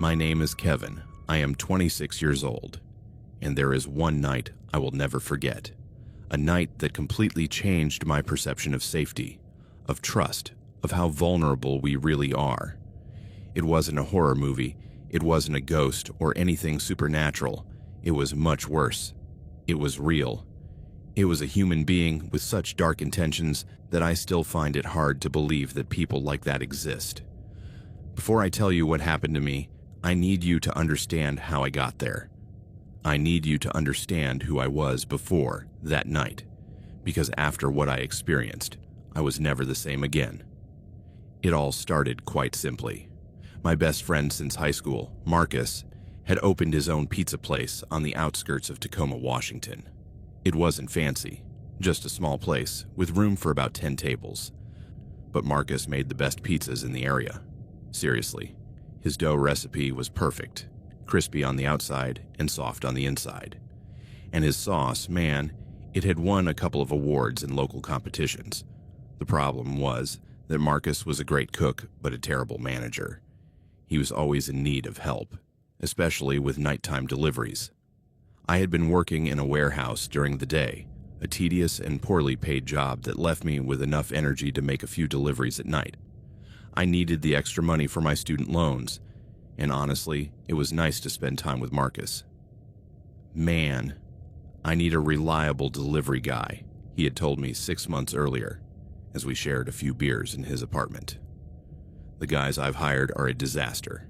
My name is Kevin. I am 26 years old, and there is one night I will never forget. A night that completely changed my perception of safety, of trust, of how vulnerable we really are. It wasn't a horror movie, it wasn't a ghost or anything supernatural. It was much worse. It was real. It was a human being with such dark intentions that I still find it hard to believe that people like that exist. Before I tell you what happened to me, I need you to understand how I got there. I need you to understand who I was before that night, because after what I experienced, I was never the same again. It all started quite simply. My best friend since high school, Marcus, had opened his own pizza place on the outskirts of Tacoma, Washington. It wasn't fancy, just a small place with room for about 10 tables. But Marcus made the best pizzas in the area. Seriously, his dough recipe was perfect, crispy on the outside and soft on the inside. And his sauce, man, it had won a couple of awards in local competitions. The problem was that Marcus was a great cook but a terrible manager. He was always in need of help, especially with nighttime deliveries. I had been working in a warehouse during the day, a tedious and poorly paid job that left me with enough energy to make a few deliveries at night. I needed the extra money for my student loans, and honestly, it was nice to spend time with Marcus. Man, I need a reliable delivery guy, he had told me 6 months earlier, as we shared a few beers in his apartment. The guys I've hired are a disaster.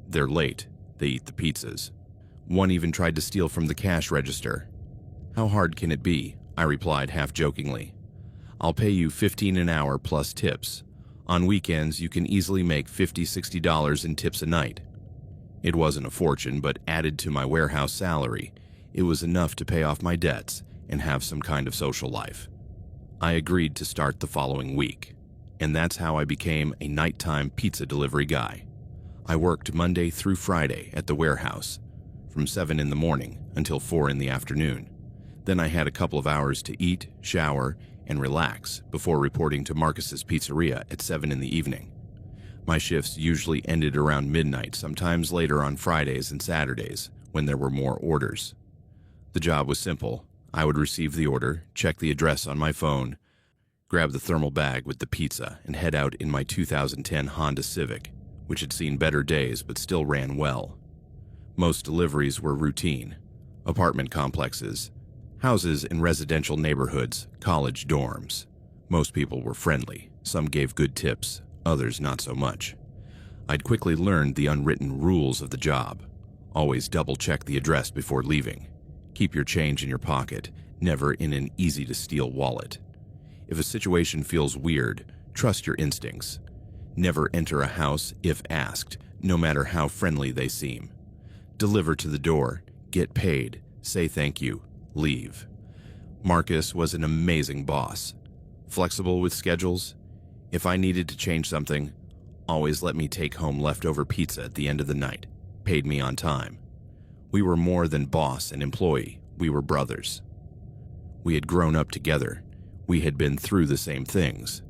They're late, they eat the pizzas. One even tried to steal from the cash register. How hard can it be? I replied half-jokingly. I'll pay you $15 an hour plus tips. On weekends, you can easily make $50, $60 in tips a night. It wasn't a fortune, but added to my warehouse salary, it was enough to pay off my debts and have some kind of social life. I agreed to start the following week, and that's how I became a nighttime pizza delivery guy. I worked Monday through Friday at the warehouse, from 7 in the morning until 4 in the afternoon. Then I had a couple of hours to eat, shower, and relax before reporting to Marcus's pizzeria at 7 in the evening. My shifts usually ended around midnight, sometimes later on Fridays and Saturdays when there were more orders. The job was simple. I would receive the order, check the address on my phone, grab the thermal bag with the pizza, and head out in my 2010 Honda Civic, which had seen better days but still ran well. Most deliveries were routine. Apartment complexes, houses in residential neighborhoods, college dorms. Most people were friendly. Some gave good tips, others not so much. I'd quickly learned the unwritten rules of the job. Always double-check the address before leaving. Keep your change in your pocket, never in an easy-to-steal wallet. If a situation feels weird, trust your instincts. Never enter a house if asked, no matter how friendly they seem. Deliver to the door, get paid, say thank you, leave. Marcus was an amazing boss. Flexible with schedules. If I needed to change something, always let me take home leftover pizza at the end of the night. Paid me on time. We were more than boss and employee. We were brothers. We had grown up together. We had been through the same things.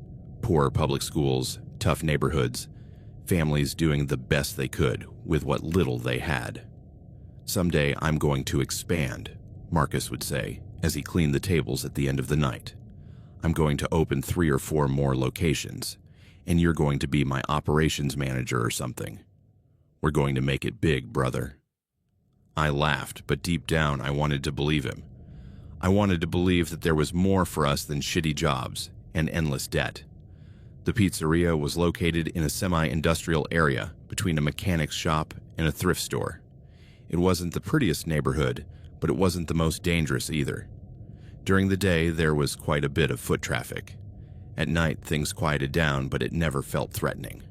Poor public schools, tough neighborhoods, families doing the best they could with what little they had. Someday I'm going to expand, Marcus would say as he cleaned the tables at the end of the night. I'm going to open 3 or 4 more locations, and you're going to be my operations manager or something. We're going to make it big, brother. I laughed, but deep down I wanted to believe him. I wanted to believe that there was more for us than shitty jobs and endless debt. The pizzeria was located in a semi-industrial area between a mechanic's shop and a thrift store. It wasn't the prettiest neighborhood, but it wasn't the most dangerous either. During the day, there was quite a bit of foot traffic. At night, things quieted down, but it never felt threatening.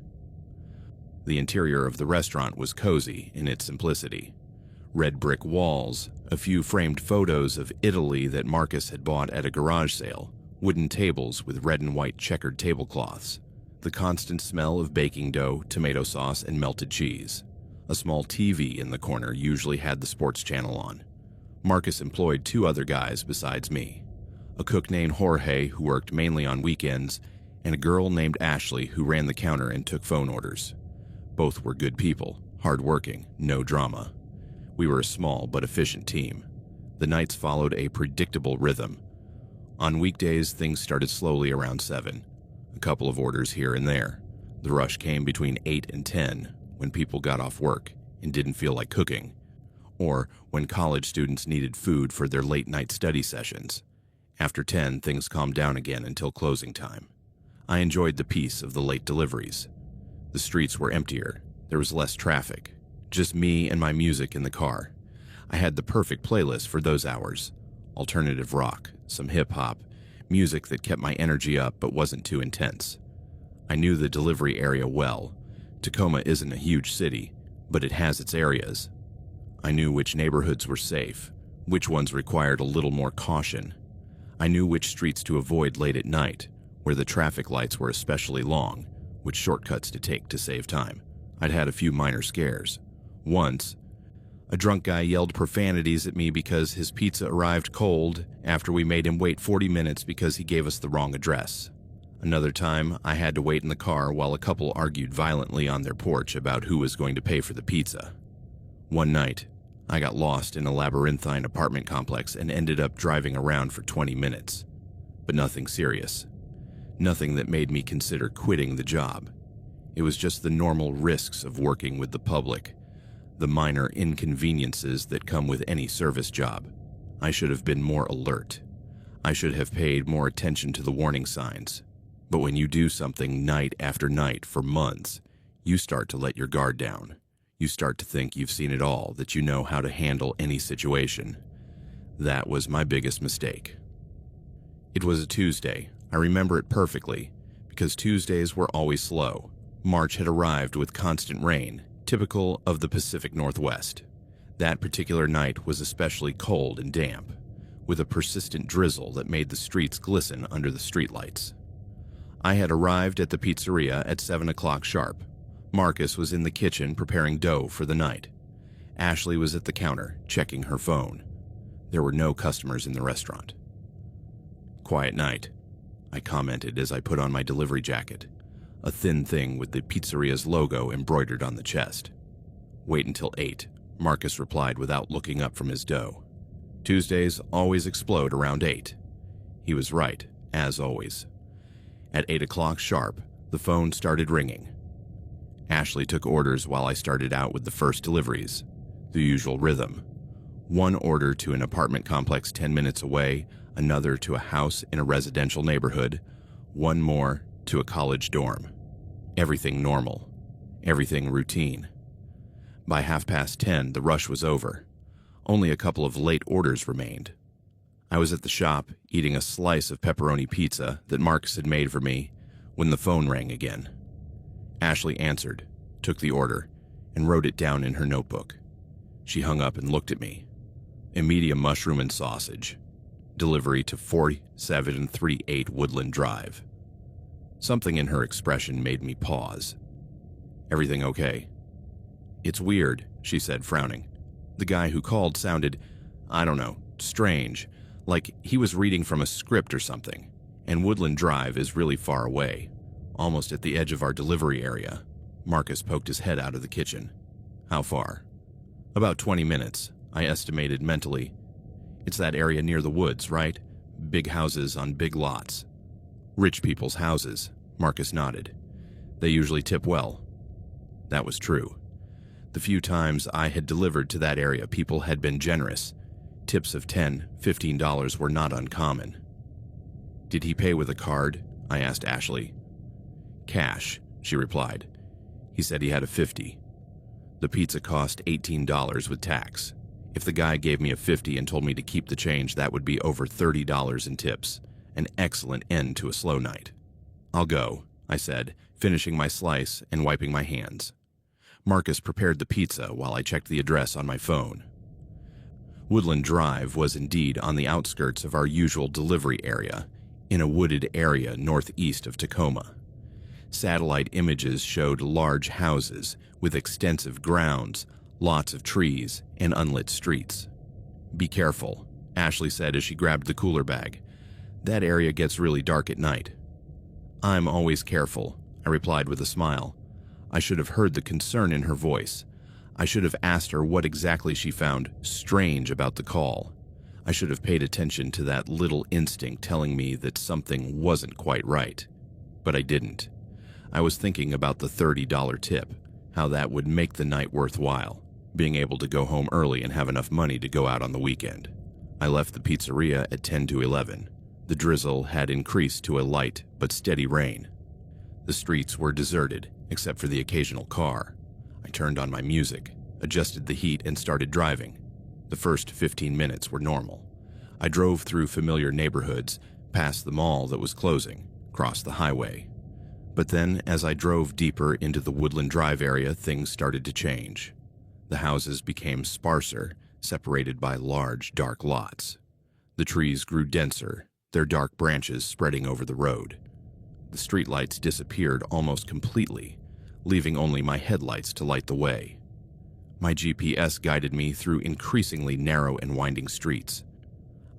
The interior of the restaurant was cozy in its simplicity. Red brick walls, a few framed photos of Italy that Marcus had bought at a garage sale, wooden tables with red and white checkered tablecloths, the constant smell of baking dough, tomato sauce, and melted cheese. A small TV in the corner usually had the sports channel on. Marcus employed 2 other guys besides me, a cook named Jorge who worked mainly on weekends, and a girl named Ashley who ran the counter and took phone orders. Both were good people, hardworking, no drama. We were a small but efficient team. The nights followed a predictable rhythm. On weekdays, things started slowly around 7. A couple of orders here and there. The rush came between 8 and 10, when people got off work and didn't feel like cooking, or when college students needed food for their late-night study sessions. After 10, things calmed down again until closing time. I enjoyed the peace of the late deliveries. The streets were emptier. There was less traffic. Just me and my music in the car. I had the perfect playlist for those hours. Alternative rock, some hip-hop, music that kept my energy up but wasn't too intense. I knew the delivery area well. Tacoma isn't a huge city, but it has its areas. I knew which neighborhoods were safe, which ones required a little more caution. I knew which streets to avoid late at night, where the traffic lights were especially long, which shortcuts to take to save time. I'd had a few minor scares. Once, a drunk guy yelled profanities at me because his pizza arrived cold after we made him wait 40 minutes because he gave us the wrong address. Another time, I had to wait in the car while a couple argued violently on their porch about who was going to pay for the pizza. One night, I got lost in a labyrinthine apartment complex and ended up driving around for 20 minutes. But nothing serious. Nothing that made me consider quitting the job. It was just the normal risks of working with the public, the minor inconveniences that come with any service job. I should have been more alert. I should have paid more attention to the warning signs. But when you do something night after night for months, you start to let your guard down. You start to think you've seen it all, that you know how to handle any situation. That was my biggest mistake. It was a Tuesday. I remember it perfectly, because Tuesdays were always slow. March had arrived with constant rain, typical of the Pacific Northwest. That particular night was especially cold and damp, with a persistent drizzle that made the streets glisten under the streetlights. I had arrived at the pizzeria at 7 o'clock sharp. Marcus was in the kitchen preparing dough for the night. Ashley was at the counter, checking her phone. There were no customers in the restaurant. "Quiet night," I commented as I put on my delivery jacket, a thin thing with the pizzeria's logo embroidered on the chest. "Wait until 8, Marcus replied without looking up from his dough. Tuesdays always explode around 8. He was right, as always. At 8 o'clock sharp, the phone started ringing. Ashley took orders while I started out with the first deliveries. The usual rhythm. One order to an apartment complex 10 minutes away, another to a house in a residential neighborhood, one more to a college dorm. Everything normal. Everything routine. By 10:30, the rush was over. Only a couple of late orders remained. I was at the shop, eating a slice of pepperoni pizza that Marcus had made for me, when the phone rang again. Ashley answered, took the order, and wrote it down in her notebook. She hung up and looked at me. A medium mushroom and sausage. Delivery to 4738 Woodland Drive. Something in her expression made me pause. "Everything okay?" "It's weird," she said, frowning. "The guy who called sounded, I don't know, strange, like he was reading from a script or something. And Woodland Drive is really far away, almost at the edge of our delivery area." Marcus poked his head out of the kitchen. "How far?" "About 20 minutes, I estimated mentally. It's that area near the woods, right? Big houses on big lots." "Rich people's houses," Marcus nodded. "They usually tip well." That was true. The few times I had delivered to that area, people had been generous. Tips of $10, $15 were not uncommon. "Did he pay with a card?" I asked Ashley. "Cash," she replied. "He said he had a 50. The pizza cost $18 with tax. If the guy gave me a 50 and told me to keep the change, that would be over $30 in tips. An excellent end to a slow night." "I'll go," I said, finishing my slice and wiping my hands. Marcus prepared the pizza while I checked the address on my phone. Woodland Drive was indeed on the outskirts of our usual delivery area, in a wooded area northeast of Tacoma. Satellite images showed large houses with extensive grounds, lots of trees, and unlit streets. "Be careful," Ashley said as she grabbed the cooler bag. "That area gets really dark at night." "I'm always careful," I replied with a smile. I should have heard the concern in her voice. I should have asked her what exactly she found strange about the call. I should have paid attention to that little instinct telling me that something wasn't quite right. But I didn't. I was thinking about the $30 tip, how that would make the night worthwhile, being able to go home early and have enough money to go out on the weekend. I left the pizzeria at 10 to 11. The drizzle had increased to a light but steady rain. The streets were deserted, except for the occasional car. I turned on my music, adjusted the heat, and started driving. The first 15 minutes were normal. I drove through familiar neighborhoods, past the mall that was closing, crossed the highway. But then, as I drove deeper into the Woodland Drive area, things started to change. The houses became sparser, separated by large, dark lots. The trees grew denser, their dark branches spreading over the road. The streetlights disappeared almost completely, leaving only my headlights to light the way. My GPS guided me through increasingly narrow and winding streets.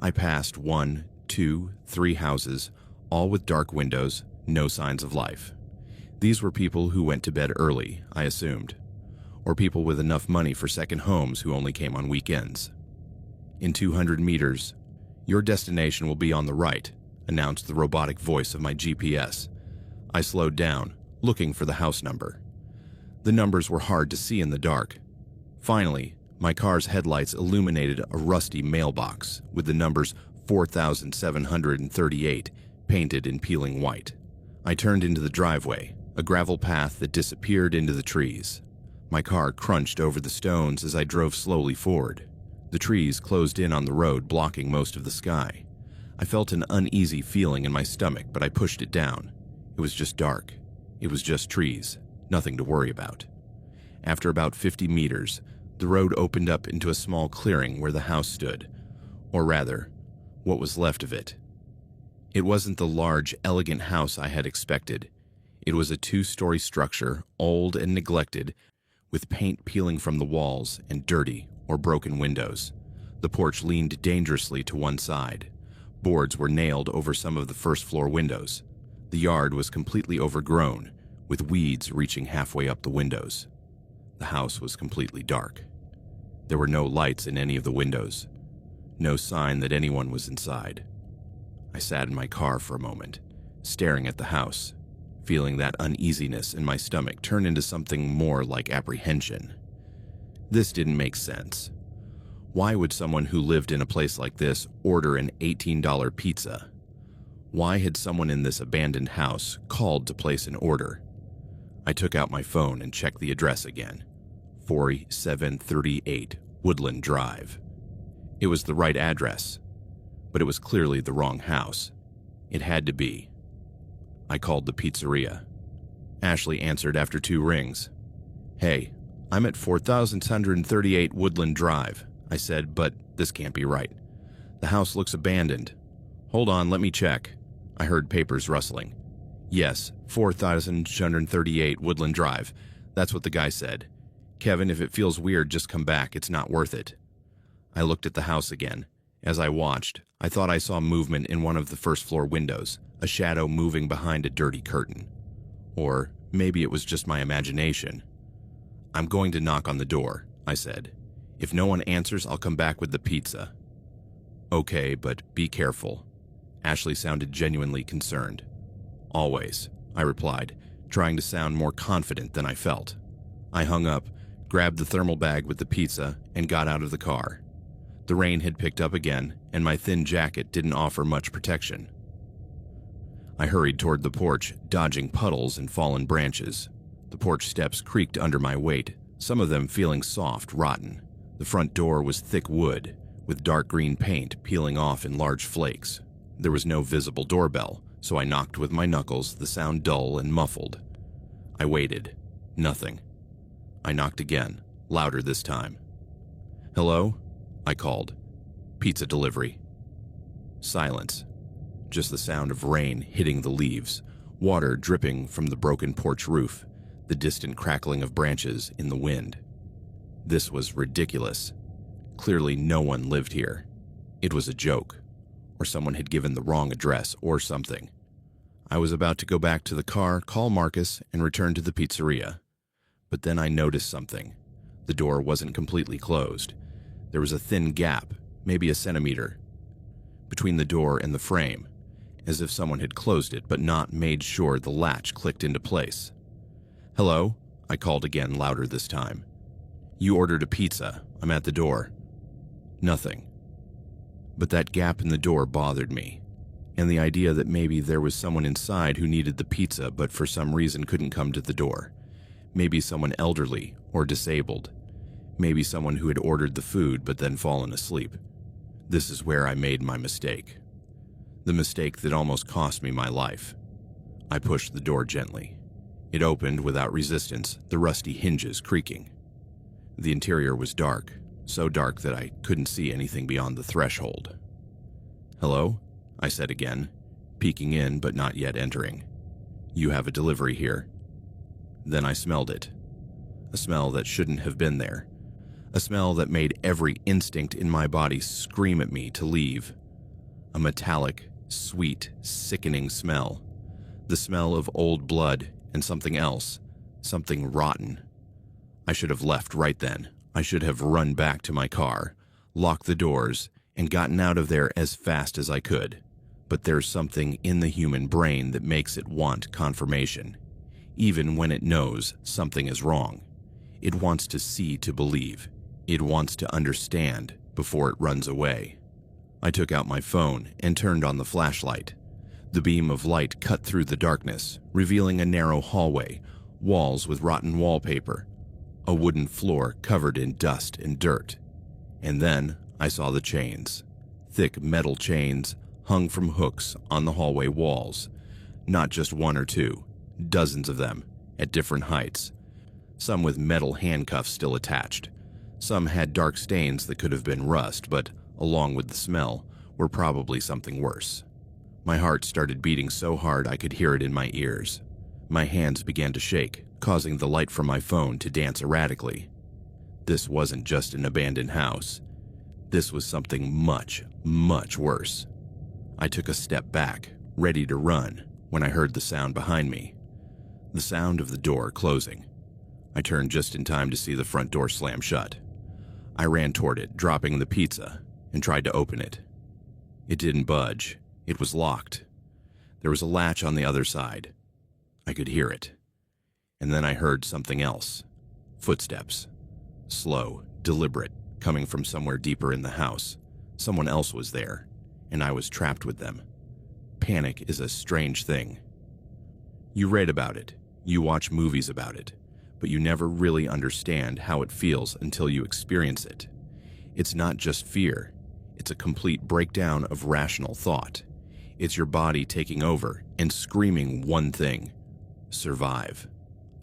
I passed 1, 2, 3 houses, all with dark windows, no signs of life. These were people who went to bed early, I assumed, or people with enough money for second homes who only came on weekends. In 200 meters, your destination will be on the right, announced the robotic voice of my GPS. I slowed down, looking for the house number. The numbers were hard to see in the dark. Finally, my car's headlights illuminated a rusty mailbox with the numbers 4738 painted in peeling white. I turned into the driveway, a gravel path that disappeared into the trees. My car crunched over the stones as I drove slowly forward. The trees closed in on the road, blocking most of the sky. I felt an uneasy feeling in my stomach, but I pushed it down. It was just dark. It was just trees, nothing to worry about. After about 50 meters, the road opened up into a small clearing where the house stood, or rather, what was left of it. It wasn't the large, elegant house I had expected. It was a 2-story structure, old and neglected, with paint peeling from the walls and dirty or broken windows. The porch leaned dangerously to one side. Boards were nailed over some of the first-floor windows. The yard was completely overgrown, with weeds reaching halfway up the windows. The house was completely dark. There were no lights in any of the windows. No sign that anyone was inside. I sat in my car for a moment, staring at the house, feeling that uneasiness in my stomach turn into something more like apprehension. This didn't make sense. Why would someone who lived in a place like this order an $18 pizza? Why had someone in this abandoned house called to place an order? I took out my phone and checked the address again. 4738 Woodland Drive. It was the right address, but it was clearly the wrong house. It had to be. I called the pizzeria. Ashley answered after 2 rings. "Hey, I'm at 4638 Woodland Drive," I said, "but this can't be right. The house looks abandoned." "Hold on, let me check." I heard papers rustling. "Yes, 4638 Woodland Drive. That's what the guy said. Kevin, if it feels weird, just come back. It's not worth it." I looked at the house again. As I watched, I thought I saw movement in one of the first-floor windows, a shadow moving behind a dirty curtain. Or maybe it was just my imagination. "I'm going to knock on the door," I said. "If no one answers, I'll come back with the pizza." "Okay, but be careful." Ashley sounded genuinely concerned. "Always," I replied, trying to sound more confident than I felt. I hung up, grabbed the thermal bag with the pizza, and got out of the car. The rain had picked up again, and my thin jacket didn't offer much protection. I hurried toward the porch, dodging puddles and fallen branches. The porch steps creaked under my weight, some of them feeling soft, rotten. The front door was thick wood, with dark green paint peeling off in large flakes. There was no visible doorbell, so I knocked with my knuckles, the sound dull and muffled. I waited. Nothing. I knocked again, louder this time. "Hello?" I called. "Pizza delivery." Silence. Just the sound of rain hitting the leaves, water dripping from the broken porch roof, the distant crackling of branches in the wind. This was ridiculous. Clearly no one lived here. It was a joke, or someone had given the wrong address or something. I was about to go back to the car, call Marcus, and return to the pizzeria, But then I noticed something. The door wasn't completely closed. There was a thin gap, maybe a centimeter, between the door and the frame, as if someone had closed it but not made sure the latch clicked into place. "Hello?" I called again, louder this time. "You ordered a pizza. I'm at the door." Nothing. But that gap in the door bothered me, and the idea that maybe there was someone inside who needed the pizza but for some reason couldn't come to the door. Maybe someone elderly or disabled. Maybe someone who had ordered the food but then fallen asleep. This is where I made my mistake. The mistake that almost cost me my life. I pushed the door gently. It opened without resistance, the rusty hinges creaking. The interior was dark, so dark that I couldn't see anything beyond the threshold. "Hello?" I said again, peeking in but not yet entering. "You have a delivery here." Then I smelled it. A smell that shouldn't have been there. A smell that made every instinct in my body scream at me to leave. A metallic, sweet, sickening smell. The smell of old blood and something else, something rotten. I should have left right then. I should have run back to my car, locked the doors, and gotten out of there as fast as I could. But there's something in the human brain that makes it want confirmation, even when it knows something is wrong. It wants to see to believe. It wants to understand before it runs away. I took out my phone and turned on the flashlight. The beam of light cut through the darkness, revealing a narrow hallway, walls with rotten wallpaper, a wooden floor covered in dust and dirt. And then I saw the chains. Thick metal chains hung from hooks on the hallway walls. Not just one or two, dozens of them, at different heights. Some with metal handcuffs still attached. Some had dark stains that could have been rust, but along with the smell, were probably something worse. My heart started beating so hard I could hear it in my ears. My hands began to shake, causing the light from my phone to dance erratically. This wasn't just an abandoned house. This was something much, much worse. I took a step back, ready to run, when I heard the sound behind me. The sound of the door closing. I turned just in time to see the front door slam shut. I ran toward it, dropping the pizza, and tried to open it. It didn't budge. It was locked. There was a latch on the other side. I could hear it. And then I heard something else. Footsteps. Slow, deliberate, coming from somewhere deeper in the house. Someone else was there, and I was trapped with them. Panic is a strange thing. You read about it, you watch movies about it, but you never really understand how it feels until you experience it. It's not just fear. It's a complete breakdown of rational thought. It's your body taking over and screaming one thing: survive.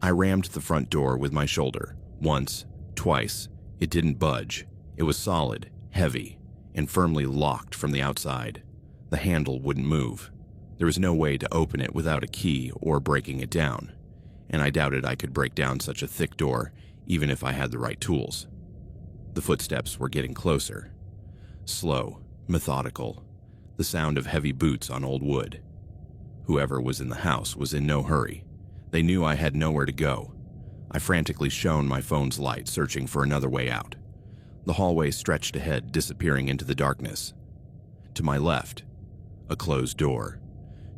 I rammed the front door with my shoulder. Once, twice. It didn't budge. It was solid, heavy, and firmly locked from the outside. The handle wouldn't move. There was no way to open it without a key or breaking it down, and I doubted I could break down such a thick door even if I had the right tools. The footsteps were getting closer. Slow, methodical, the sound of heavy boots on old wood. Whoever was in the house was in no hurry. They knew I had nowhere to go. I frantically shone my phone's light, searching for another way out. The hallway stretched ahead, disappearing into the darkness. To my left, a closed door.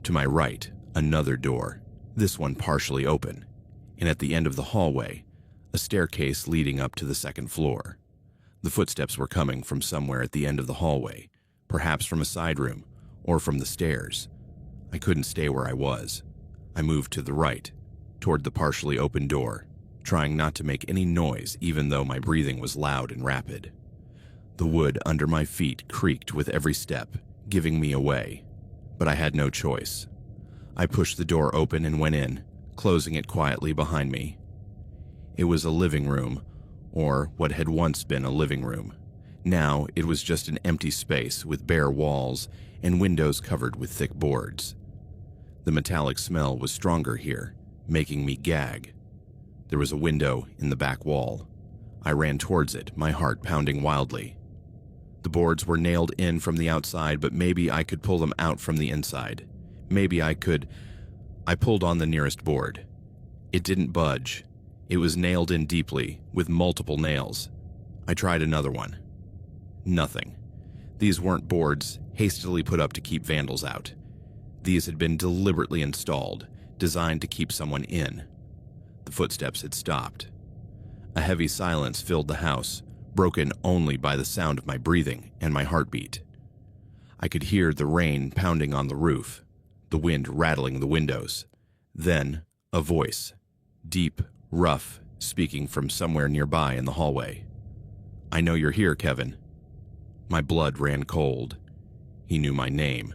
To my right, another door, this one partially open. And at the end of the hallway, a staircase leading up to the second floor. The footsteps were coming from somewhere at the end of the hallway, perhaps from a side room or from the stairs. I couldn't stay where I was. I moved to the right, toward the partially open door, trying not to make any noise even though my breathing was loud and rapid. The wood under my feet creaked with every step, giving me away, but I had no choice. I pushed the door open and went in, closing it quietly behind me. It was a living room, or what had once been a living room. Now it was just an empty space with bare walls and windows covered with thick boards. The metallic smell was stronger here, making me gag. There was a window in the back wall. I ran towards it, my heart pounding wildly. The boards were nailed in from the outside, but maybe I could pull them out from the inside. Maybe I could. I pulled on the nearest board. It didn't budge. It was nailed in deeply, with multiple nails. I tried another one. Nothing. These weren't boards hastily put up to keep vandals out. These had been deliberately installed, designed to keep someone in. The footsteps had stopped. A heavy silence filled the house, broken only by the sound of my breathing and my heartbeat. I could hear the rain pounding on the roof, the wind rattling the windows. Then, a voice, deep, rough, speaking from somewhere nearby in the hallway. "I know you're here, Kevin." My blood ran cold. He knew my name.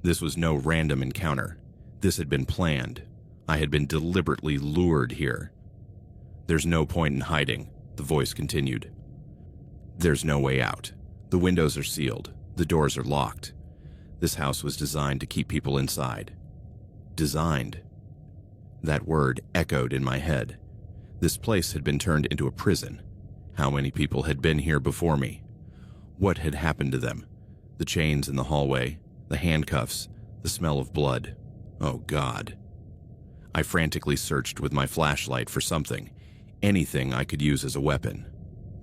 This was no random encounter. This had been planned. I had been deliberately lured here. "There's no point in hiding," the voice continued. "There's no way out. The windows are sealed. The doors are locked. This house was designed to keep people inside." Designed. That word echoed in my head. This place had been turned into a prison. How many people had been here before me? What had happened to them? The chains in the hallway, the handcuffs, the smell of blood. Oh, God. I frantically searched with my flashlight for something, anything I could use as a weapon.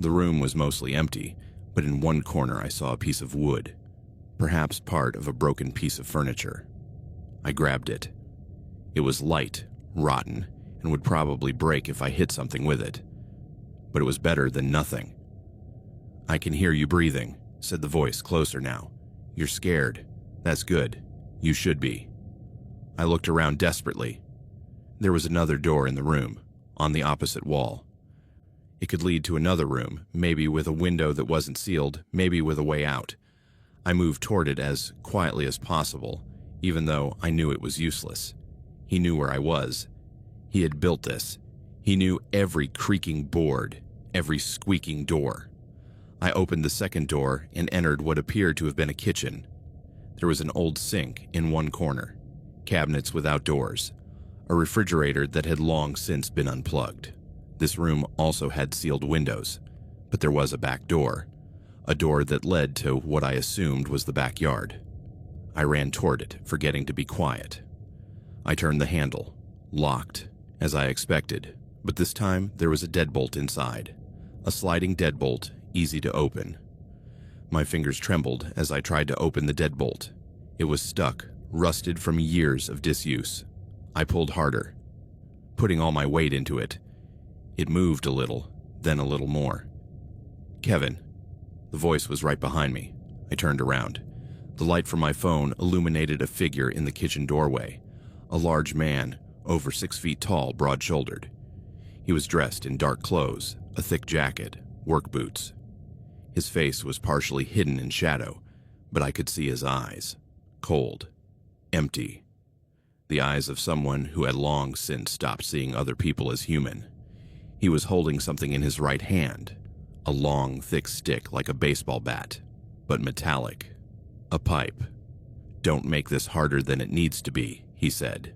The room was mostly empty, but in one corner I saw a piece of wood, perhaps part of a broken piece of furniture. I grabbed it. It was light, rotten, and would probably break if I hit something with it. But it was better than nothing. "I can hear you breathing," said the voice, closer now. "You're scared. That's good. You should be." I looked around desperately. There was another door in the room, on the opposite wall. It could lead to another room, maybe with a window that wasn't sealed, maybe with a way out. I moved toward it as quietly as possible, even though I knew it was useless. He knew where I was. He had built this. He knew every creaking board, every squeaking door. I opened the second door and entered what appeared to have been a kitchen. There was an old sink in one corner, cabinets without doors, a refrigerator that had long since been unplugged. This room also had sealed windows, but there was a back door, a door that led to what I assumed was the backyard. I ran toward it, forgetting to be quiet. I turned the handle, locked, as I expected, but this time there was a deadbolt inside, a sliding deadbolt, easy to open. My fingers trembled as I tried to open the deadbolt. It was stuck, rusted from years of disuse. I pulled harder, putting all my weight into it. It moved a little, then a little more. "Kevin." The voice was right behind me. I turned around. The light from my phone illuminated a figure in the kitchen doorway, a large man, over 6 feet tall, broad-shouldered. He was dressed in dark clothes, a thick jacket, work boots. His face was partially hidden in shadow, but I could see his eyes, cold, empty. The eyes of someone who had long since stopped seeing other people as human. He was holding something in his right hand, a long, thick stick like a baseball bat, but metallic. A pipe. "Don't make this harder than it needs to be," he said.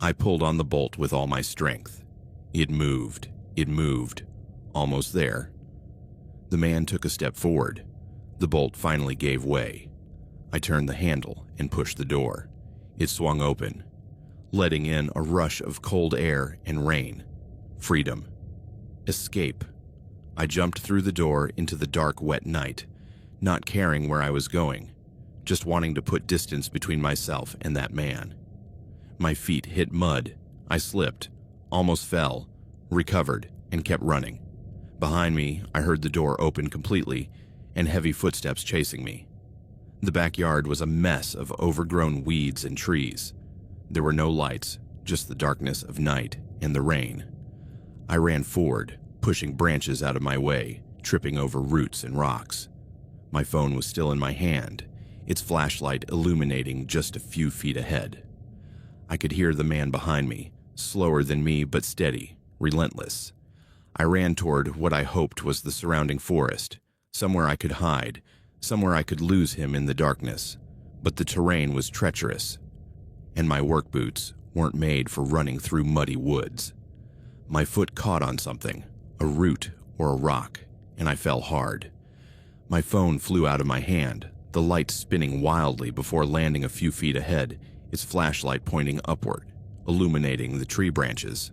I pulled on the bolt with all my strength. It moved, almost there. The man took a step forward. The bolt finally gave way. I turned the handle and pushed the door. It swung open, letting in a rush of cold air and rain. Freedom. Escape. I jumped through the door into the dark, wet night, not caring where I was going, just wanting to put distance between myself and that man. My feet hit mud. I slipped, almost fell, recovered, and kept running. Behind me, I heard the door open completely and heavy footsteps chasing me. The backyard was a mess of overgrown weeds and trees. There were no lights, just the darkness of night and the rain. I ran forward, pushing branches out of my way, tripping over roots and rocks. My phone was still in my hand, its flashlight illuminating just a few feet ahead. I could hear the man behind me, slower than me but steady, relentless. I ran toward what I hoped was the surrounding forest, somewhere I could hide, somewhere I could lose him in the darkness. But the terrain was treacherous, and my work boots weren't made for running through muddy woods. My foot caught on something, a root or a rock, and I fell hard. My phone flew out of my hand, the light spinning wildly before landing a few feet ahead, its flashlight pointing upward, illuminating the tree branches.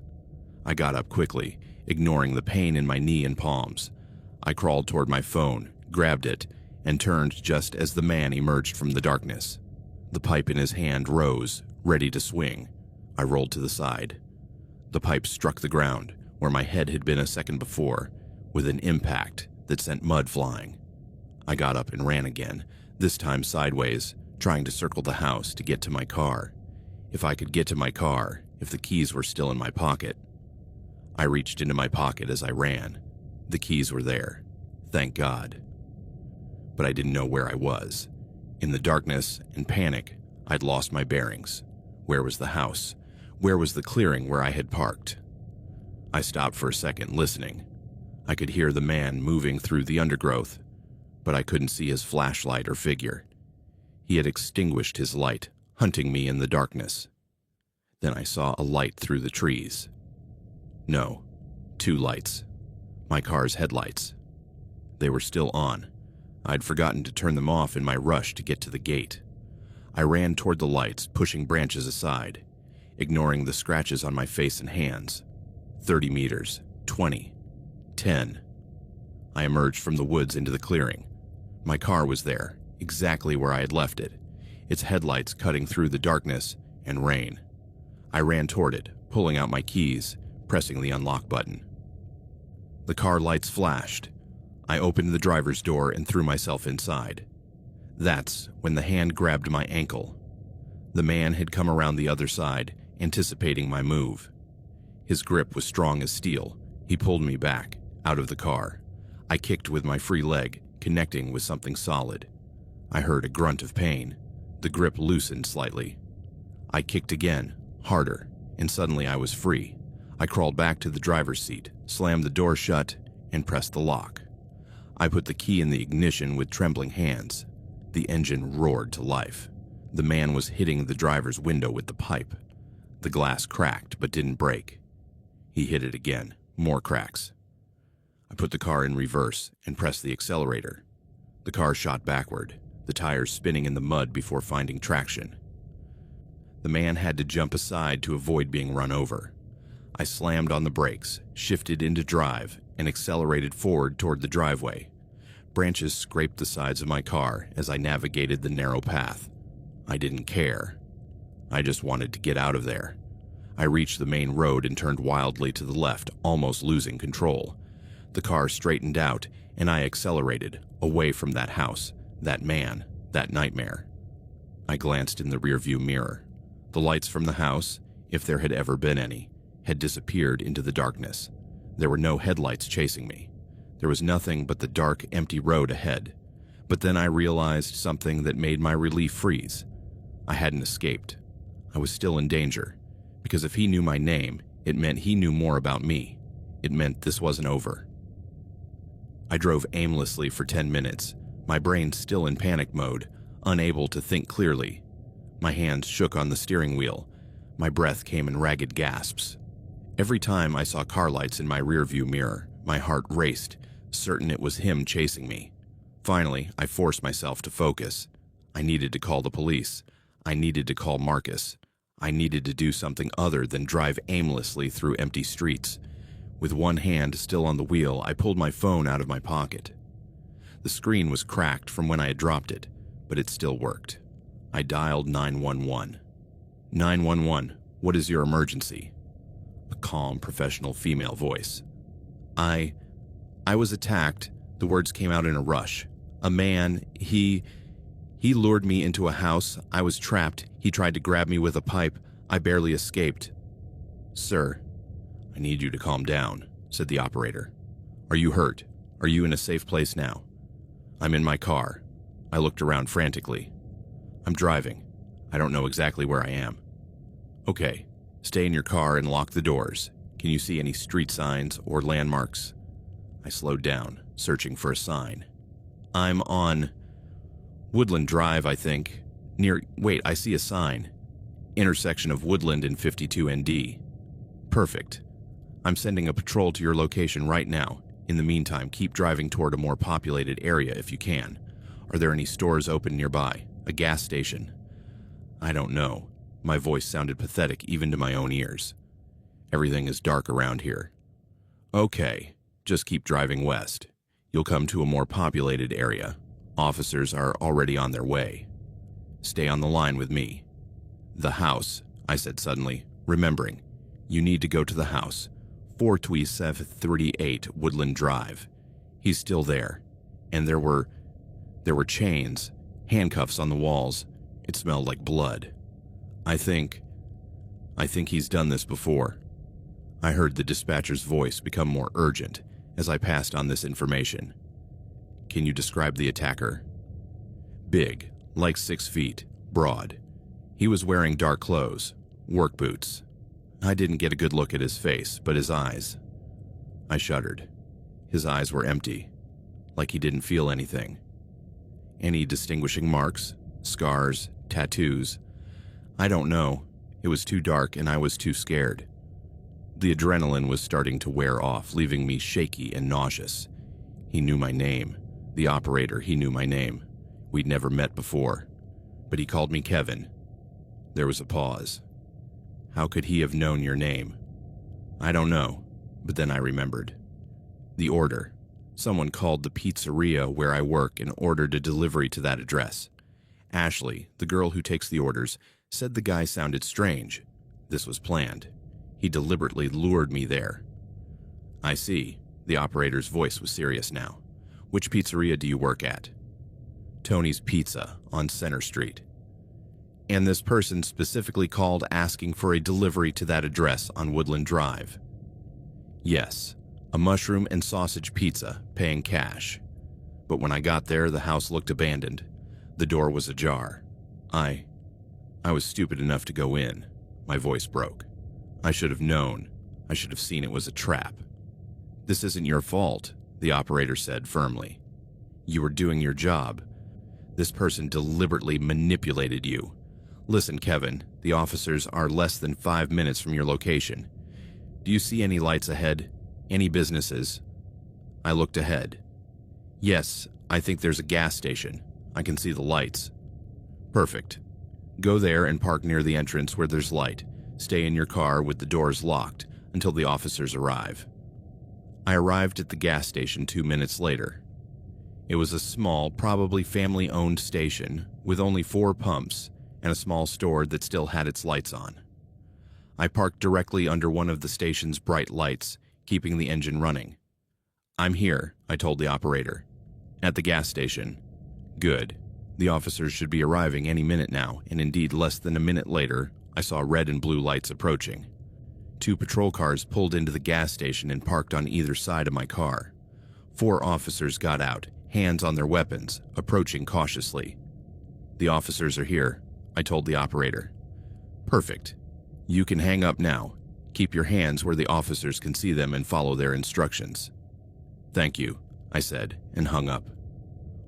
I got up quickly, ignoring the pain in my knee and palms. I crawled toward my phone, grabbed it, and turned just as the man emerged from the darkness. The pipe in his hand rose, ready to swing. I rolled to the side. The pipe struck the ground, where my head had been a second before, with an impact that sent mud flying. I got up and ran again, this time sideways, trying to circle the house to get to my car. If I could get to my car, if the keys were still in my pocket. I reached into my pocket as I ran. The keys were there. Thank God. But I didn't know where I was. In the darkness and panic, I'd lost my bearings. Where was the house? Where was the clearing where I had parked? I stopped for a second, listening. I could hear the man moving through the undergrowth, but I couldn't see his flashlight or figure. He had extinguished his light, hunting me in the darkness. Then I saw a light through the trees. No, 2 lights. My car's headlights. They were still on. I'd forgotten to turn them off in my rush to get to the gate. I ran toward the lights, pushing branches aside, ignoring the scratches on my face and hands. 30 meters, 20, 10. I emerged from the woods into the clearing. My car was there, exactly where I had left it, its headlights cutting through the darkness and rain. I ran toward it, pulling out my keys, pressing the unlock button. The car lights flashed. I opened the driver's door and threw myself inside. That's when the hand grabbed my ankle. The man had come around the other side, anticipating my move. His grip was strong as steel. He pulled me back, out of the car. I kicked with my free leg, connecting with something solid. I heard a grunt of pain. The grip loosened slightly. I kicked again, harder, and suddenly I was free. I crawled back to the driver's seat, slammed the door shut, and pressed the lock. I put the key in the ignition with trembling hands. The engine roared to life. The man was hitting the driver's window with the pipe. The glass cracked but didn't break. He hit it again, more cracks. I put the car in reverse and pressed the accelerator. The car shot backward, the tires spinning in the mud before finding traction. The man had to jump aside to avoid being run over. I slammed on the brakes, shifted into drive, and accelerated forward toward the driveway. Branches scraped the sides of my car as I navigated the narrow path. I didn't care. I just wanted to get out of there. I reached the main road and turned wildly to the left, almost losing control. The car straightened out, and I accelerated, away from that house, that man, that nightmare. I glanced in the rearview mirror. The lights from the house, if there had ever been any, had disappeared into the darkness. There were no headlights chasing me. There was nothing but the dark, empty road ahead. But then I realized something that made my relief freeze. I hadn't escaped. I was still in danger, because if he knew my name, it meant he knew more about me. It meant this wasn't over. I drove aimlessly for 10 minutes, my brain still in panic mode, unable to think clearly. My hands shook on the steering wheel. My breath came in ragged gasps. Every time I saw car lights in my rearview mirror, my heart raced, certain it was him chasing me. Finally, I forced myself to focus. I needed to call the police. I needed to call Marcus. I needed to do something other than drive aimlessly through empty streets. With one hand still on the wheel, I pulled my phone out of my pocket. The screen was cracked from when I had dropped it, but it still worked. I dialed 911. 911, what is your emergency? A calm, professional female voice. I was attacked. The words came out in a rush. A man, he lured me into a house. I was trapped. He tried to grab me with a pipe. I barely escaped. Sir, I need you to calm down, said the operator. Are you hurt? Are you in a safe place now? I'm in my car. I looked around frantically. I'm driving. I don't know exactly where I am. Okay, stay in your car and lock the doors. Can you see any street signs or landmarks? I slowed down, searching for a sign. I'm on Woodland Drive, I think. Wait, I see a sign. Intersection of Woodland and 52 ND. Perfect. I'm sending a patrol to your location right now. In the meantime, keep driving toward a more populated area if you can. Are there any stores open nearby? A gas station? I don't know. My voice sounded pathetic even to my own ears. Everything is dark around here. Okay, just keep driving west. You'll come to a more populated area. Officers are already on their way. Stay on the line with me. The house, I said suddenly, remembering. You need to go to the house. 42738 Woodland Drive. He's still there. And there were chains, handcuffs on the walls. It smelled like blood. I think he's done this before. I heard the dispatcher's voice become more urgent as I passed on this information. Can you describe the attacker? Big, like 6 feet, broad. He was wearing dark clothes, work boots. I didn't get a good look at his face, but his eyes. I shuddered. His eyes were empty, like he didn't feel anything. Any distinguishing marks, scars, tattoos? I don't know. It was too dark and I was too scared. The adrenaline was starting to wear off, leaving me shaky and nauseous. He knew my name. The operator, he knew my name. We'd never met before, but he called me Kevin. There was a pause. How could he have known your name? I don't know, but then I remembered. The order. Someone called the pizzeria where I work and ordered a delivery to that address. Ashley, the girl who takes the orders, said the guy sounded strange. This was planned. He deliberately lured me there. I see. The operator's voice was serious now. Which pizzeria do you work at? Tony's Pizza on Center Street. And this person specifically called asking for a delivery to that address on Woodland Drive. Yes, a mushroom and sausage pizza, paying cash. But when I got there, the house looked abandoned. The door was ajar. I was stupid enough to go in. My voice broke. I should have known. I should have seen it was a trap. This isn't your fault, the operator said firmly. You were doing your job. This person deliberately manipulated you. Listen, Kevin, the officers are less than 5 minutes from your location. Do you see any lights ahead? Any businesses? I looked ahead. Yes, I think there's a gas station. I can see the lights. Perfect. Go there and park near the entrance where there's light. Stay in your car with the doors locked until the officers arrive. I arrived at the gas station 2 minutes later. It was a small, probably family-owned station with only 4 pumps and a small store that still had its lights on. I parked directly under one of the station's bright lights, keeping the engine running. I'm here, I told the operator. At the gas station. Good. The officers should be arriving any minute now, and indeed less than a minute later, I saw red and blue lights approaching. 2 patrol cars pulled into the gas station and parked on either side of my car. 4 officers got out, hands on their weapons, approaching cautiously. The officers are here, I told the operator. Perfect. You can hang up now. Keep your hands where the officers can see them and follow their instructions. Thank you, I said, and hung up.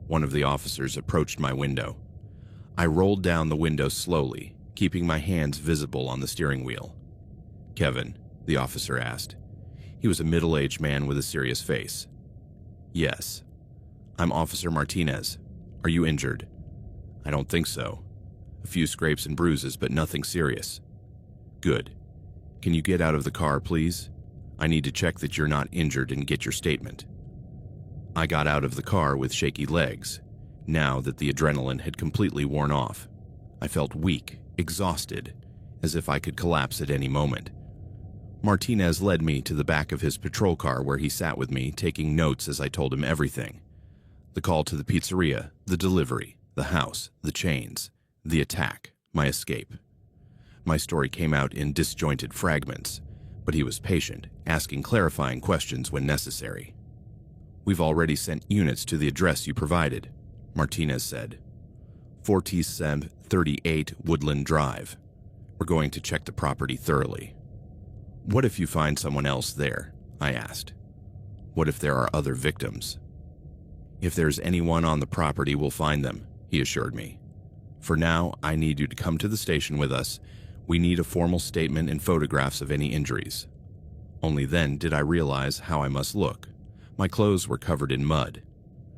One of the officers approached my window. I rolled down the window slowly, keeping my hands visible on the steering wheel. Kevin, the officer asked. He was a middle-aged man with a serious face. Yes. I'm Officer Martinez. Are you injured? I don't think so. A few scrapes and bruises, but nothing serious. Good. Can you get out of the car, please? I need to check that you're not injured and get your statement. I got out of the car with shaky legs, now that the adrenaline had completely worn off. I felt weak, exhausted, as if I could collapse at any moment. Martinez led me to the back of his patrol car where he sat with me, taking notes as I told him everything. The call to the pizzeria, the delivery, the house, the chains, the attack, my escape. My story came out in disjointed fragments, but he was patient, asking clarifying questions when necessary. We've already sent units to the address you provided, Martinez said. 42738 Woodland Drive. We're going to check the property thoroughly. What if you find someone else there? I asked. What if there are other victims? If there's anyone on the property, we'll find them, he assured me. For now, I need you to come to the station with us. We need a formal statement and photographs of any injuries. Only then did I realize how I must look. My clothes were covered in mud.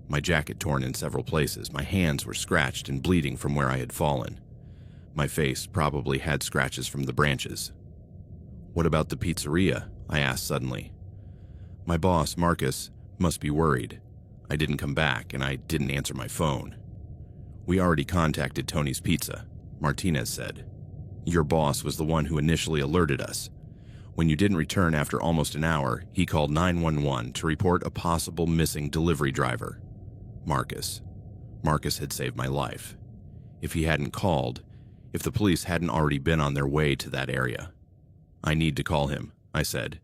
My jacket torn in several places. My hands were scratched and bleeding from where I had fallen. My face probably had scratches from the branches. What about the pizzeria? I asked suddenly. My boss, Marcus, must be worried. I didn't come back and I didn't answer my phone. We already contacted Tony's Pizza, Martinez said. Your boss was the one who initially alerted us. When you didn't return after almost an hour, he called 911 to report a possible missing delivery driver. Marcus. Marcus had saved my life. If he hadn't called, if the police hadn't already been on their way to that area. I need to call him, I said.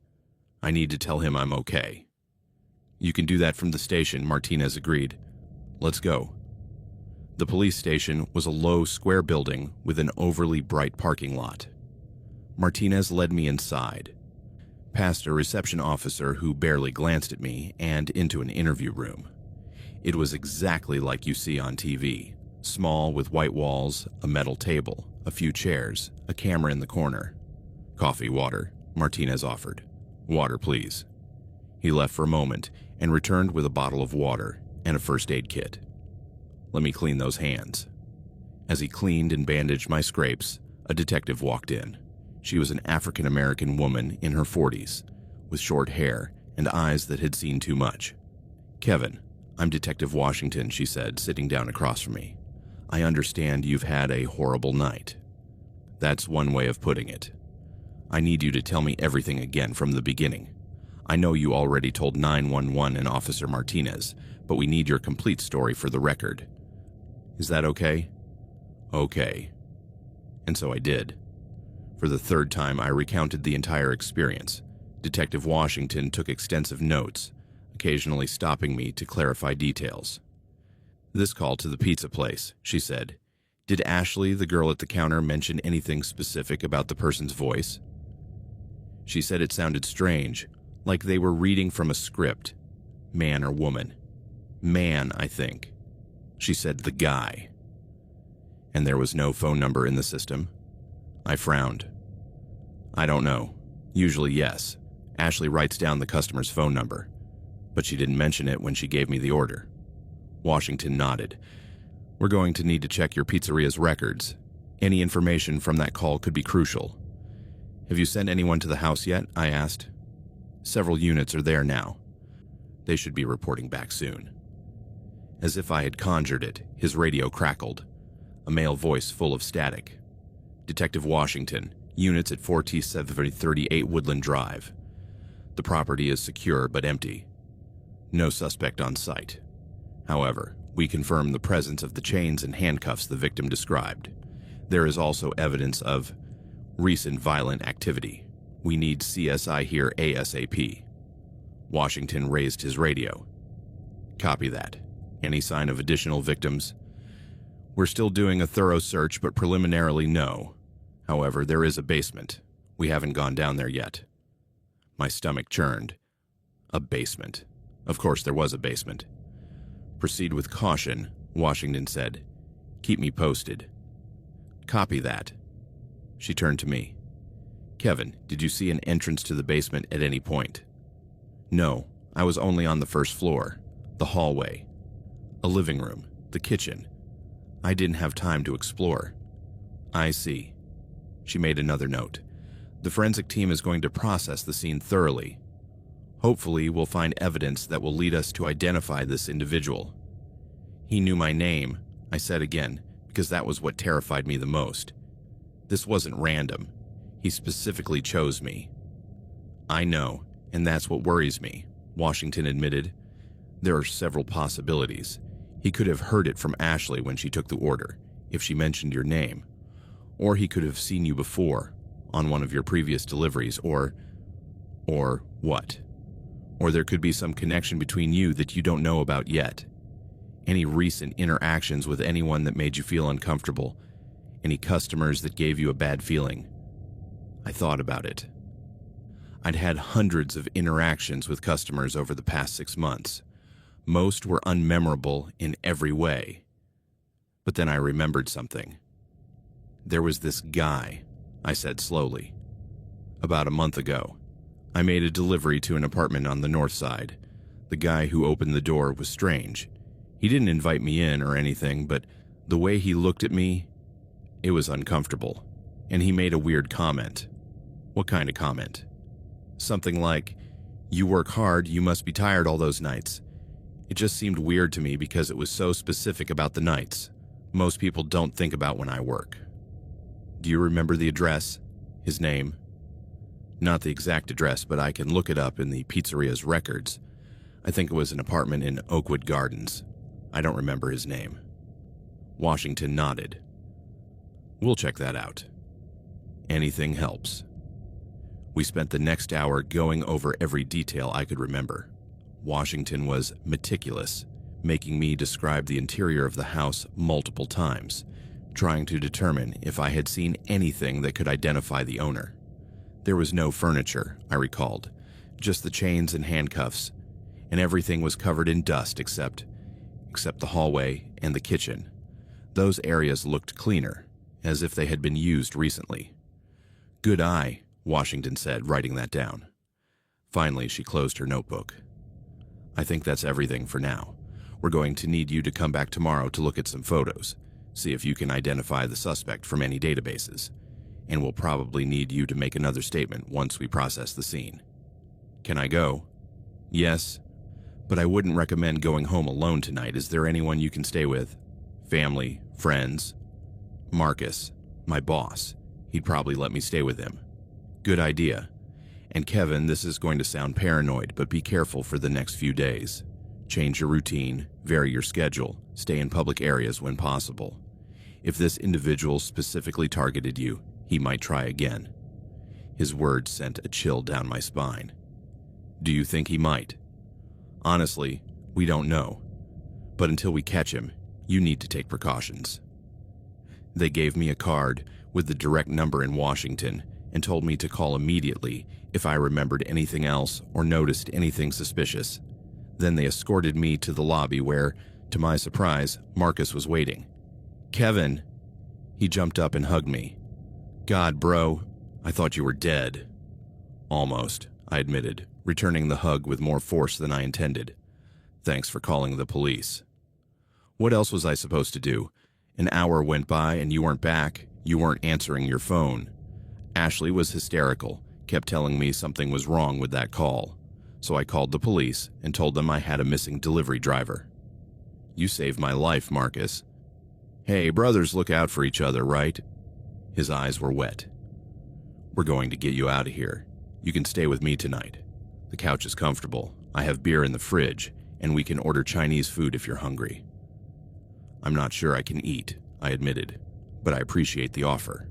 I need to tell him I'm okay. You can do that from the station, Martinez agreed. Let's go. The police station was a low, square building with an overly bright parking lot. Martinez led me inside, past a reception officer who barely glanced at me, and into an interview room. It was exactly like you see on TV, small with white walls, a metal table, a few chairs, a camera in the corner. Coffee, water, Martinez offered. Water, please. He left for a moment and returned with a bottle of water and a first aid kit. Let me clean those hands. As he cleaned and bandaged my scrapes, a detective walked in. She was an African-American woman in her 40s, with short hair and eyes that had seen too much. Kevin, I'm Detective Washington, she said, sitting down across from me. I understand you've had a horrible night. That's one way of putting it. I need you to tell me everything again from the beginning. I know you already told 911 and Officer Martinez, but we need your complete story for the record. Is that okay? Okay. And so I did. For the third time, I recounted the entire experience. Detective Washington took extensive notes, occasionally stopping me to clarify details. This call to the pizza place, she said. Did Ashley, the girl at the counter, mention anything specific about the person's voice? She said it sounded strange, like they were reading from a script. Man or woman? Man, I think. She said the guy. And there was no phone number in the system? I frowned. I don't know. Usually, yes. Ashley writes down the customer's phone number, but she didn't mention it when she gave me the order. Washington nodded. We're going to need to check your pizzeria's records. Any information from that call could be crucial. Have you sent anyone to the house yet? I asked. Several units are there now. They should be reporting back soon. As if I had conjured it, his radio crackled. A male voice full of static. Detective Washington, units at 4T738 Woodland Drive. The property is secure but empty. No suspect on site. However, we confirm the presence of the chains and handcuffs the victim described. There is also evidence of recent violent activity. We need CSI here ASAP. Washington raised his radio. Copy that. Any sign of additional victims? We're still doing a thorough search, but preliminarily no. However, there is a basement. We haven't gone down there yet. My stomach churned. A basement. Of course there was a basement. Proceed with caution, Washington said. Keep me posted. Copy that. She turned to me. Kevin, did you see an entrance to the basement at any point? No, I was only on the first floor. The hallway. A living room. The kitchen. I didn't have time to explore. I see. She made another note. The forensic team is going to process the scene thoroughly. Hopefully, we'll find evidence that will lead us to identify this individual. He knew my name, I said again, because that was what terrified me the most. This wasn't random. He specifically chose me. I know, and that's what worries me, Washington admitted. There are several possibilities. He could have heard it from Ashley when she took the order, if she mentioned your name. Or he could have seen you before, on one of your previous deliveries, or what? Or there could be some connection between you that you don't know about yet. Any recent interactions with anyone that made you feel uncomfortable? Any customers that gave you a bad feeling? I thought about it. I'd had hundreds of interactions with customers over the past 6 months. Most were unmemorable in every way. But then I remembered something. There was this guy, I said slowly. About a month ago, I made a delivery to an apartment on the north side. The guy who opened the door was strange. He didn't invite me in or anything, but the way he looked at me, it was uncomfortable, and he made a weird comment. What kind of comment? Something like, "You work hard, you must be tired all those nights." It just seemed weird to me because it was so specific about the nights. Most people don't think about when I work. Do you remember the address? His name? Not the exact address, but I can look it up in the pizzeria's records. I think it was an apartment in Oakwood Gardens. I don't remember his name. Washington nodded. We'll check that out. Anything helps. We spent the next hour going over every detail I could remember. Washington was meticulous, making me describe the interior of the house multiple times, trying to determine if I had seen anything that could identify the owner. There was no furniture, I recalled, just the chains and handcuffs, and everything was covered in dust except the hallway and the kitchen. Those areas looked cleaner, as if they had been used recently. Good eye, Washington said, writing that down. Finally, she closed her notebook. I think that's everything for now. We're going to need you to come back tomorrow to look at some photos, see if you can identify the suspect from any databases, and we'll probably need you to make another statement once we process the scene. Can I go? Yes, but I wouldn't recommend going home alone tonight. Is there anyone you can stay with? Family, friends? Marcus, my boss. He'd probably let me stay with him. Good idea. And Kevin, this is going to sound paranoid, but be careful for the next few days. Change your routine, vary your schedule, stay in public areas when possible. If this individual specifically targeted you, he might try again. His words sent a chill down my spine. Do you think he might? Honestly, we don't know. But until we catch him, you need to take precautions. They gave me a card with the direct number in Washington and told me to call immediately if I remembered anything else or noticed anything suspicious. Then they escorted me to the lobby where, to my surprise, Marcus was waiting. Kevin! He jumped up and hugged me. God, bro, I thought you were dead. Almost, I admitted, returning the hug with more force than I intended. Thanks for calling the police. What else was I supposed to do? An hour went by and you weren't back. You weren't answering your phone. Ashley was hysterical, kept telling me something was wrong with that call. So I called the police and told them I had a missing delivery driver. You saved my life, Marcus. Hey, brothers look out for each other, right? His eyes were wet. We're going to get you out of here. You can stay with me tonight. The couch is comfortable. I have beer in the fridge, and we can order Chinese food if you're hungry. I'm not sure I can eat, I admitted, but I appreciate the offer.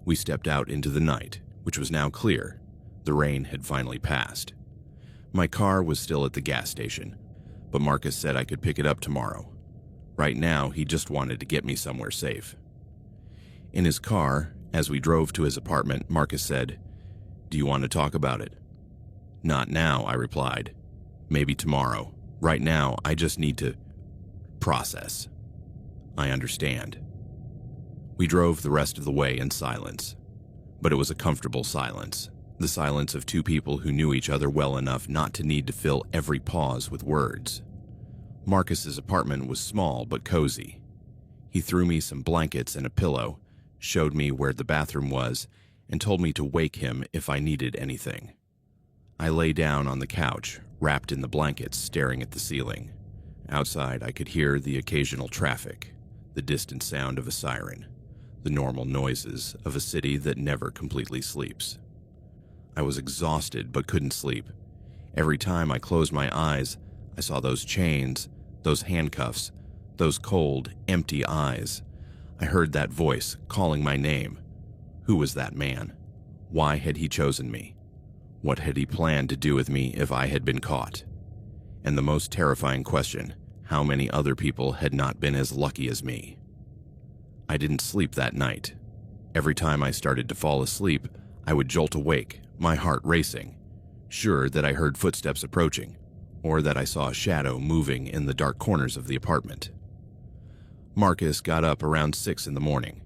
We stepped out into the night, which was now clear. The rain had finally passed. My car was still at the gas station, but Marcus said I could pick it up tomorrow. Right now, he just wanted to get me somewhere safe. In his car, as we drove to his apartment, Marcus said, "Do you want to talk about it?" "Not now," I replied. "Maybe tomorrow. Right now, I just need to process." "I understand." We drove the rest of the way in silence, but it was a comfortable silence, the silence of two people who knew each other well enough not to need to fill every pause with words. Marcus's apartment was small but cozy. He threw me some blankets and a pillow, showed me where the bathroom was, and told me to wake him if I needed anything. I lay down on the couch, wrapped in the blankets, staring at the ceiling. Outside, I could hear the occasional traffic, the distant sound of a siren, the normal noises of a city that never completely sleeps. I was exhausted but couldn't sleep. Every time I closed my eyes, I saw those chains, those handcuffs, those cold, empty eyes. I heard that voice calling my name. Who was that man? Why had he chosen me? What had he planned to do with me if I had been caught? And the most terrifying question, how many other people had not been as lucky as me? I didn't sleep that night. Every time I started to fall asleep, I would jolt awake, my heart racing, sure that I heard footsteps approaching, or that I saw a shadow moving in the dark corners of the apartment. Marcus got up around 6 in the morning.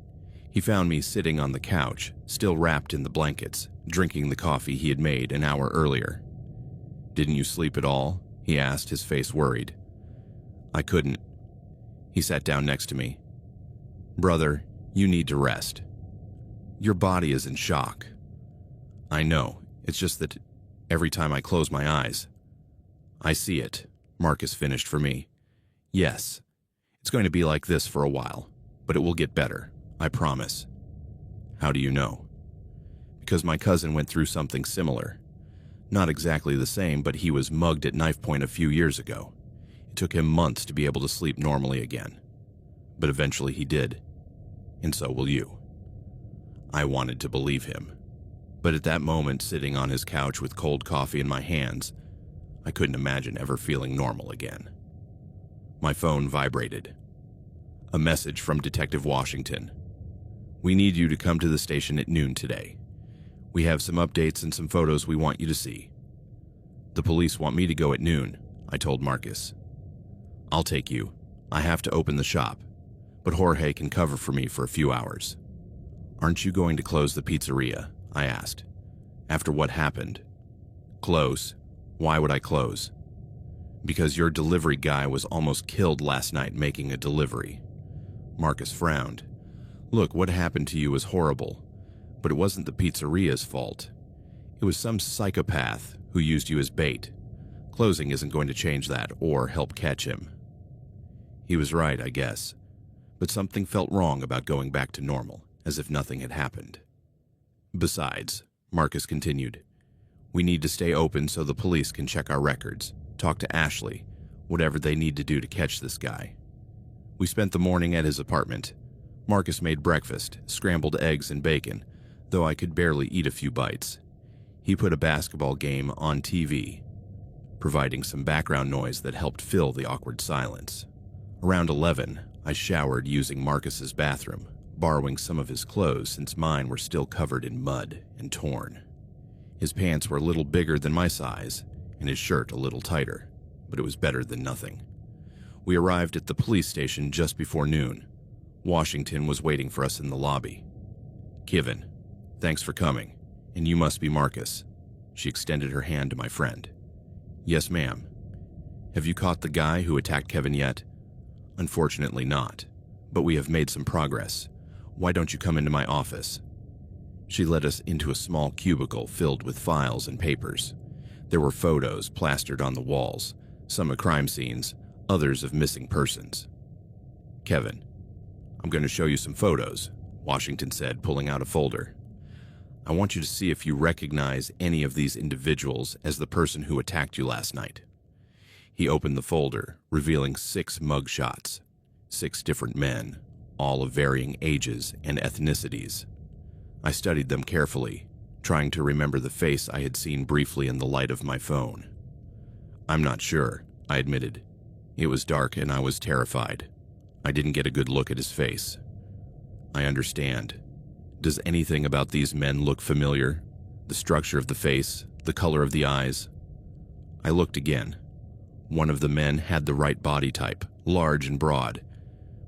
He found me sitting on the couch, still wrapped in the blankets, drinking the coffee he had made an hour earlier. "Didn't you sleep at all?" he asked, his face worried. "I couldn't." He sat down next to me. "Brother, you need to rest. Your body is in shock." I know. It's just that every time I close my eyes, I see it, Marcus finished for me. Yes, it's going to be like this for a while, but it will get better, I promise. How do you know? Because my cousin went through something similar. Not exactly the same, but he was mugged at knife point a few years ago. It took him months to be able to sleep normally again. But eventually he did. And so will you. I wanted to believe him. But at that moment, sitting on his couch with cold coffee in my hands, I couldn't imagine ever feeling normal again. My phone vibrated. A message from Detective Washington. We need you to come to the station at noon today. We have some updates and some photos we want you to see. The police want me to go at noon, I told Marcus. I'll take you. I have to open the shop, but Jorge can cover for me for a few hours. Aren't you going to close the pizzeria? I asked. After what happened? Close? Why would I close? Because your delivery guy was almost killed last night making a delivery. Marcus frowned. Look, what happened to you was horrible, but it wasn't the pizzeria's fault. It was some psychopath who used you as bait. Closing isn't going to change that or help catch him. He was right, I guess, but something felt wrong about going back to normal, as if nothing had happened. Besides, Marcus continued, we need to stay open so the police can check our records, talk to Ashley, whatever they need to do to catch this guy. We spent the morning at his apartment. Marcus made breakfast, scrambled eggs and bacon, though I could barely eat a few bites. He put a basketball game on TV, providing some background noise that helped fill the awkward silence. Around 11, I showered using Marcus's bathroom, borrowing some of his clothes since mine were still covered in mud and torn. His pants were a little bigger than my size, and his shirt a little tighter, but it was better than nothing. We arrived at the police station just before noon. Washington was waiting for us in the lobby. Kevin, thanks for coming, and you must be Marcus. She extended her hand to my friend. Yes, ma'am. Have you caught the guy who attacked Kevin yet? Unfortunately not, but we have made some progress. Why don't you come into my office? She led us into a small cubicle filled with files and papers. There were photos plastered on the walls, some of crime scenes, others of missing persons. Kevin, I'm going to show you some photos, Washington said, pulling out a folder. I want you to see if you recognize any of these individuals as the person who attacked you last night. He opened the folder, revealing 6 mugshots, 6 different men, all of varying ages and ethnicities. I studied them carefully, trying to remember the face I had seen briefly in the light of my phone. I'm not sure, I admitted. It was dark and I was terrified. I didn't get a good look at his face. I understand. Does anything about these men look familiar? The structure of the face, the color of the eyes? I looked again. One of the men had the right body type, large and broad,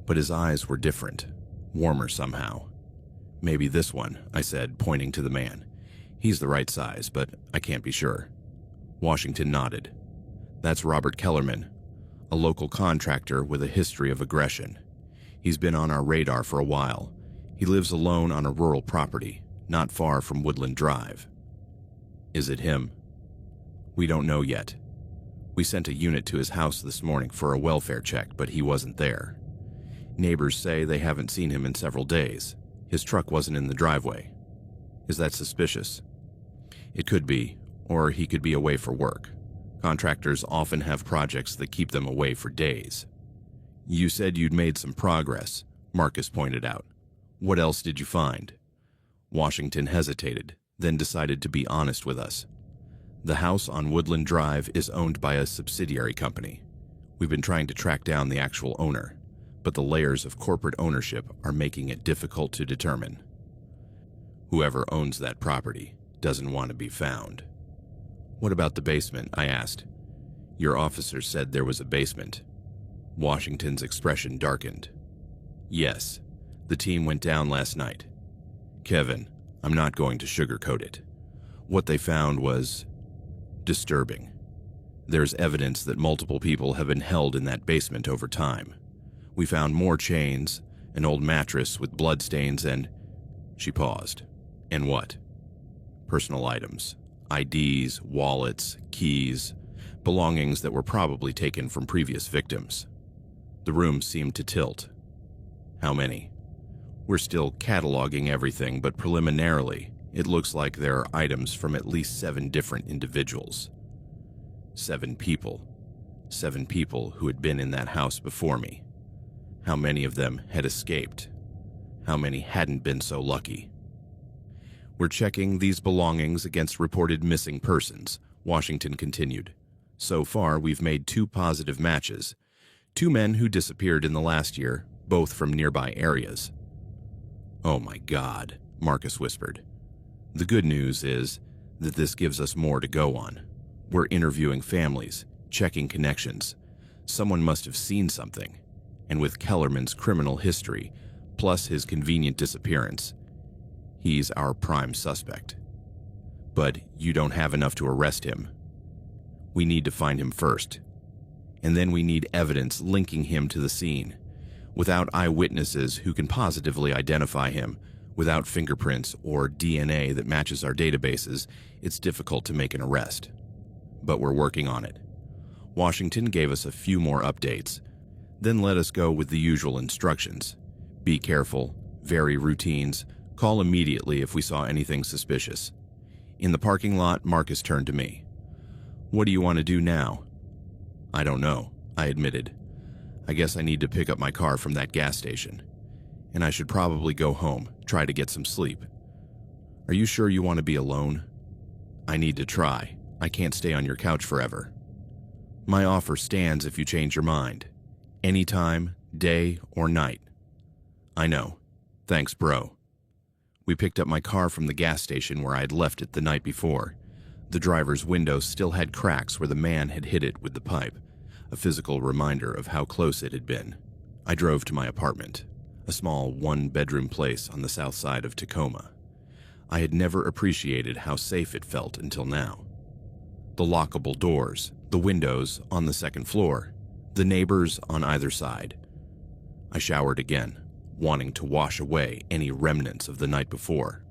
but his eyes were different, warmer somehow. Maybe this one, I said, pointing to the man. He's the right size, but I can't be sure. Washington nodded. That's Robert Kellerman, a local contractor with a history of aggression. He's been on our radar for a while. He lives alone on a rural property, not far from Woodland Drive. Is it him? We don't know yet. We sent a unit to his house this morning for a welfare check, but he wasn't there. Neighbors say they haven't seen him in several days. His truck wasn't in the driveway. Is that suspicious? It could be, or he could be away for work. Contractors often have projects that keep them away for days. You said you'd made some progress, Marcus pointed out. What else did you find? Washington hesitated, then decided to be honest with us. The house on Woodland Drive is owned by a subsidiary company. We've been trying to track down the actual owner, but the layers of corporate ownership are making it difficult to determine. Whoever owns that property doesn't want to be found. What about the basement? I asked. Your officers said there was a basement. Washington's expression darkened. Yes, the team went down last night. Kevin, I'm not going to sugarcoat it. What they found was disturbing. There's evidence that multiple people have been held in that basement over time. We found more chains, an old mattress with bloodstains, and... She paused. And what? personal items, IDs, wallets, keys, belongings that were probably taken from previous victims. The room seemed to tilt. How many? We're still cataloging everything, but preliminarily, it looks like there are items from at least 7 different individuals. 7 people. 7 people who had been in that house before me. How many of them had escaped? How many hadn't been so lucky? We're checking these belongings against reported missing persons, Washington continued. So far, we've made 2 positive matches. 2 men who disappeared in the last year, both from nearby areas. Oh my God, Marcus whispered. The good news is that this gives us more to go on. We're interviewing families, checking connections. Someone must have seen something. And with Kellerman's criminal history, plus his convenient disappearance, he's our prime suspect. But you don't have enough to arrest him. We need to find him first. And then we need evidence linking him to the scene. Without eyewitnesses who can positively identify him, without fingerprints or DNA that matches our databases, it's difficult to make an arrest. But we're working on it. Washington gave us a few more updates, then let us go with the usual instructions. Be careful, vary routines, call immediately if we saw anything suspicious. In the parking lot, Marcus turned to me. What do you want to do now? I don't know, I admitted. I guess I need to pick up my car from that gas station. And I should probably go home, try to get some sleep. Are you sure you want to be alone? I need to try. I can't stay on your couch forever. My offer stands if you change your mind. Anytime, day or night. I know. Thanks, bro. We picked up my car from the gas station where I had left it the night before. The driver's window still had cracks where the man had hit it with the pipe, a physical reminder of how close it had been. I drove to my apartment, a small 1-bedroom place on the south side of Tacoma. I had never appreciated how safe it felt until now. The lockable doors, the windows on the second floor, the neighbors on either side. I showered again, wanting to wash away any remnants of the night before.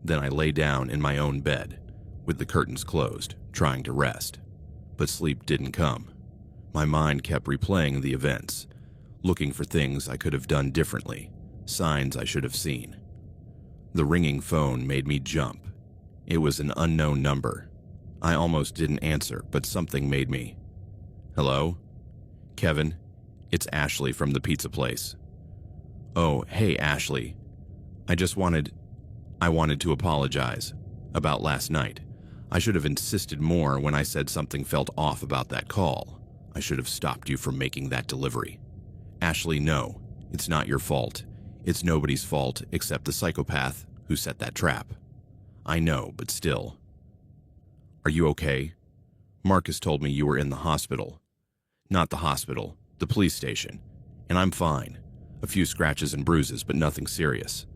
Then I lay down in my own bed, with the curtains closed, trying to rest. But sleep didn't come. My mind kept replaying the events, looking for things I could have done differently, signs I should have seen. The ringing phone made me jump. It was an unknown number. I almost didn't answer, but something made me. Hello? Kevin, it's Ashley from the pizza place. Oh, hey Ashley. I wanted to apologize about last night. I should have insisted more when I said something felt off about that call. I should have stopped you from making that delivery. Ashley, no, it's not your fault. It's nobody's fault except the psychopath who set that trap. I know, but still. Are you okay? Marcus told me you were in the hospital. Not the hospital, the police station. And I'm fine. A few scratches and bruises, but nothing serious.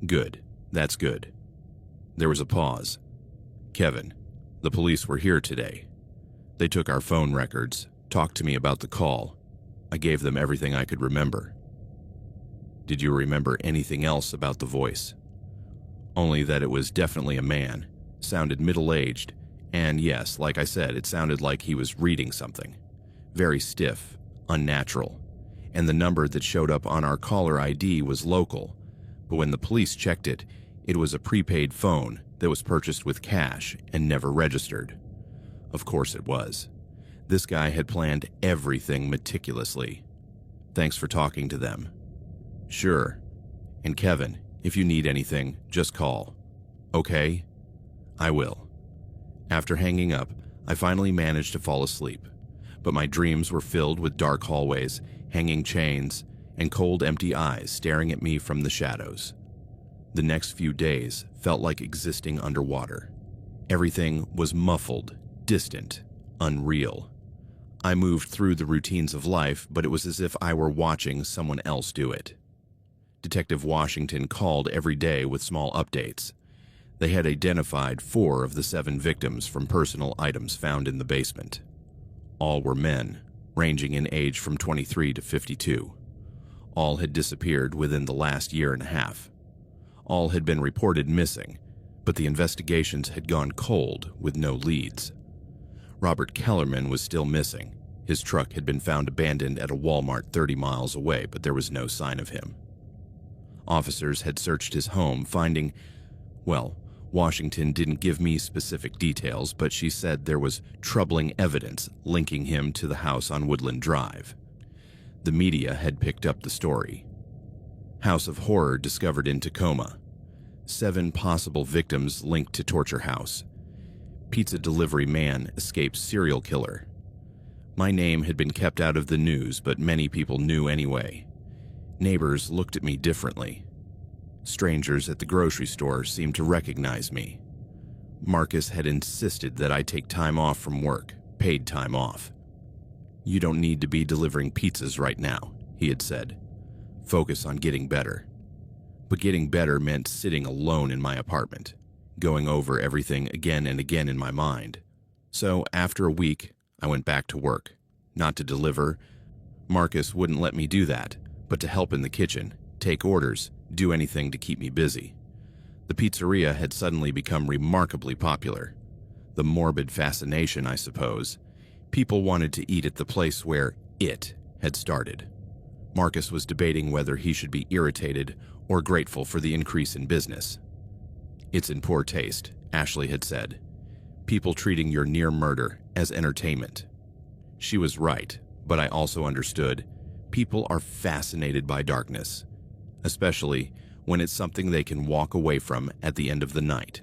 Good. That's good. There was a pause. Kevin, the police were here today. They took our phone records, talked to me about the call. I gave them everything I could remember. Did you remember anything else about the voice? Only that it was definitely a man, sounded middle-aged, and yes, like I said, it sounded like he was reading something. Very stiff, unnatural, and the number that showed up on our caller ID was local, but when the police checked it, it was a prepaid phone that was purchased with cash and never registered. Of course it was. This guy had planned everything meticulously. Thanks for talking to them. Sure. And Kevin, if you need anything, just call. Okay? I will. After hanging up, I finally managed to fall asleep, but my dreams were filled with dark hallways, hanging chains, and cold, empty eyes staring at me from the shadows. The next few days felt like existing underwater. Everything was muffled, distant, unreal. I moved through the routines of life, but it was as if I were watching someone else do it. Detective Washington called every day with small updates. They had identified 4 of the 7 victims from personal items found in the basement. All were men, ranging in age from 23 to 52. All had disappeared within the last year and a half. All had been reported missing, but the investigations had gone cold with no leads. Robert Kellerman was still missing. His truck had been found abandoned at a Walmart 30 miles away, but there was no sign of him. Officers had searched his home, finding, well, Washington didn't give me specific details, but she said there was troubling evidence linking him to the house on Woodland Drive. The media had picked up the story. House of Horror discovered in Tacoma. 7 possible victims linked to torture house. Pizza delivery man escapes serial killer. My name had been kept out of the news, but many people knew anyway. Neighbors looked at me differently. Strangers at the grocery store seemed to recognize me. Marcus had insisted that I take time off from work, paid time off. "You don't need to be delivering pizzas right now," he had said. "Focus on getting better." But getting better meant sitting alone in my apartment, going over everything again and again in my mind. So after a week, I went back to work, not to deliver. Marcus wouldn't let me do that, but to help in the kitchen, take orders, do anything to keep me busy. The pizzeria had suddenly become remarkably popular. The morbid fascination, I suppose. People wanted to eat at the place where it had started. Marcus was debating whether he should be irritated or grateful for the increase in business. "It's in poor taste," Ashley had said. "People treating your near murder as entertainment." She was right, but I also understood people are fascinated by darkness, especially when it's something they can walk away from at the end of the night.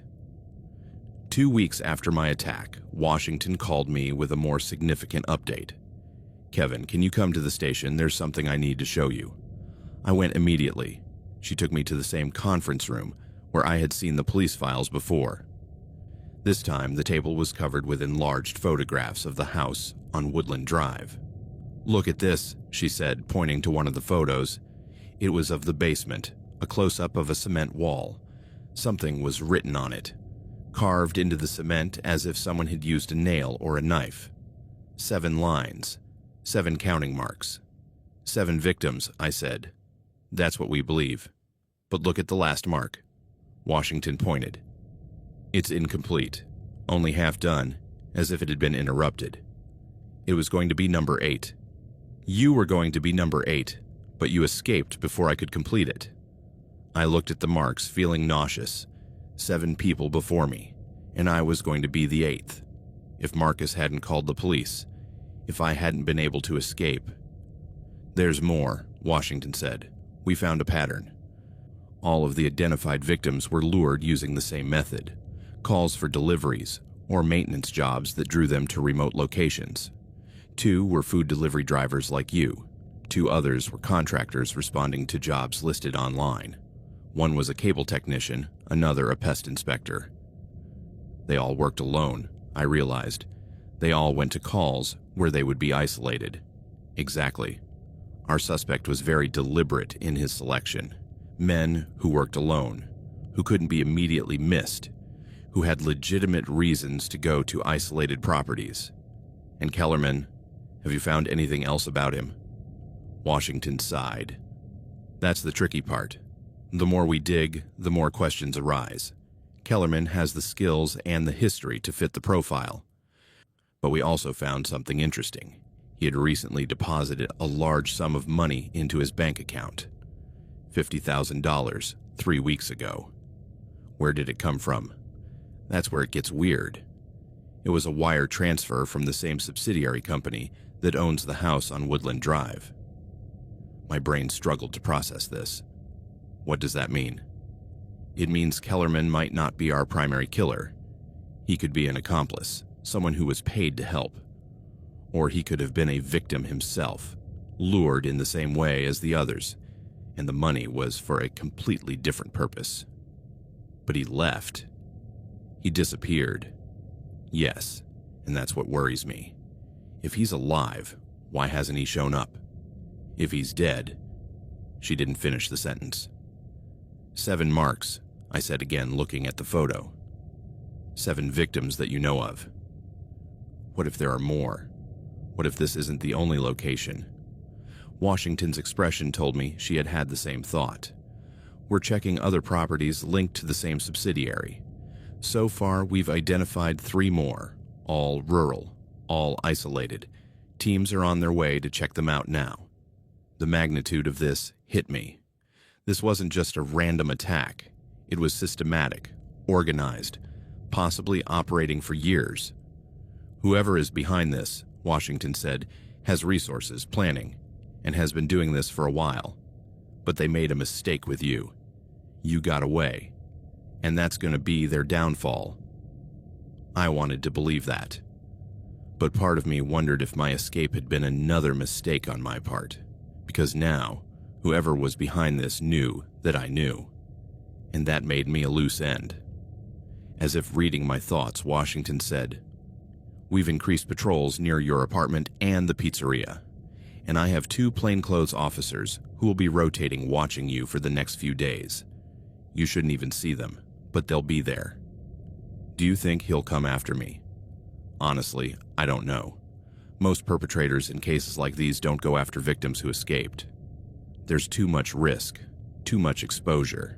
2 weeks after my attack, Washington called me with a more significant update. "Kevin, can you come to the station? There's something I need to show you." I went immediately. She took me to the same conference room where I had seen the police files before. This time, the table was covered with enlarged photographs of the house on Woodland Drive. "Look at this," she said, pointing to one of the photos. It was of the basement, a close-up of a cement wall. Something was written on it, carved into the cement as if someone had used a nail or a knife. 7 lines, 7 counting marks. 7 victims, I said. "That's what we believe. But look at the last mark." Washington pointed. "It's incomplete, only half done, as if it had been interrupted. It was going to be number 8. You were going to be number 8, but you escaped before I could complete it." I looked at the marks, feeling nauseous. 7 people before me, and I was going to be the 8th. If Marcus hadn't called the police, if I hadn't been able to escape. "There's more," Washington said. "We found a pattern. All of the identified victims were lured using the same method, calls for deliveries or maintenance jobs that drew them to remote locations. 2 were food delivery drivers like you. 2 others were contractors responding to jobs listed online. 1 was a cable technician, another a pest inspector. They all worked alone, I realized. They all went to calls where they would be isolated." Exactly. Our suspect was very deliberate in his selection. Men who worked alone, who couldn't be immediately missed, who had legitimate reasons to go to isolated properties. "And Kellerman, have you found anything else about him?" Washington sighed. "That's the tricky part. The more we dig, the more questions arise. Kellerman has the skills and the history to fit the profile. But we also found something interesting. He had recently deposited a large sum of money into his bank account. $50,000 3 weeks ago. Where did it come from? That's where it gets weird. It was a wire transfer from the same subsidiary company that owns the house on Woodland Drive." My brain struggled to process this. "What does that mean?" "It means Kellerman might not be our primary killer. He could be an accomplice, someone who was paid to help. Or he could have been a victim himself, lured in the same way as the others, and the money was for a completely different purpose. But he left. He disappeared. Yes, and that's what worries me. If he's alive, why hasn't he shown up? If he's dead..." She didn't finish the sentence. 7 marks, I said again, looking at the photo. 7 victims that you know of. What if there are more? What if this isn't the only location? Washington's expression told me she had the same thought. "We're checking other properties linked to the same subsidiary. So far, we've identified 3 more, all rural, all isolated. Teams are on their way to check them out now. The magnitude of this hit me. This wasn't just a random attack. It was systematic, organized, possibly operating for years. Whoever is behind this, Washington said, has resources, planning, and has been doing this for a while. But they made a mistake with you. You got away. And that's going to be their downfall. I wanted to believe that. But part of me wondered if my escape had been another mistake on my part. Because now, whoever was behind this knew that I knew. And that made me a loose end. As if reading my thoughts, Washington said, "We've increased patrols near your apartment and the pizzeria. And I have 2 plainclothes officers who will be rotating watching you for the next few days. You shouldn't even see them, but they'll be there. Do you think he'll come after me? Honestly, I don't know. Most perpetrators in cases like these don't go after victims who escaped. There's too much risk, too much exposure.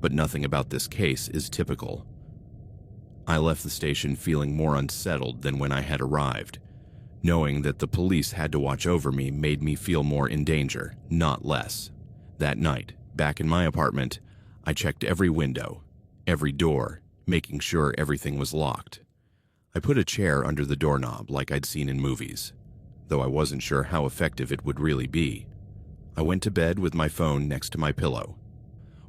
But nothing about this case is typical." I left the station feeling more unsettled than when I had arrived. Knowing that the police had to watch over me made me feel more in danger, not less. That night, back in my apartment, I checked every window, every door, making sure everything was locked. I put a chair under the doorknob like I'd seen in movies, though I wasn't sure how effective it would really be. I went to bed with my phone next to my pillow.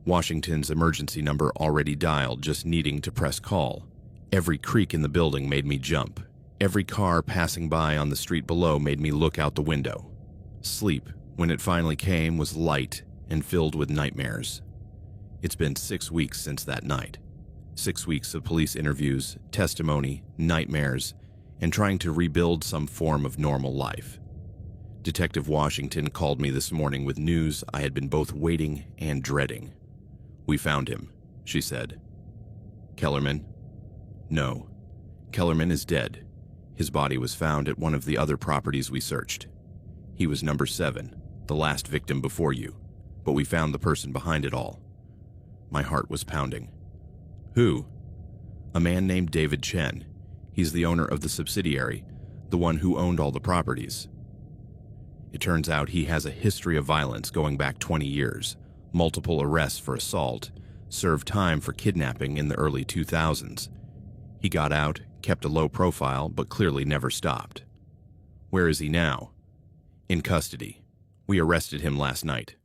Washington's emergency number already dialed, just needing to press call. Every creak in the building made me jump. Every car passing by on the street below made me look out the window. Sleep, when it finally came, was light and filled with nightmares. It's been 6 weeks since that night. 6 weeks of police interviews, testimony, nightmares, and trying to rebuild some form of normal life. Detective Washington called me this morning with news I had been both waiting and dreading. "We found him," she said. "Kellerman?" "No. Kellerman is dead. His body was found at one of the other properties we searched. He was number 7, the last victim before you, but we found the person behind it all." My heart was pounding. "Who?" "A man named David Chen. He's the owner of the subsidiary, the one who owned all the properties. It turns out he has a history of violence going back 20 years, multiple arrests for assault, served time for kidnapping in the early 2000s. He got out, kept a low profile, but clearly never stopped." "Where is he now?" "In custody. We arrested him last night.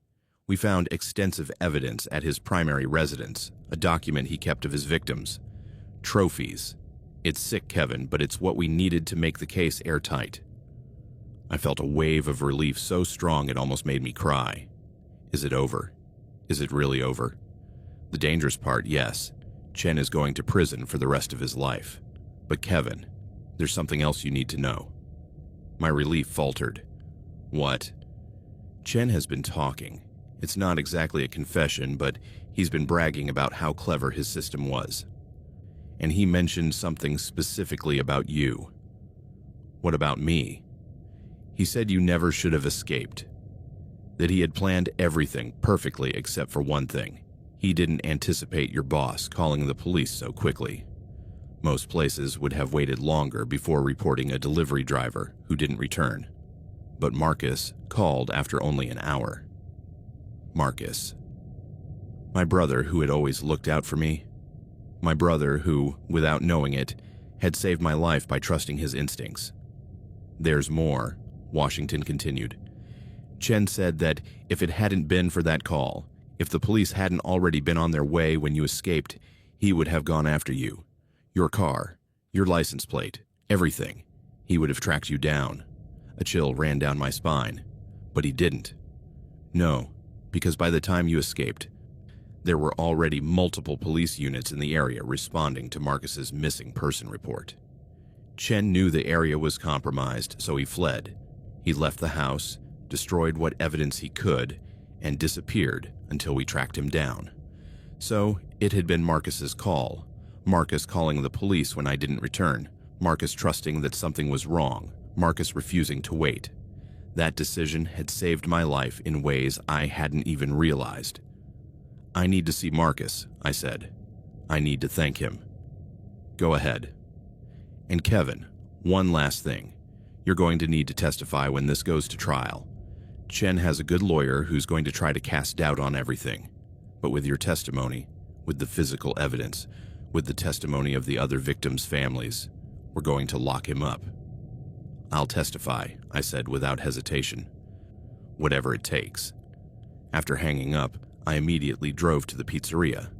We found extensive evidence at his primary residence, a document he kept of his victims. Trophies. It's sick, Kevin, but it's what we needed to make the case airtight." I felt a wave of relief so strong it almost made me cry. Is it over? Is it really over? The dangerous part, yes. Chen is going to prison for the rest of his life. But Kevin, there's something else you need to know. My relief faltered. "What?" "Chen has been talking. It's not exactly a confession, but he's been bragging about how clever his system was. And he mentioned something specifically about you." "What about me?" "He said you never should have escaped. That he had planned everything perfectly except for one thing. He didn't anticipate your boss calling the police so quickly. Most places would have waited longer before reporting a delivery driver who didn't return. But Marcus called after only an hour." Marcus. My brother who had always looked out for me. My brother who, without knowing it, had saved my life by trusting his instincts. "There's more," Washington continued. "Chen said that if it hadn't been for that call, if the police hadn't already been on their way when you escaped, he would have gone after you. Your car, your license plate, everything. He would have tracked you down." A chill ran down my spine. "But he didn't." "No, because by the time you escaped, there were already multiple police units in the area responding to Marcus's missing person report. Chen knew the area was compromised, so he fled. He left the house, destroyed what evidence he could, and disappeared until we tracked him down. So it had been Marcus's call, Marcus calling the police when I didn't return, Marcus trusting that something was wrong, Marcus refusing to wait. That decision had saved my life in ways I hadn't even realized. "I need to see Marcus," I said. "I need to thank him." Go ahead. And Kevin, one last thing. You're going to need to testify when this goes to trial. Chen has a good lawyer who's going to try to cast doubt on everything. But with your testimony, with the physical evidence, with the testimony of the other victims' families, we're going to lock him up. I'll testify, I said without hesitation. Whatever it takes. After hanging up, I immediately drove to the pizzeria.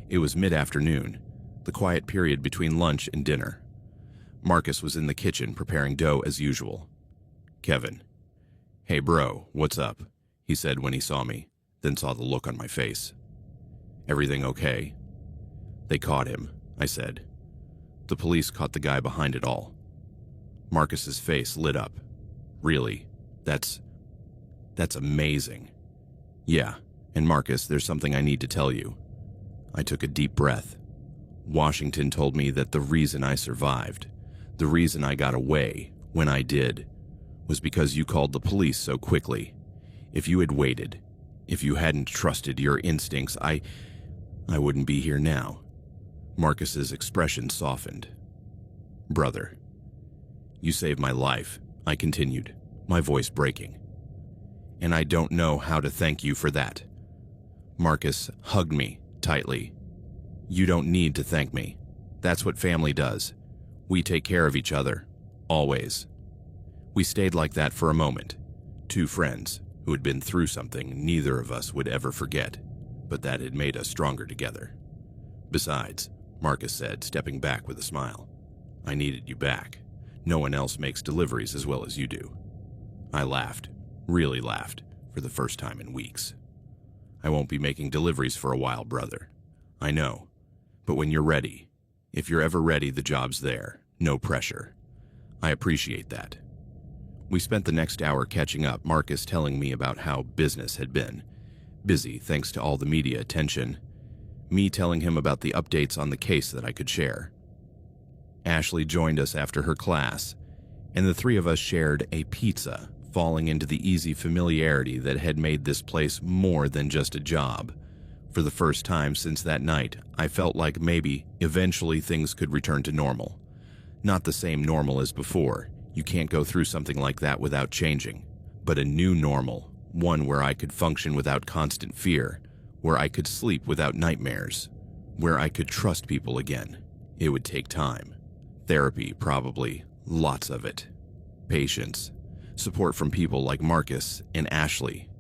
It was mid-afternoon, the quiet period between lunch and dinner. Marcus was in the kitchen preparing dough as usual. Kevin. Hey bro, what's up? He said when he saw me, then saw the look on my face. Everything okay? They caught him, I said. The police caught the guy behind it all. Marcus's face lit up. Really? That's amazing. Yeah, and Marcus, there's something I need to tell you. I took a deep breath. Washington told me that the reason I survived, the reason I got away when I did, was because you called the police so quickly. If you had waited, if you hadn't trusted your instincts, I wouldn't be here now. Marcus's expression softened. Brother, you saved my life, I continued, my voice breaking. And I don't know how to thank you for that. Marcus hugged me tightly. You don't need to thank me. That's what family does. We take care of each other, always. We stayed like that for a moment, two friends who had been through something neither of us would ever forget, but that had made us stronger together. Besides, Marcus said, stepping back with a smile, I needed you back. No one else makes deliveries as well as you do. I laughed, really laughed, for the first time in weeks. I won't be making deliveries for a while, brother. I know. But when you're ready, if you're ever ready, the job's there. No pressure. I appreciate that. We spent the next hour catching up, Marcus telling me about how business had been. Busy thanks to all the media attention. Me telling him about the updates on the case that I could share. Ashley joined us after her class, and the three of us shared a pizza, falling into the easy familiarity that had made this place more than just a job. For the first time since that night, I felt like maybe, eventually things could return to normal. Not the same normal as before. You can't go through something like that without changing. But a new normal, one where I could function without constant fear, where I could sleep without nightmares, where I could trust people again. It would take time. Therapy, probably. Lots of it. Patience. Support from people like Marcus and Ashley.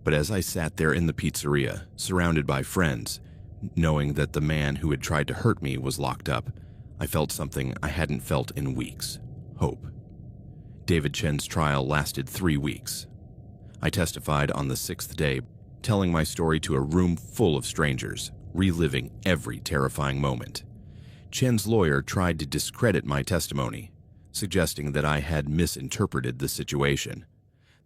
But as I sat there in the pizzeria, surrounded by friends, knowing that the man who had tried to hurt me was locked up, I felt something I hadn't felt in weeks. Hope. David Chen's trial lasted 3 weeks. I testified on the 6th day, telling my story to a room full of strangers, reliving every terrifying moment. Chen's lawyer tried to discredit my testimony, suggesting that I had misinterpreted the situation,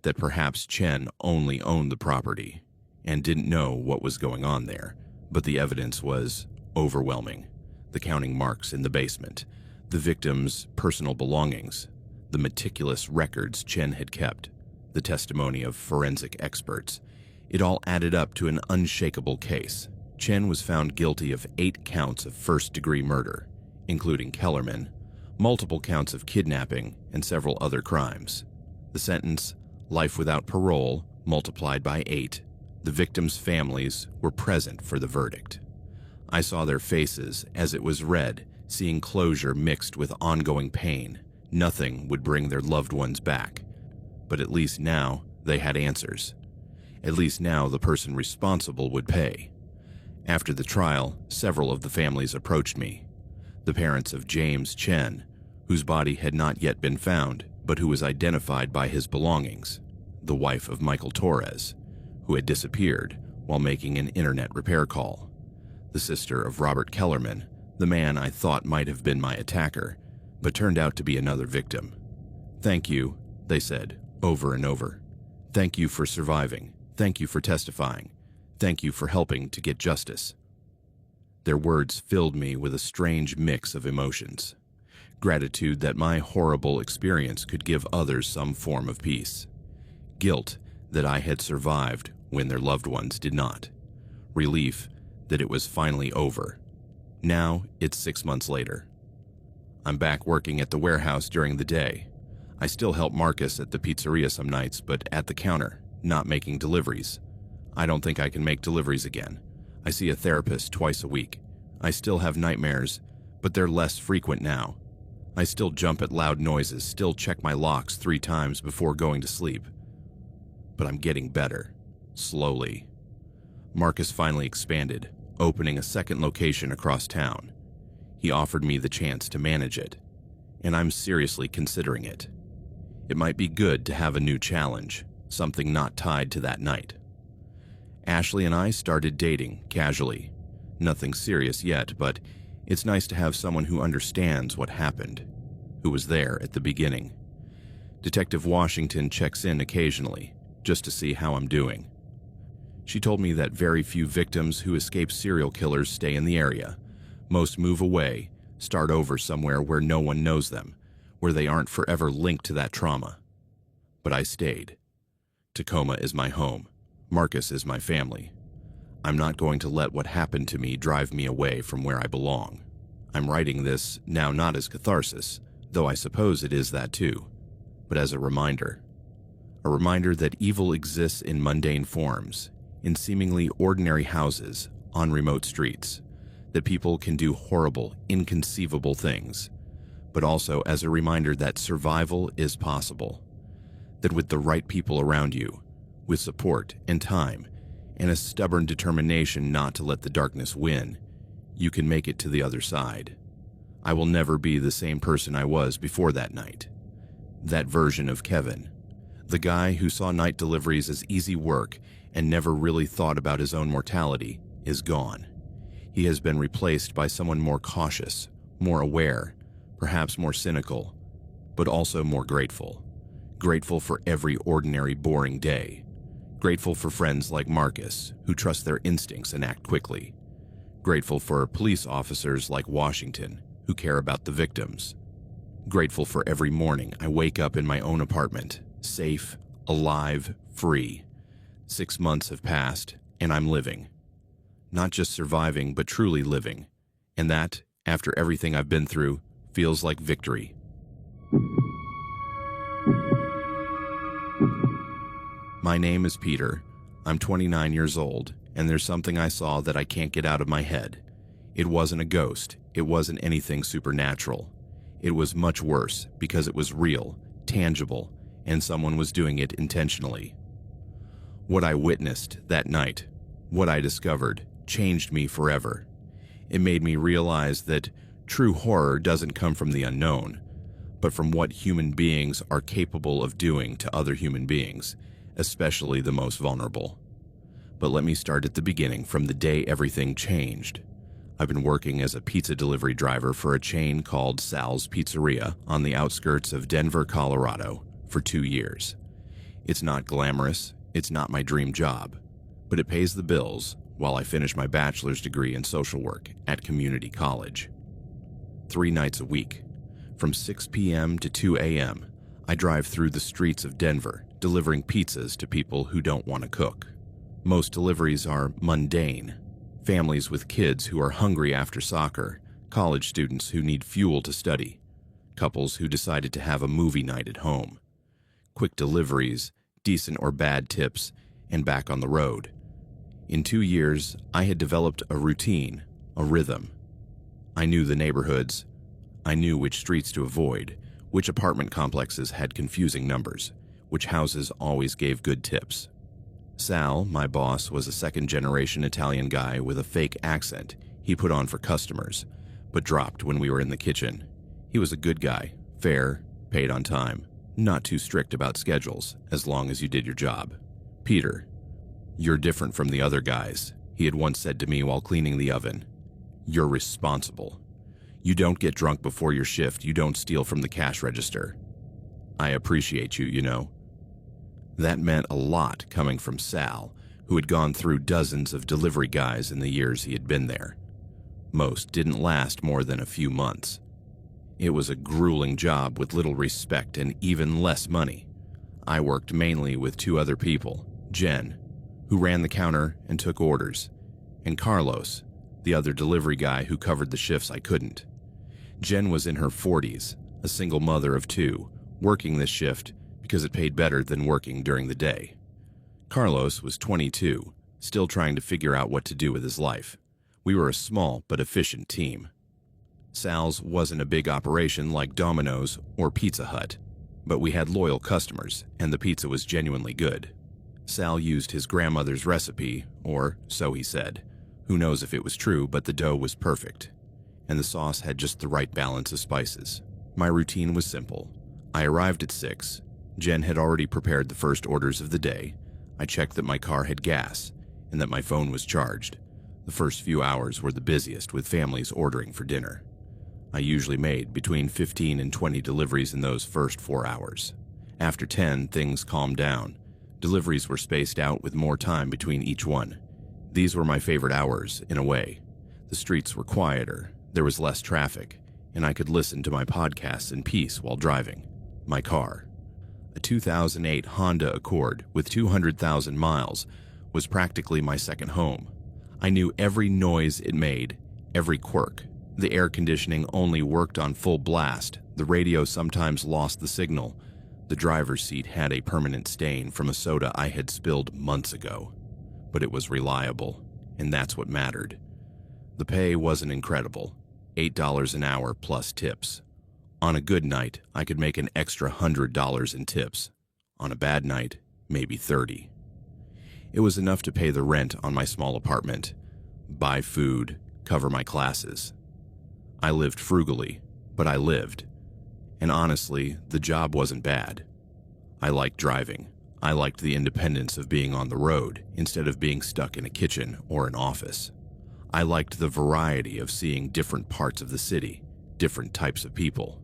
that perhaps Chen only owned the property and didn't know what was going on there, but the evidence was overwhelming. The counting marks in the basement, the victim's personal belongings, the meticulous records Chen had kept, the testimony of forensic experts. It all added up to an unshakable case. Chen was found guilty of 8 counts of first-degree murder, including Kellerman, multiple counts of kidnapping, and several other crimes. The sentence, life without parole, multiplied by 8. The victims' families were present for the verdict. I saw their faces as it was read, seeing closure mixed with ongoing pain. Nothing would bring their loved ones back. But at least now they had answers. At least now the person responsible would pay. After the trial, several of the families approached me. The parents of James Chen, whose body had not yet been found, but who was identified by his belongings. The wife of Michael Torres, who had disappeared while making an internet repair call. The sister of Robert Kellerman, the man I thought might have been my attacker, but turned out to be another victim. Thank you, they said, over and over. Thank you for surviving. Thank you for testifying. Thank you for helping to get justice. Their words filled me with a strange mix of emotions. Gratitude that my horrible experience could give others some form of peace. Guilt that I had survived when their loved ones did not. Relief that it was finally over. Now it's 6 months later. I'm back working at the warehouse during the day. I still help Marcus at the pizzeria some nights, but at the counter, not making deliveries. I don't think I can make deliveries again. I see a therapist twice a week. I still have nightmares, but they're less frequent now. I still jump at loud noises, still check my locks 3 times before going to sleep. But I'm getting better, slowly. Marcus finally expanded, opening a second location across town. He offered me the chance to manage it, and I'm seriously considering it. It might be good to have a new challenge, something not tied to that night. Ashley and I started dating casually. Nothing serious yet, but it's nice to have someone who understands what happened, who was there at the beginning. Detective Washington checks in occasionally, just to see how I'm doing. She told me that very few victims who escape serial killers stay in the area. Most move away, start over somewhere where no one knows them, where they aren't forever linked to that trauma. But I stayed. Tacoma is my home. Marcus is my family. I'm not going to let what happened to me drive me away from where I belong. I'm writing this now not as catharsis, though I suppose it is that too, but as a reminder. A reminder that evil exists in mundane forms, in seemingly ordinary houses, on remote streets, that people can do horrible, inconceivable things, but also as a reminder that survival is possible, that with the right people around you, with support and time, and a stubborn determination not to let the darkness win, you can make it to the other side. I will never be the same person I was before that night. That version of Kevin, the guy who saw night deliveries as easy work and never really thought about his own mortality, is gone. He has been replaced by someone more cautious, more aware, perhaps more cynical, but also more grateful. Grateful for every ordinary, boring day. Grateful for friends like Marcus, who trust their instincts and act quickly. Grateful for police officers like Washington, who care about the victims. Grateful for every morning I wake up in my own apartment, safe, alive, free. 6 months have passed, and I'm living. Not just surviving, but truly living. And that, after everything I've been through, feels like victory. My name is Peter. I'm 29 years old, and there's something I saw that I can't get out of my head. It wasn't a ghost. It wasn't anything supernatural. It was much worse because it was real, tangible, and someone was doing it intentionally. What I witnessed that night, what I discovered, changed me forever. It made me realize that true horror doesn't come from the unknown, but from what human beings are capable of doing to other human beings, especially the most vulnerable. But let me start at the beginning, from the day everything changed. I've been working as a pizza delivery driver for a chain called Sal's Pizzeria on the outskirts of Denver, Colorado, for 2 years. It's not glamorous, it's not my dream job, but it pays the bills while I finish my bachelor's degree in social work at community college. 3 nights a week, from 6 p.m. to 2 a.m., I drive through the streets of Denver, delivering pizzas to people who don't want to cook. Most deliveries are mundane. Families with kids who are hungry after soccer, college students who need fuel to study, couples who decided to have a movie night at home. Quick deliveries, decent or bad tips, and back on the road. In 2 years, I had developed a routine, a rhythm. I knew the neighborhoods. I knew which streets to avoid, which apartment complexes had confusing numbers, which houses always gave good tips. Sal, my boss, was a second-generation Italian guy with a fake accent he put on for customers, but dropped when we were in the kitchen. He was a good guy, fair, paid on time, not too strict about schedules, as long as you did your job. Peter, "You're different from the other guys," he had once said to me while cleaning the oven. "You're responsible. You don't get drunk before your shift, you don't steal from the cash register. I appreciate you, you know." That meant a lot coming from Sal, who had gone through dozens of delivery guys in the years he had been there. Most didn't last more than a few months. It was a grueling job with little respect and even less money. I worked mainly with 2 other people, Jen, who ran the counter and took orders, and Carlos, the other delivery guy who covered the shifts I couldn't. Jen was in her 40s, a single mother of 2, working this shift because it paid better than working during the day. Carlos was 22, still trying to figure out what to do with his life. We were a small but efficient team. Sal's wasn't a big operation like Domino's or Pizza Hut, but we had loyal customers, and the pizza was genuinely good. Sal used his grandmother's recipe, or so he said. Who knows if it was true, but the dough was perfect, and the sauce had just the right balance of spices. My routine was simple. I arrived at 6. Jen had already prepared the first orders of the day. I checked that my car had gas and that my phone was charged. The first few hours were the busiest, with families ordering for dinner. I usually made between 15 and 20 deliveries in those first 4 hours. After 10, things calmed down. Deliveries were spaced out with more time between each one. These were my favorite hours, in a way. The streets were quieter, there was less traffic, and I could listen to my podcasts in peace while driving. My car, a 2008 Honda Accord with 200,000 miles, was practically my second home. I knew every noise it made, every quirk. The air conditioning only worked on full blast. The radio sometimes lost the signal. The driver's seat had a permanent stain from a soda I had spilled months ago. But it was reliable, and that's what mattered. The pay wasn't incredible, $8 an hour plus tips. On a good night, I could make an extra $100 in tips. On a bad night, maybe $30. It was enough to pay the rent on my small apartment, buy food, cover my classes. I lived frugally, but I lived. And honestly, the job wasn't bad. I liked driving. I liked the independence of being on the road instead of being stuck in a kitchen or an office. I liked the variety of seeing different parts of the city, different types of people.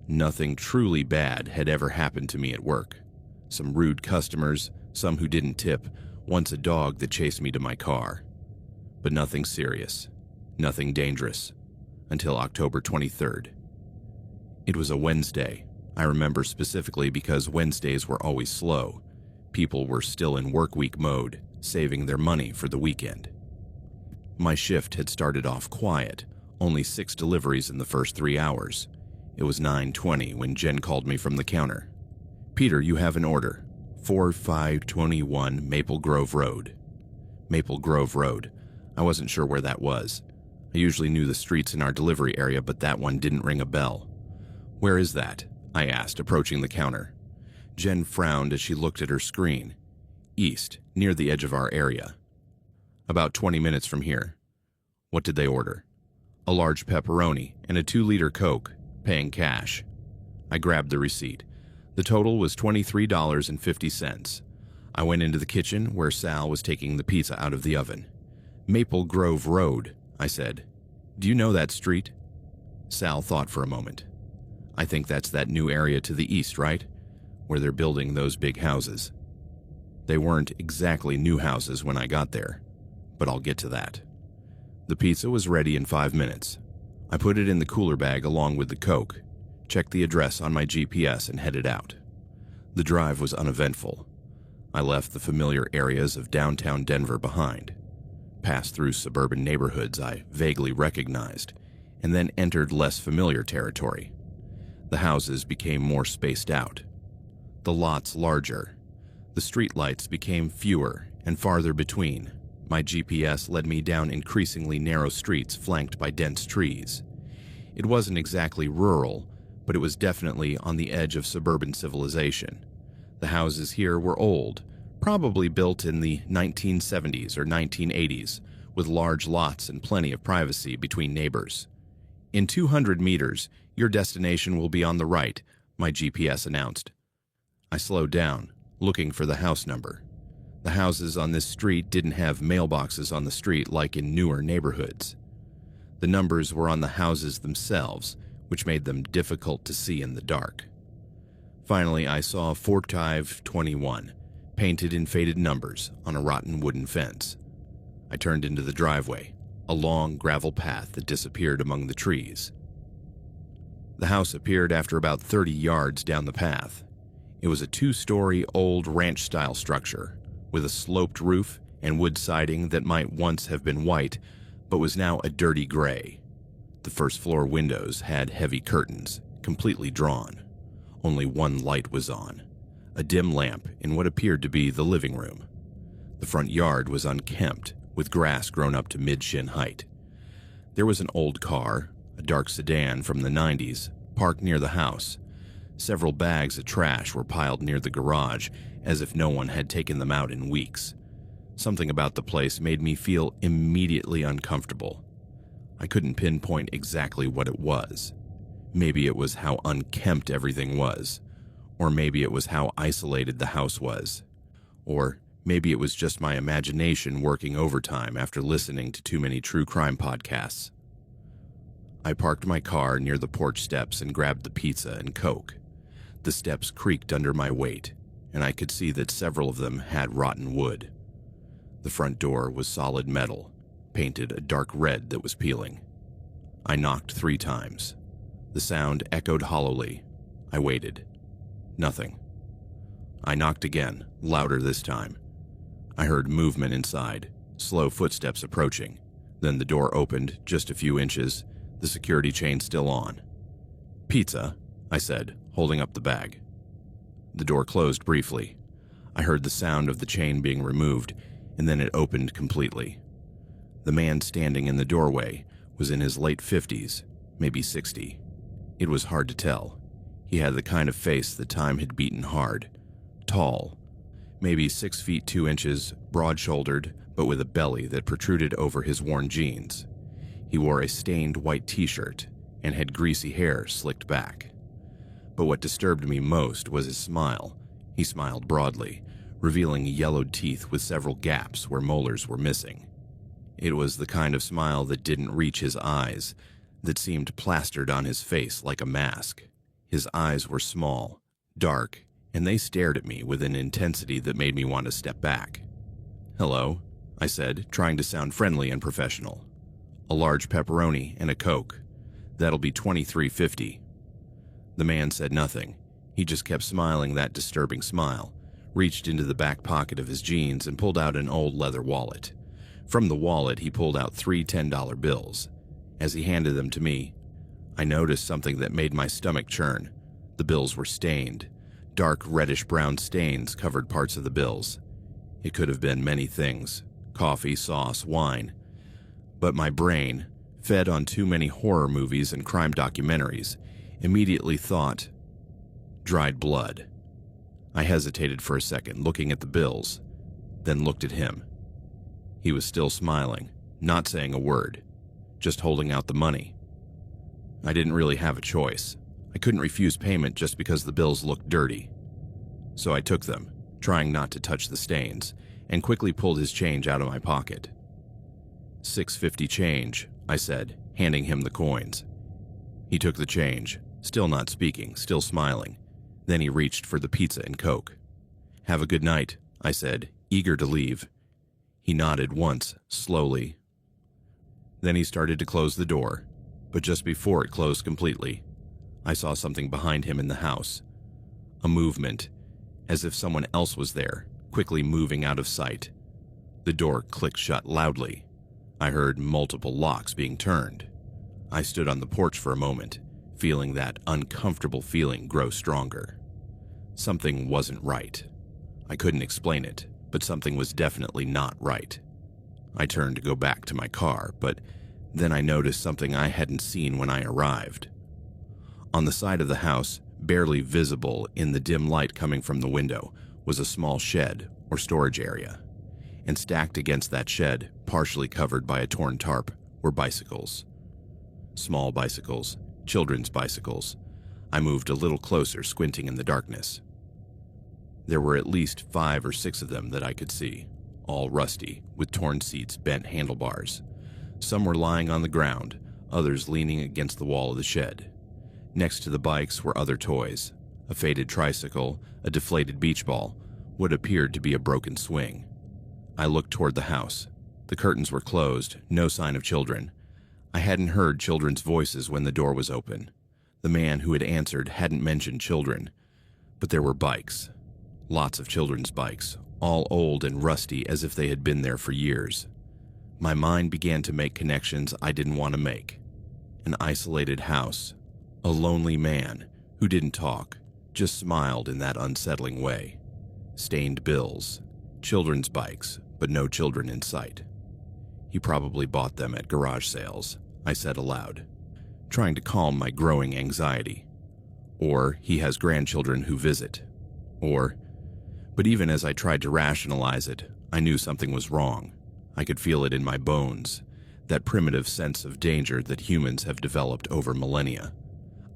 Nothing truly bad had ever happened to me at work. Some rude customers, some who didn't tip, once a dog that chased me to my car. But nothing serious, nothing dangerous, until October 23rd. It was a Wednesday. I remember specifically because Wednesdays were always slow. People were still in work week mode, saving their money for the weekend. My shift had started off quiet, only 6 deliveries in the first 3 hours. It was 9:20 when Jen called me from the counter. "Peter, you have an order. 4521 Maple Grove Road." Maple Grove Road. I wasn't sure where that was. I usually knew the streets in our delivery area, but that one didn't ring a bell. "Where is that?" I asked, approaching the counter. Jen frowned as she looked at her screen. "East, near the edge of our area. About 20 minutes from here." "What did they order?" "A large pepperoni and a 2-liter Coke, paying cash." I grabbed the receipt. The total was $23.50. I went into the kitchen where Sal was taking the pizza out of the oven. "Maple Grove Road," I said. "Do you know that street?" Sal thought for a moment. "I think that's that new area to the east, right? Where they're building those big houses." They weren't exactly new houses when I got there, but I'll get to that. The pizza was ready in 5 minutes. I put it in the cooler bag along with the Coke, checked the address on my GPS, and headed out. The drive was uneventful. I left the familiar areas of downtown Denver behind, passed through suburban neighborhoods I vaguely recognized, and then entered less familiar territory. The houses became more spaced out, the lots larger. The streetlights became fewer and farther between. My GPS led me down increasingly narrow streets flanked by dense trees. It wasn't exactly rural, but it was definitely on the edge of suburban civilization. The houses here were old, probably built in the 1970s or 1980s, with large lots and plenty of privacy between neighbors. "In 200 meters, your destination will be on the right," my GPS announced. I slowed down, looking for the house number. The houses on this street didn't have mailboxes on the street like in newer neighborhoods. The numbers were on the houses themselves, which made them difficult to see in the dark. Finally, I saw 4521, painted in faded numbers on a rotten wooden fence. I turned into the driveway, a long gravel path that disappeared among the trees. The house appeared after about 30 yards down the path. It was a 2-story old ranch-style structure, with a sloped roof and wood siding that might once have been white, but was now a dirty gray. The first floor windows had heavy curtains, completely drawn. Only one light was on, a dim lamp in what appeared to be the living room. The front yard was unkempt, with grass grown up to mid-shin height. There was an old car, a dark sedan from the 90s, parked near the house. Several bags of trash were piled near the garage, as if no one had taken them out in weeks. Something about the place made me feel immediately uncomfortable. I couldn't pinpoint exactly what it was. Maybe it was how unkempt everything was, or maybe it was how isolated the house was, or maybe it was just my imagination working overtime after listening to too many true crime podcasts. I parked my car near the porch steps and grabbed the pizza and Coke. The steps creaked under my weight, and I could see that several of them had rotten wood. The front door was solid metal, painted a dark red that was peeling. I knocked 3 times. The sound echoed hollowly. I waited. Nothing. I knocked again, louder this time. I heard movement inside, slow footsteps approaching. Then the door opened just a few inches, the security chain still on. "Pizza," I said, holding up the bag. The door closed briefly. I heard the sound of the chain being removed, and then it opened completely. The man standing in the doorway was in his late 50s, maybe 60. It was hard to tell. He had the kind of face that time had beaten hard. Tall, maybe 6 feet 2 inches, broad-shouldered, but with a belly that protruded over his worn jeans. He wore a stained white t-shirt and had greasy hair slicked back. But what disturbed me most was his smile. He smiled broadly, revealing yellowed teeth with several gaps where molars were missing. It was the kind of smile that didn't reach his eyes, that seemed plastered on his face like a mask. His eyes were small, dark, and they stared at me with an intensity that made me want to step back. "Hello," I said, trying to sound friendly and professional. "A large pepperoni and a Coke. That'll be $23.50. The man said nothing. He just kept smiling that disturbing smile, reached into the back pocket of his jeans and pulled out an old leather wallet. From the wallet, he pulled out 3 $10 bills. As he handed them to me, I noticed something that made my stomach churn. The bills were stained. Dark reddish-brown stains covered parts of the bills. It could have been many things: coffee, sauce, wine. But my brain, fed on too many horror movies and crime documentaries, immediately thought, dried blood. I hesitated for a second, looking at the bills, then looked at him. He was still smiling, not saying a word, just holding out the money. I didn't really have a choice. I couldn't refuse payment just because the bills looked dirty. So I took them, trying not to touch the stains, and quickly pulled his change out of my pocket. $6.50 change, I said, handing him the coins. He took the change, still not speaking, still smiling. Then he reached for the pizza and Coke. "Have a good night," I said, eager to leave. He nodded once, slowly. Then he started to close the door, but just before it closed completely, I saw something behind him in the house. A movement, as if someone else was there, quickly moving out of sight. The door clicked shut loudly. I heard multiple locks being turned. I stood on the porch for a moment, feeling that uncomfortable feeling grow stronger. Something wasn't right. I couldn't explain it, but something was definitely not right. I turned to go back to my car, but then I noticed something I hadn't seen when I arrived. On the side of the house, barely visible in the dim light coming from the window, was a small shed or storage area. And stacked against that shed, partially covered by a torn tarp, were bicycles. Small bicycles, children's bicycles. I moved a little closer, squinting in the darkness. There were at least 5 or 6 of them that I could see, all rusty, with torn seats, bent handlebars. Some were lying on the ground, others leaning against the wall of the shed. Next to the bikes were other toys: a faded tricycle, a deflated beach ball, what appeared to be a broken swing. I looked toward the house. The curtains were closed, no sign of children. I hadn't heard children's voices when the door was open. The man who had answered hadn't mentioned children, but there were bikes. Lots of children's bikes, all old and rusty as if they had been there for years. My mind began to make connections I didn't want to make. An isolated house. A lonely man who didn't talk, just smiled in that unsettling way. Stained bills. Children's bikes, but no children in sight. He probably bought them at garage sales, I said aloud, trying to calm my growing anxiety. Or he has grandchildren who visit. But even as I tried to rationalize it, I knew something was wrong. I could feel it in my bones, that primitive sense of danger that humans have developed over millennia.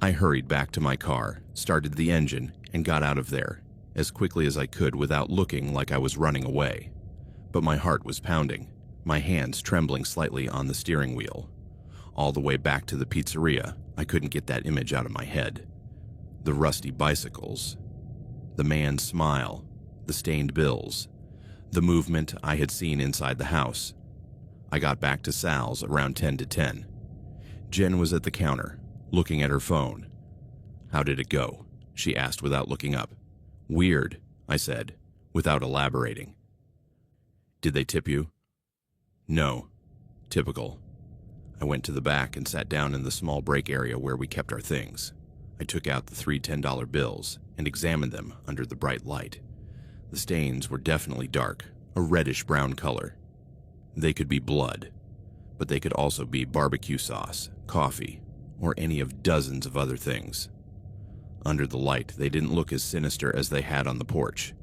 I hurried back to my car, started the engine, and got out of there, as quickly as I could without looking like I was running away. But my heart was pounding, my hands trembling slightly on the steering wheel. All the way back to the pizzeria, I couldn't get that image out of my head. The rusty bicycles, the man's smile, the stained bills, the movement I had seen inside the house. I got back to Sal's around 10 to 10. Jen was at the counter, looking at her phone. "How did it go?" she asked without looking up. "Weird," I said, without elaborating. "Did they tip you?" "No." Typical. I went to the back and sat down in the small break area where we kept our things. I took out the 3 $10 bills and examined them under the bright light. The stains were definitely dark, a reddish-brown color. They could be blood, but they could also be barbecue sauce, coffee, or any of dozens of other things. Under the light, they didn't look as sinister as they had on the porch.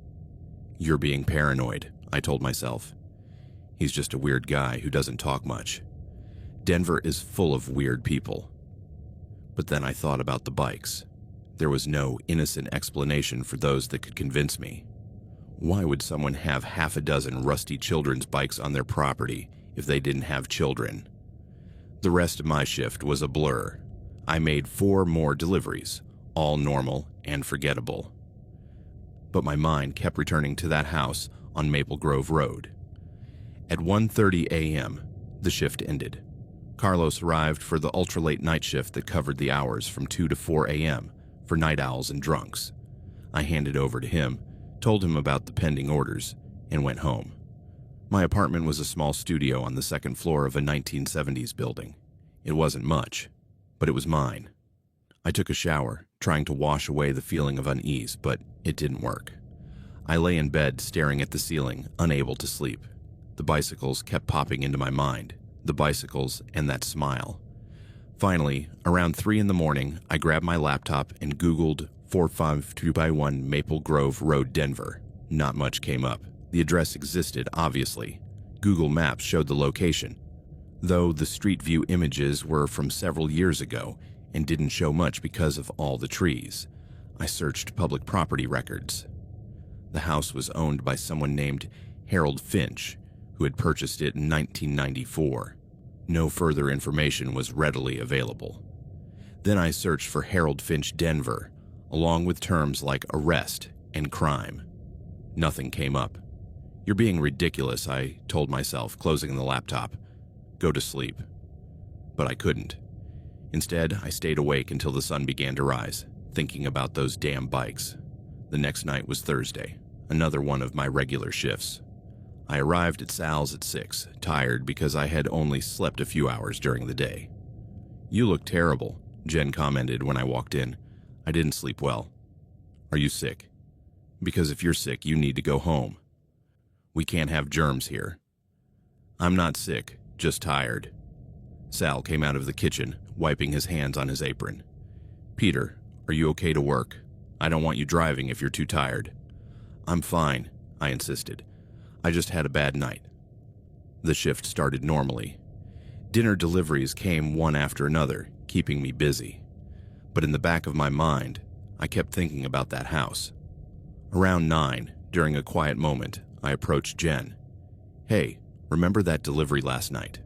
"You're being paranoid," I told myself. "He's just a weird guy who doesn't talk much. Denver is full of weird people." But then I thought about the bikes. There was no innocent explanation for those that could convince me. Why would someone have half a dozen rusty children's bikes on their property if they didn't have children? The rest of my shift was a blur. I made 4 more deliveries, all normal and forgettable. But my mind kept returning to that house on Maple Grove Road. At 1:30 a.m., the shift ended. Carlos arrived for the ultra-late night shift that covered the hours from 2 to 4 a.m. for night owls and drunks. I handed over to him, told him about the pending orders, and went home. My apartment was a small studio on the 2nd floor of a 1970s building. It wasn't much, but it was mine. I took a shower, trying to wash away the feeling of unease, but it didn't work. I lay in bed staring at the ceiling, unable to sleep. The bicycles kept popping into my mind, the bicycles and that smile. Finally, around 3 in the morning, I grabbed my laptop and Googled 452x1 Maple Grove Road, Denver. Not much came up. The address existed, obviously. Google Maps showed the location, though the street view images were from several years ago and didn't show much because of all the trees. I searched public property records. The house was owned by someone named Harold Finch, who had purchased it in 1994. No further information was readily available. Then I searched for Harold Finch Denver, along with terms like arrest and crime. Nothing came up. "You're being ridiculous," I told myself, closing the laptop. "Go to sleep." But I couldn't. Instead, I stayed awake until the sun began to rise, thinking about those damn bikes. The next night was Thursday, another one of my regular shifts. I arrived at Sal's at 6, tired because I had only slept a few hours during the day. "You look terrible," Jen commented when I walked in. "I didn't sleep well." "Are you sick?" "Because if you're sick, you need to go home. We can't have germs here." "I'm not sick, just tired." Sal came out of the kitchen, wiping his hands on his apron. "Peter, are you okay to work? I don't want you driving if you're too tired." "I'm fine," I insisted. "I just had a bad night." The shift started normally. Dinner deliveries came one after another, keeping me busy. But in the back of my mind, I kept thinking about that house. Around 9, during a quiet moment, I approached Jen. "Hey, remember that delivery last night?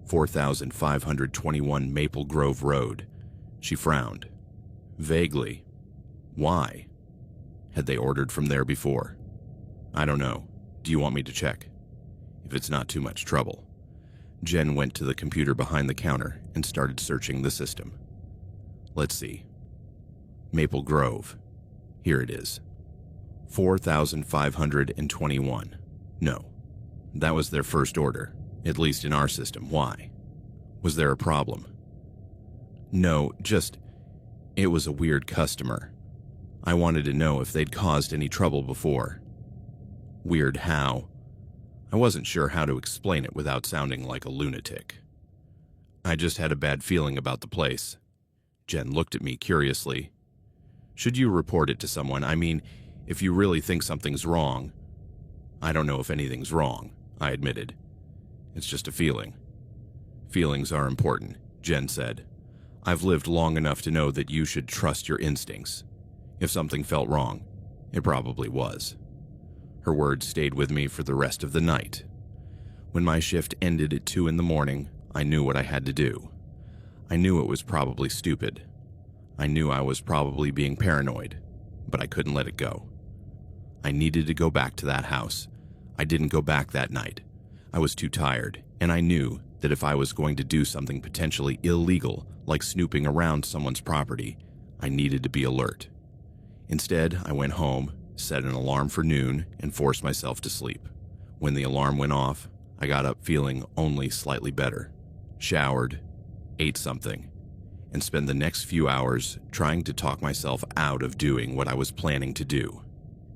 4521 Maple Grove Road." She frowned. "Vaguely. Why? Had they ordered from there before?" "I don't know. Do you want me to check?" "If it's not too much trouble." Jen went to the computer behind the counter and started searching the system. Let's see. Maple Grove. Here it is. 4,521. No. That was their first order, at least in our system. Why? Was there a problem? No, it was a weird customer. I wanted to know if they'd caused any trouble before. Weird how? I wasn't sure how to explain it without sounding like a lunatic. I just had a bad feeling about the place. Jen looked at me curiously. Should you report it to someone? I mean, if you really think something's wrong. I don't know if anything's wrong, I admitted. It's just a feeling. Feelings are important, Jen said. I've lived long enough to know that you should trust your instincts. If something felt wrong, it probably was. Her words stayed with me for the rest of the night. When my shift ended at 2 a.m, I knew what I had to do. I knew it was probably stupid. I knew I was probably being paranoid, but I couldn't let it go. I needed to go back to that house. I didn't go back that night. I was too tired, and I knew that if I was going to do something potentially illegal, like snooping around someone's property, I needed to be alert. Instead, I went home, set an alarm for noon, and forced myself to sleep. When the alarm went off, I got up feeling only slightly better, showered, ate something, and spent the next few hours trying to talk myself out of doing what I was planning to do.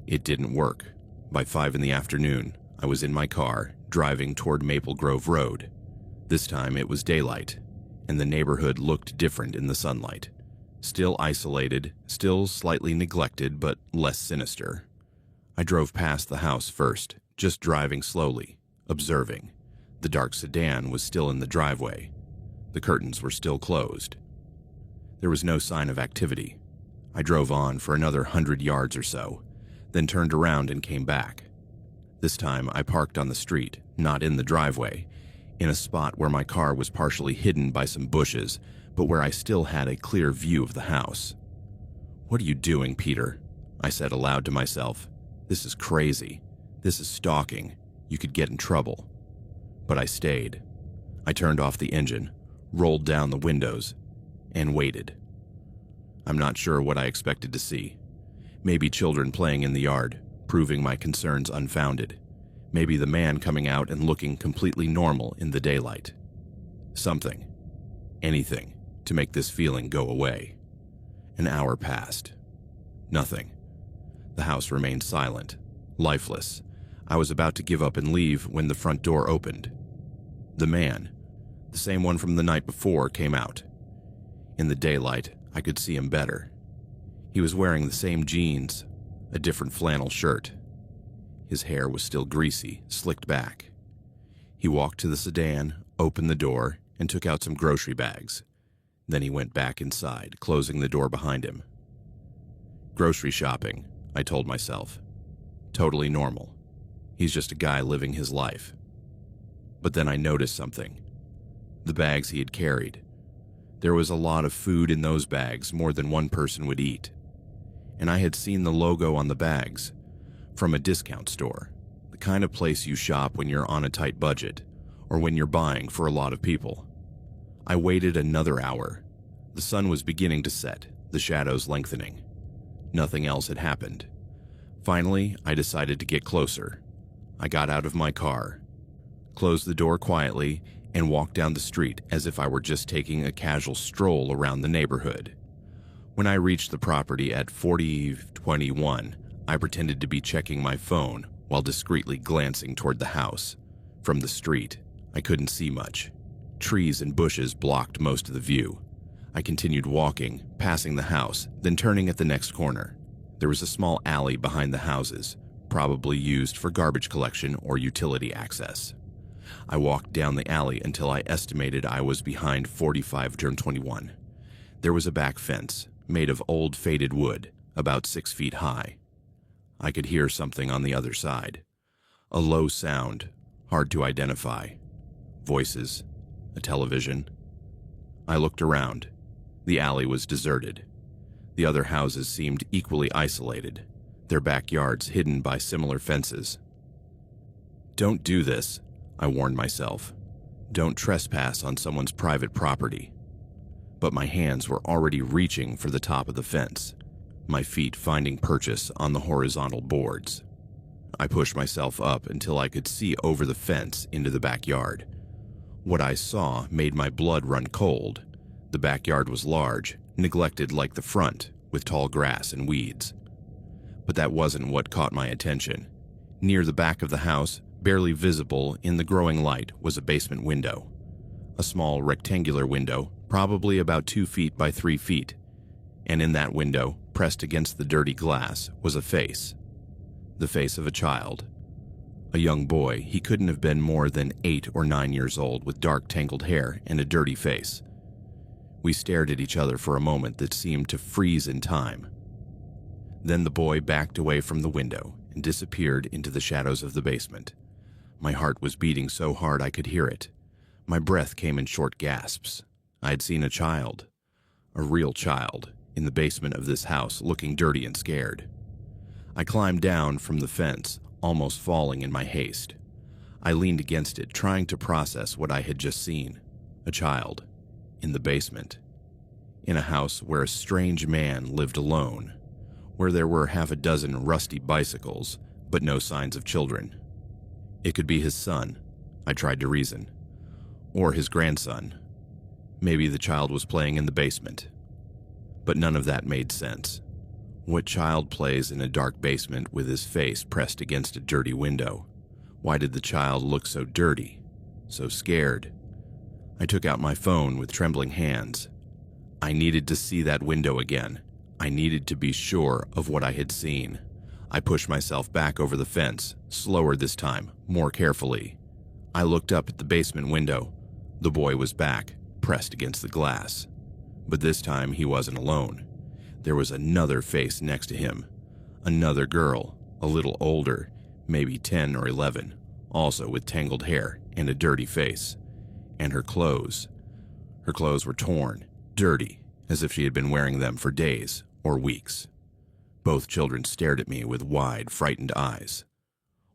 It didn't work. By 5 p.m, I was in my car, driving toward Maple Grove Road. This time it was daylight, and the neighborhood looked different in the sunlight. Still isolated, still slightly neglected, but less sinister. I drove past the house first, just driving slowly, observing. The dark sedan was still in the driveway. The curtains were still closed. There was no sign of activity. I drove on for another 100 yards or so, then turned around and came back. This time I parked on the street, not in the driveway, in a spot where my car was partially hidden by some bushes, but where I still had a clear view of the house. "What are you doing, Peter?" I said aloud to myself. "This is crazy. This is stalking. You could get in trouble." But I stayed. I turned off the engine, rolled down the windows, and waited. I'm not sure what I expected to see. Maybe children playing in the yard, proving my concerns unfounded. Maybe the man coming out and looking completely normal in the daylight. Something, anything, to make this feeling go away. An hour passed. Nothing. The house remained silent, lifeless. I was about to give up and leave when the front door opened. The man, the same one from the night before, came out. In the daylight, I could see him better. He was wearing the same jeans, a different flannel shirt. His hair was still greasy, slicked back. He walked to the sedan, opened the door, and took out some grocery bags. Then he went back inside, closing the door behind him. Grocery shopping, I told myself. Totally normal. He's just a guy living his life. But then I noticed something. The bags he had carried. There was a lot of food in those bags, more than one person would eat. And I had seen the logo on the bags. From a discount store. The kind of place you shop when you're on a tight budget, or when you're buying for a lot of people. I waited another hour. The sun was beginning to set, the shadows lengthening. Nothing else had happened. Finally, I decided to get closer. I got out of my car, closed the door quietly, and walked down the street as if I were just taking a casual stroll around the neighborhood. When I reached the property at 4021, I pretended to be checking my phone while discreetly glancing toward the house. From the street, I couldn't see much. Trees and bushes blocked most of the view. I continued walking, passing the house, then turning at the next corner. There was a small alley behind the houses, probably used for garbage collection or utility access. I walked down the alley until I estimated I was behind 45-21. There was a back fence, made of old faded wood, about 6 feet high. I could hear something on the other side. A low sound, hard to identify. Voices, a television. I looked around. The alley was deserted. The other houses seemed equally isolated, their backyards hidden by similar fences. "Don't do this," I warned myself. "Don't trespass on someone's private property." But my hands were already reaching for the top of the fence, my feet finding purchase on the horizontal boards. I pushed myself up until I could see over the fence into the backyard. What I saw made my blood run cold. The backyard was large, neglected like the front, with tall grass and weeds. But that wasn't what caught my attention. Near the back of the house, barely visible in the growing light, was a basement window. A small rectangular window, probably about 2 feet by 3 feet. And in that window, pressed against the dirty glass, was a face. The face of a child. A young boy. He couldn't have been more than 8 or 9 years old, with dark tangled hair and a dirty face. We stared at each other for a moment that seemed to freeze in time. Then the boy backed away from the window and disappeared into the shadows of the basement. My heart was beating so hard I could hear it. My breath came in short gasps. I had seen a child, a real child, in the basement of this house, looking dirty and scared. I climbed down from the fence, almost falling in my haste. I leaned against it, trying to process what I had just seen. A child, in the basement, in a house where a strange man lived alone, where there were half a dozen rusty bicycles, but no signs of children. It could be his son, I tried to reason, or his grandson. Maybe the child was playing in the basement. But none of that made sense. What child plays in a dark basement with his face pressed against a dirty window? Why did the child look so dirty, so scared? I took out my phone with trembling hands. I needed to see that window again. I needed to be sure of what I had seen. I pushed myself back over the fence, slower this time, more carefully. I looked up at the basement window. The boy was back, pressed against the glass. But this time he wasn't alone. There was another face next to him. Another girl, a little older, maybe 10 or 11, also with tangled hair and a dirty face. And her clothes. Her clothes were torn, dirty, as if she had been wearing them for days or weeks. Both children stared at me with wide, frightened eyes.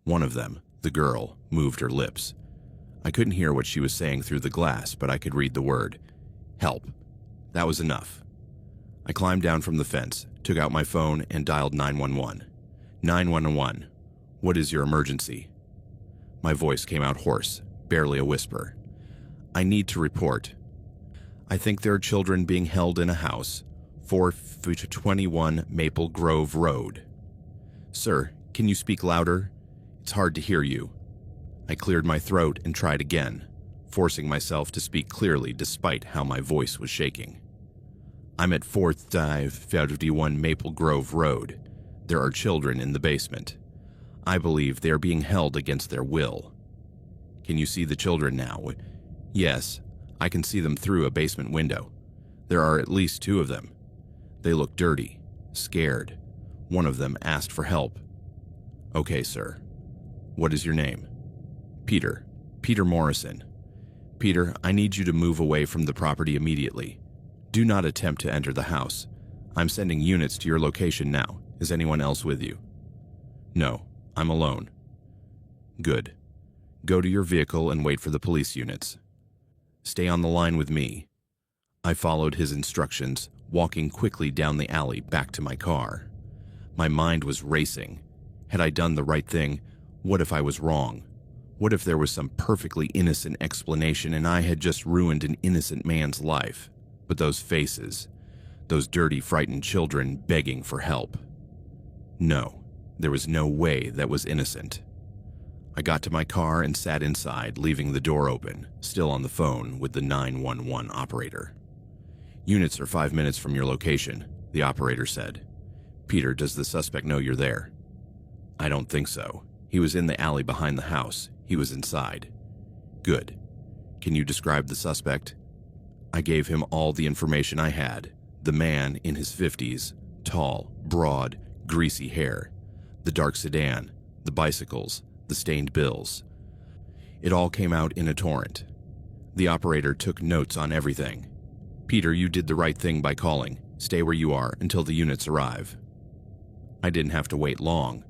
One of them, the girl, moved her lips. I couldn't hear what she was saying through the glass, but I could read the word, "Help." That was enough. I climbed down from the fence, took out my phone, and dialed 911. 911, what is your emergency? My voice came out hoarse, barely a whisper. I need to report. I think there are children being held in a house, 421 Maple Grove Road. Sir, can you speak louder? It's hard to hear you. I cleared my throat and tried again, forcing myself to speak clearly despite how my voice was shaking. I'm at 451 Maple Grove Road. There are children in the basement. I believe they are being held against their will. Can you see the children now? Yes, I can see them through a basement window. There are at least 2 of them. They look dirty, scared. One of them asked for help. Okay, sir. What is your name? Peter. Peter Morrison. Peter, I need you to move away from the property immediately. Do not attempt to enter the house. I'm sending units to your location now. Is anyone else with you? No, I'm alone. Good. Go to your vehicle and wait for the police units. Stay on the line with me. I followed his instructions, walking quickly down the alley back to my car. My mind was racing. Had I done the right thing? What if I was wrong? What if there was some perfectly innocent explanation and I had just ruined an innocent man's life? But those faces, those dirty, frightened children begging for help. No, there was no way that was innocent. I got to my car and sat inside, leaving the door open, still on the phone with the 911 operator. Units are 5 minutes from your location, the operator said. Peter, does the suspect know you're there? I don't think so. He was in the alley behind the house. He was inside. Good. Can you describe the suspect? I gave him all the information I had. The man in his 50s, tall, broad, greasy hair, the dark sedan, the bicycles, the stained bills. It all came out in a torrent. The operator took notes on everything. Peter, you did the right thing by calling. Stay where you are until the units arrive. I didn't have to wait long.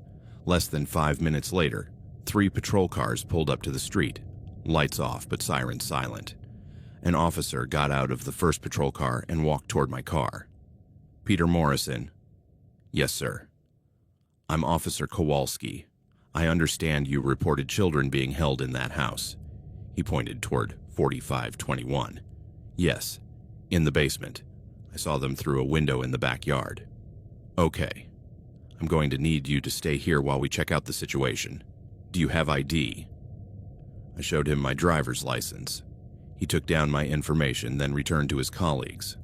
Less than 5 minutes later, 3 patrol cars pulled up to the street, lights off but sirens silent. An officer got out of the first patrol car and walked toward my car. Peter Morrison. Yes, sir. I'm Officer Kowalski. I understand you reported children being held in that house. He pointed toward 4521. Yes. In the basement. I saw them through a window in the backyard. Okay. I'm going to need you to stay here while we check out the situation. Do you have ID? I showed him my driver's license. He took down my information, then returned to his colleagues.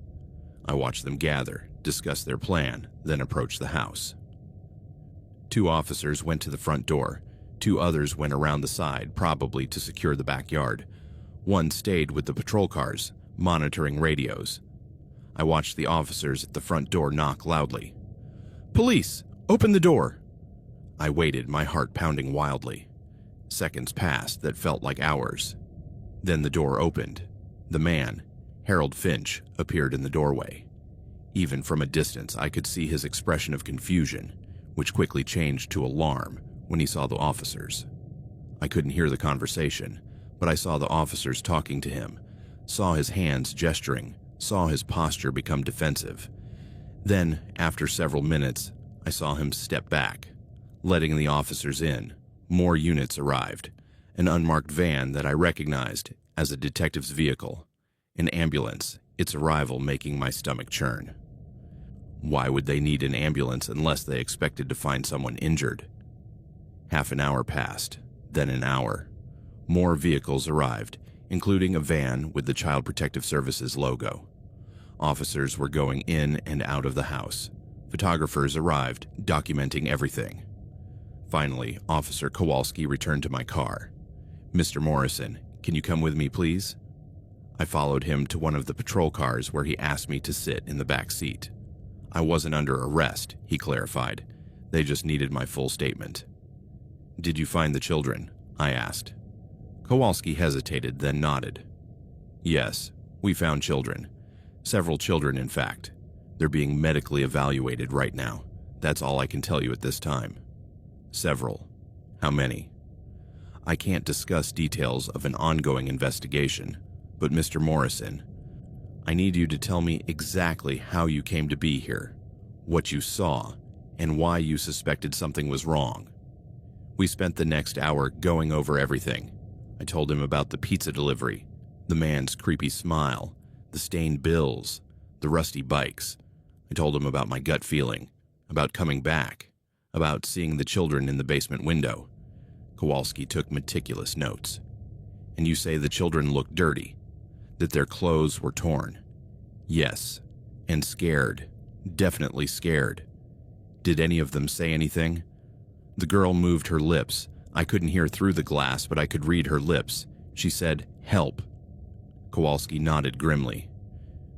I watched them gather, discuss their plan, then approach the house. 2 officers went to the front door. 2 others went around the side, probably to secure the backyard. 1 stayed with the patrol cars, monitoring radios. I watched the officers at the front door knock loudly. "Police! Open the door!" I waited, my heart pounding wildly. Seconds passed that felt like hours. Then the door opened. The man, Harold Finch, appeared in the doorway. Even from a distance, I could see his expression of confusion, which quickly changed to alarm when he saw the officers. I couldn't hear the conversation, but I saw the officers talking to him, saw his hands gesturing, saw his posture become defensive. Then, after several minutes, I saw him step back, letting the officers in. More units arrived. An unmarked van that I recognized as a detective's vehicle. An ambulance, its arrival making my stomach churn. Why would they need an ambulance unless they expected to find someone injured? Half an hour passed, then an hour. More vehicles arrived, including a van with the Child Protective Services logo. Officers were going in and out of the house. Photographers arrived, documenting everything. Finally, Officer Kowalski returned to my car. "Mr. Morrison, can you come with me, please?" I followed him to one of the patrol cars where he asked me to sit in the back seat. I wasn't under arrest, he clarified. They just needed my full statement. "Did you find the children?" I asked. Kowalski hesitated, then nodded. "Yes, we found children. Several children, in fact. They're being medically evaluated right now. That's all I can tell you at this time." "Several. How many?" "I can't discuss details of an ongoing investigation, but Mr. Morrison, I need you to tell me exactly how you came to be here, what you saw, and why you suspected something was wrong." We spent the next hour going over everything. I told him about the pizza delivery, the man's creepy smile, the stained bills, the rusty bikes. I told him about my gut feeling, about coming back, about seeing the children in the basement window. Kowalski took meticulous notes. "And you say the children looked dirty, that their clothes were torn?" "Yes, and scared, definitely scared." "Did any of them say anything?" "The girl moved her lips. I couldn't hear through the glass, but I could read her lips. She said, 'Help.'" Kowalski nodded grimly.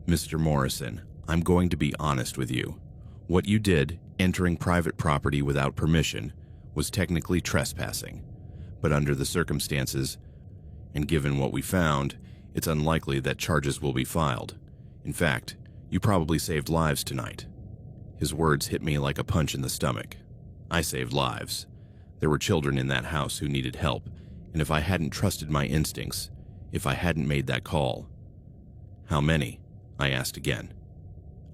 "Mr. Morrison, I'm going to be honest with you. What you did, entering private property without permission, was technically trespassing. But under the circumstances, and given what we found, it's unlikely that charges will be filed. In fact, you probably saved lives tonight." His words hit me like a punch in the stomach. I saved lives. There were children in that house who needed help, and if I hadn't trusted my instincts, if I hadn't made that call. "How many?" I asked again.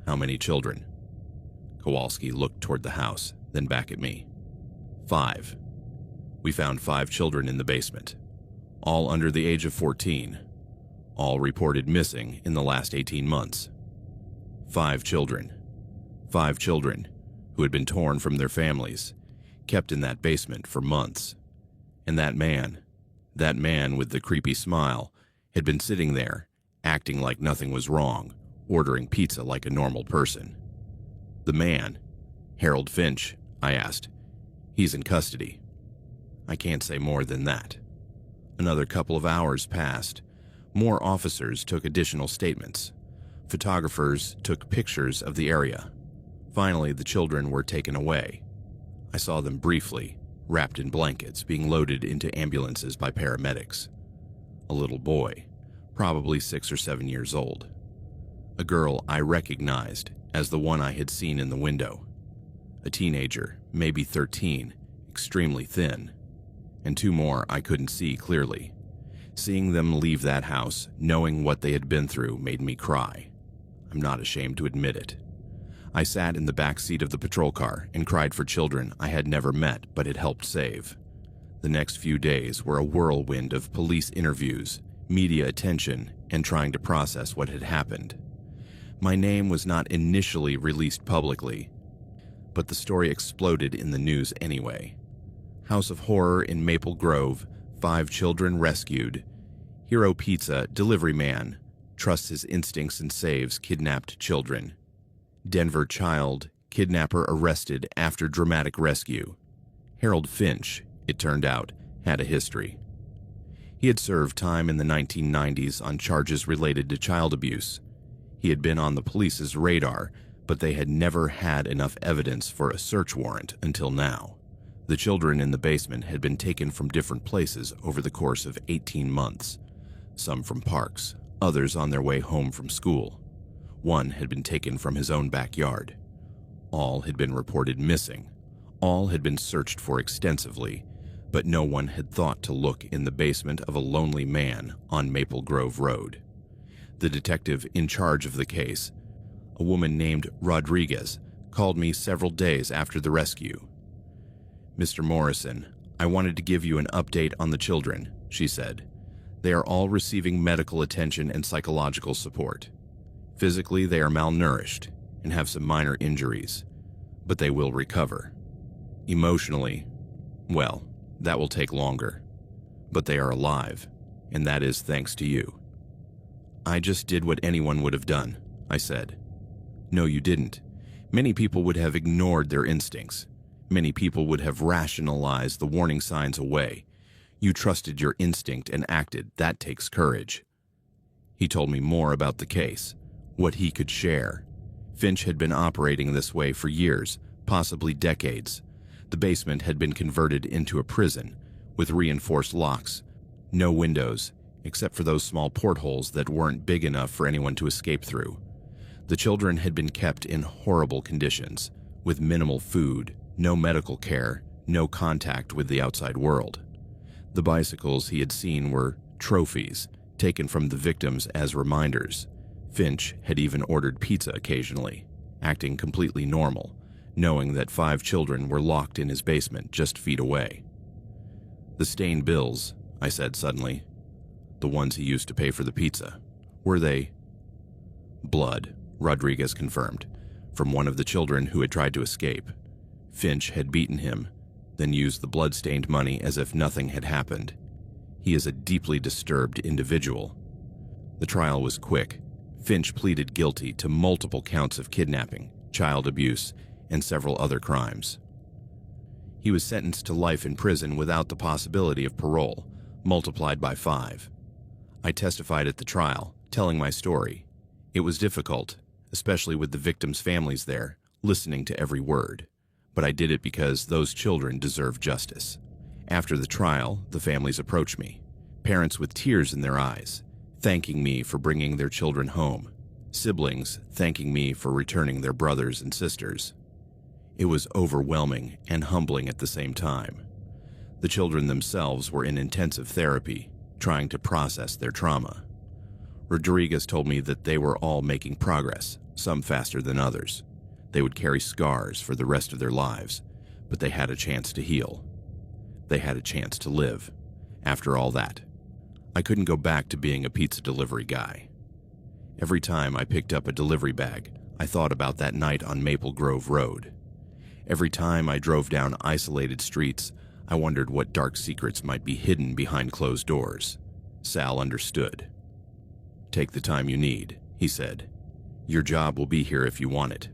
"How many children?" Kowalski looked toward the house, then back at me. 5. We found 5 children in the basement, all under the age of 14, all reported missing in the last 18 months. 5 children. 5 children who had been torn from their families, kept in that basement for months. And that man with the creepy smile, had been sitting there, acting like nothing was wrong, ordering pizza like a normal person. "The man, Harold Finch?" I asked. "He's in custody." I can't say more than that. Another couple of hours passed. More officers took additional statements. Photographers took pictures of the area. Finally, the children were taken away. I saw them briefly, wrapped in blankets, being loaded into ambulances by paramedics. A little boy, probably 6 or 7 years old. A girl I recognized as the one I had seen in the window. A teenager, maybe 13, extremely thin. And 2 more I couldn't see clearly. Seeing them leave that house, knowing what they had been through, made me cry. I'm not ashamed to admit it. I sat in the back seat of the patrol car and cried for children I had never met but had helped save. The next few days were a whirlwind of police interviews, media attention, and trying to process what had happened. My name was not initially released publicly, but the story exploded in the news anyway. House of Horror in Maple Grove, 5 children rescued. Hero Pizza delivery man trusts his instincts and saves kidnapped children. Denver child kidnapper arrested after dramatic rescue. Harold Finch, it turned out, had a history. He had served time in the 1990s on charges related to child abuse. He had been on the police's radar, but they had never had enough evidence for a search warrant until now. The children in the basement had been taken from different places over the course of 18 months. Some from parks, others on their way home from school. One had been taken from his own backyard. All had been reported missing. All had been searched for extensively, but no one had thought to look in the basement of a lonely man on Maple Grove Road. The detective in charge of the case, a woman named Rodriguez, called me several days after the rescue. "Mr. Morrison, I wanted to give you an update on the children," she said. "They are all receiving medical attention and psychological support. Physically, they are malnourished and have some minor injuries, but they will recover. Emotionally, well, that will take longer. But they are alive, and that is thanks to you." "I just did what anyone would have done," I said. "No, you didn't. Many people would have ignored their instincts. Many people would have rationalized the warning signs away. You trusted your instinct and acted. That takes courage." He told me more about the case, what he could share. Finch had been operating this way for years, possibly decades. The basement had been converted into a prison, with reinforced locks, no windows, except for those small portholes that weren't big enough for anyone to escape through. The children had been kept in horrible conditions, with minimal food, no medical care, no contact with the outside world. The bicycles he had seen were trophies, taken from the victims as reminders. Finch had even ordered pizza occasionally, acting completely normal, knowing that 5 children were locked in his basement just feet away. "The stained bills," I said suddenly. "The ones he used to pay for the pizza. Were they—" "Blood," Rodriguez confirmed, "from one of the children who had tried to escape. Finch had beaten him, then used the blood-stained money as if nothing had happened. He is a deeply disturbed individual." The trial was quick. Finch pleaded guilty to multiple counts of kidnapping, child abuse, and several other crimes. He was sentenced to life in prison without the possibility of parole, multiplied by 5. I testified at the trial, telling my story. It was difficult, especially with the victims' families there, listening to every word. But I did it because those children deserve justice. After the trial, the families approached me, parents with tears in their eyes, thanking me for bringing their children home, siblings thanking me for returning their brothers and sisters. It was overwhelming and humbling at the same time. The children themselves were in intensive therapy, trying to process their trauma. Rodriguez told me that they were all making progress, some faster than others. They would carry scars for the rest of their lives, but they had a chance to heal. They had a chance to live. After all that, I couldn't go back to being a pizza delivery guy. Every time I picked up a delivery bag, I thought about that night on Maple Grove Road. Every time I drove down isolated streets, I wondered what dark secrets might be hidden behind closed doors. Sal understood. "Take the time you need," he said. "Your job will be here if you want it.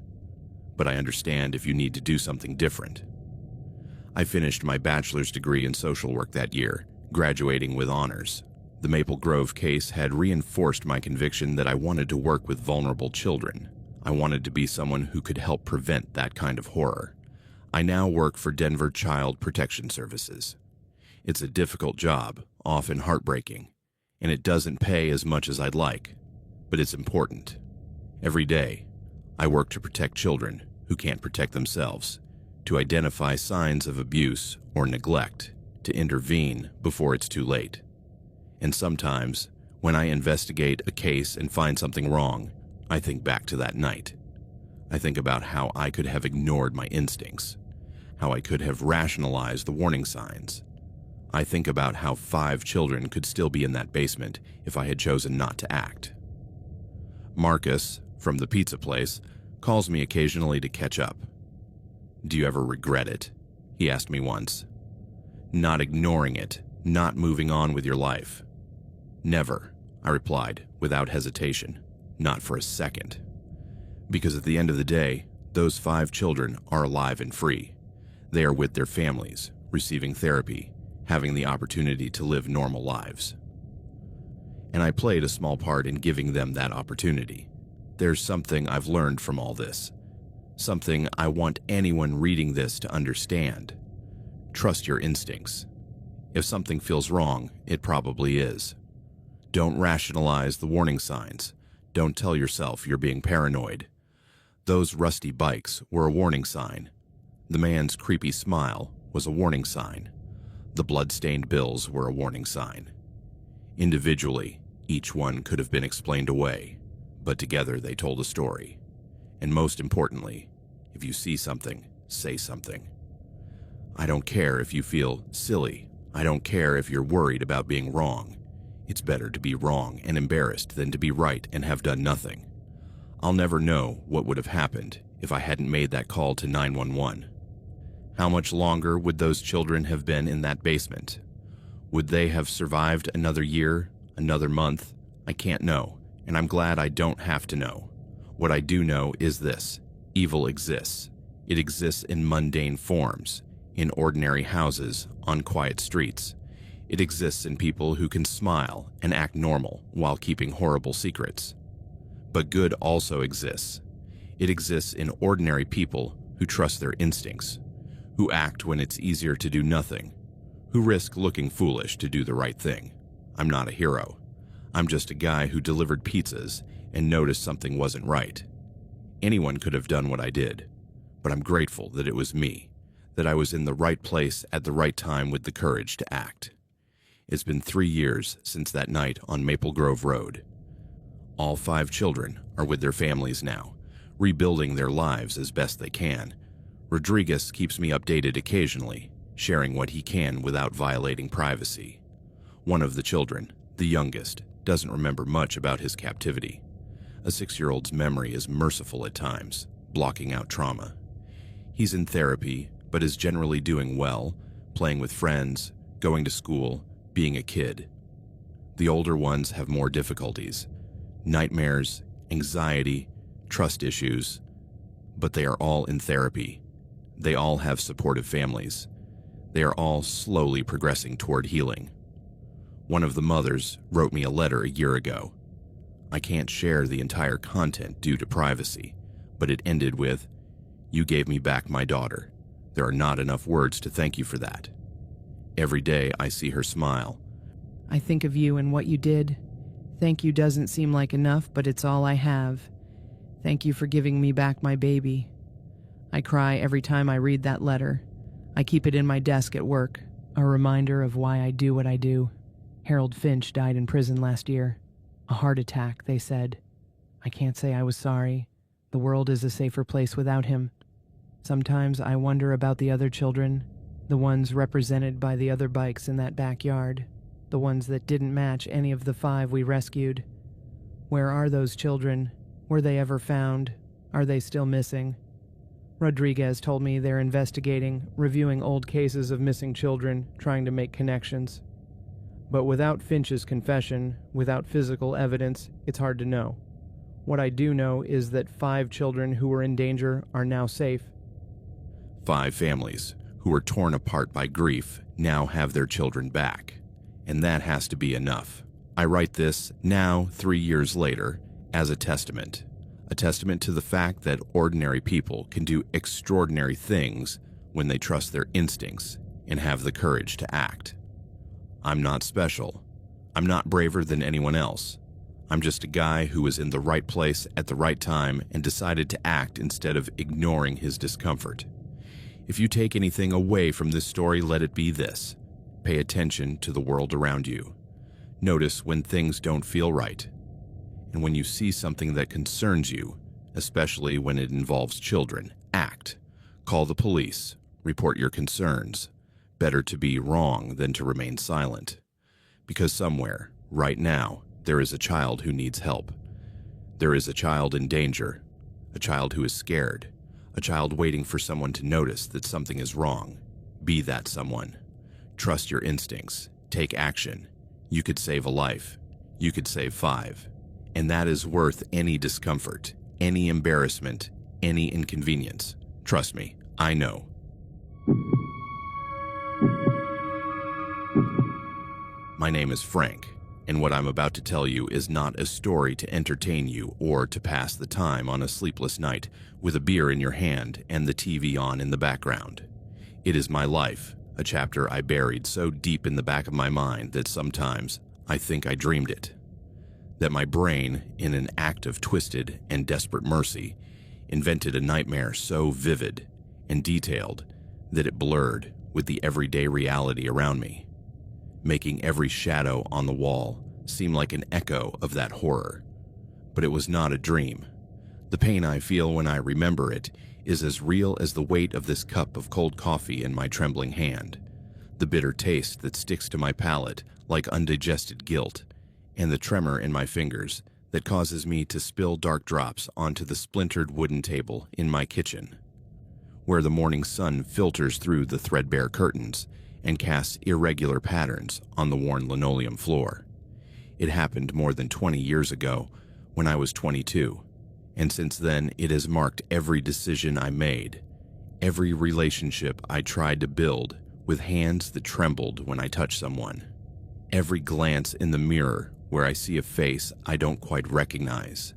But I understand if you need to do something different." I finished my bachelor's degree in social work that year, graduating with honors. The Maple Grove case had reinforced my conviction that I wanted to work with vulnerable children. I wanted to be someone who could help prevent that kind of horror. I now work for Denver Child Protection Services. It's a difficult job, often heartbreaking, and it doesn't pay as much as I'd like, but it's important. Every day, I work to protect children who can't protect themselves, to identify signs of abuse or neglect, to intervene before it's too late. And sometimes, when I investigate a case and find something wrong, I think back to that night. I think about how I could have ignored my instincts, how I could have rationalized the warning signs. I think about how 5 children could still be in that basement if I had chosen not to act. Marcus, from the pizza place, calls me occasionally to catch up. "Do you ever regret it?" he asked me once. "Not ignoring it, not moving on with your life?" "Never," I replied without hesitation. "Not for a second." Because at the end of the day, those 5 children are alive and free. They are with their families, receiving therapy, having the opportunity to live normal lives. And I played a small part in giving them that opportunity. There's something I've learned from all this. Something I want anyone reading this to understand. Trust your instincts. If something feels wrong, it probably is. Don't rationalize the warning signs. Don't tell yourself you're being paranoid. Those rusty bikes were a warning sign. The man's creepy smile was a warning sign. The blood-stained bills were a warning sign. Individually, each one could have been explained away, but together they told a story. And most importantly, if you see something, say something. I don't care if you feel silly. I don't care if you're worried about being wrong. It's better to be wrong and embarrassed than to be right and have done nothing. I'll never know what would have happened if I hadn't made that call to 911. How much longer would those children have been in that basement? Would they have survived another year, another month? I can't know, and I'm glad I don't have to know. What I do know is this: evil exists. It exists in mundane forms, in ordinary houses, on quiet streets. It exists in people who can smile and act normal while keeping horrible secrets. But good also exists. It exists in ordinary people who trust their instincts, who act when it's easier to do nothing, who risk looking foolish to do the right thing. I'm not a hero. I'm just a guy who delivered pizzas and noticed something wasn't right. Anyone could have done what I did, but I'm grateful that it was me, that I was in the right place at the right time with the courage to act. It's been 3 years since that night on Maple Grove Road. All 5 children are with their families now, rebuilding their lives as best they can. Rodriguez keeps me updated occasionally, sharing what he can without violating privacy. One of the children, the youngest, doesn't remember much about his captivity. A 6-year-old's memory is merciful at times, blocking out trauma. He's in therapy, but is generally doing well, playing with friends, going to school, being a kid. The older ones have more difficulties: nightmares, anxiety, trust issues, but they are all in therapy. They all have supportive families. They are all slowly progressing toward healing. One of the mothers wrote me a letter a year ago. I can't share the entire content due to privacy, but it ended with, "You gave me back my daughter. There are not enough words to thank you for that." Every day I see her smile. I think of you and what you did. Thank you doesn't seem like enough, but it's all I have. Thank you for giving me back my baby. I cry every time I read that letter. I keep it in my desk at work, a reminder of why I do what I do. Harold Finch died in prison last year. A heart attack, they said. I can't say I was sorry. The world is a safer place without him. Sometimes I wonder about the other children, the ones represented by the other bikes in that backyard, the ones that didn't match any of the 5 we rescued. Where are those children? Were they ever found? Are they still missing? Rodriguez told me they're investigating, reviewing old cases of missing children, trying to make connections. But without Finch's confession, without physical evidence, it's hard to know. What I do know is that 5 children who were in danger are now safe. 5 families who were torn apart by grief now have their children back, and that has to be enough. I write this now, 3 years later, as a testament to the fact that ordinary people can do extraordinary things when they trust their instincts and have the courage to act. I'm not special. I'm not braver than anyone else. I'm just a guy who was in the right place at the right time and decided to act instead of ignoring his discomfort. If you take anything away from this story, let it be this: pay attention to the world around you. Notice when things don't feel right. And when you see something that concerns you, especially when it involves children, act. Call the police. Report your concerns. Better to be wrong than to remain silent. Because somewhere, right now, there is a child who needs help. There is a child in danger, a child who is scared, a child waiting for someone to notice that something is wrong. Be that someone. Trust your instincts. Take action. You could save a life. You could save 5. And that is worth any discomfort, any embarrassment, any inconvenience. Trust me, I know. My name is Frank, and what I'm about to tell you is not a story to entertain you or to pass the time on a sleepless night with a beer in your hand and the TV on in the background. It is my life, a chapter I buried so deep in the back of my mind that sometimes I think I dreamed it. That my brain, in an act of twisted and desperate mercy, invented a nightmare so vivid and detailed that it blurred with the everyday reality around me, making every shadow on the wall seem like an echo of that horror. But it was not a dream. The pain I feel when I remember it is as real as the weight of this cup of cold coffee in my trembling hand, the bitter taste that sticks to my palate like undigested guilt, and the tremor in my fingers that causes me to spill dark drops onto the splintered wooden table in my kitchen, where the morning sun filters through the threadbare curtains and casts irregular patterns on the worn linoleum floor. It happened more than 20 years ago when I was 22, and since then it has marked every decision I made, every relationship I tried to build with hands that trembled when I touched someone, every glance in the mirror where I see a face I don't quite recognize,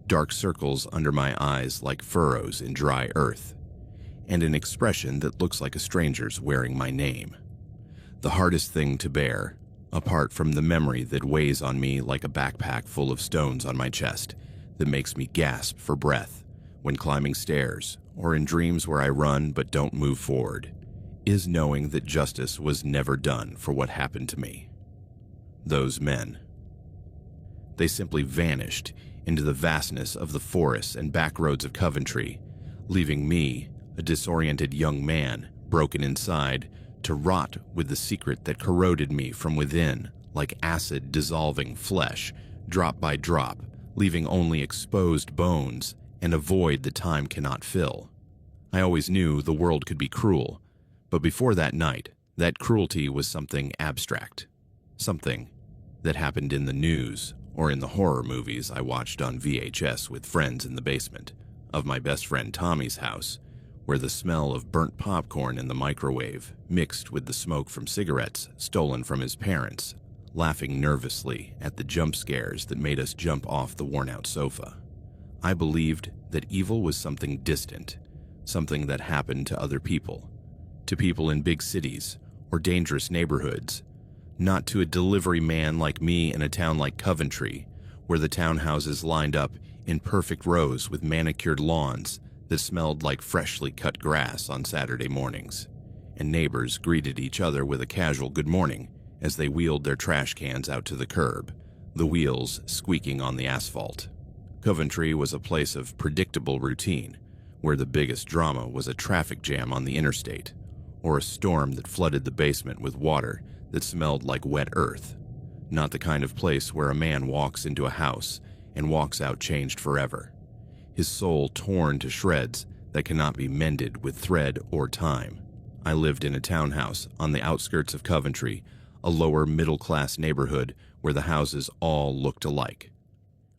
dark circles under my eyes like furrows in dry earth, and an expression that looks like a stranger's wearing my name. The hardest thing to bear, apart from the memory that weighs on me like a backpack full of stones on my chest that makes me gasp for breath when climbing stairs or in dreams where I run but don't move forward, is knowing that justice was never done for what happened to me. Those men. They simply vanished into the vastness of the forests and back roads of Coventry, leaving me, a disoriented young man, broken inside, to rot with the secret that corroded me from within, like acid dissolving flesh, drop by drop, leaving only exposed bones and a void that time cannot fill. I always knew the world could be cruel, but before that night, that cruelty was something abstract, something that happened in the news or in the horror movies I watched on VHS with friends in the basement of my best friend Tommy's house, where the smell of burnt popcorn in the microwave mixed with the smoke from cigarettes stolen from his parents, laughing nervously at the jump scares that made us jump off the worn-out sofa. I believed that evil was something distant, something that happened to other people, to people in big cities or dangerous neighborhoods, not to a delivery man like me in a town like Coventry, where the townhouses lined up in perfect rows with manicured lawns that smelled like freshly cut grass on Saturday mornings, and neighbors greeted each other with a casual good morning as they wheeled their trash cans out to the curb, the wheels squeaking on the asphalt. Coventry was a place of predictable routine, where the biggest drama was a traffic jam on the interstate, or a storm that flooded the basement with water that smelled like wet earth, not the kind of place where a man walks into a house and walks out changed forever, his soul torn to shreds that cannot be mended with thread or time. I lived in a townhouse on the outskirts of Coventry, a lower middle-class neighborhood where the houses all looked alike,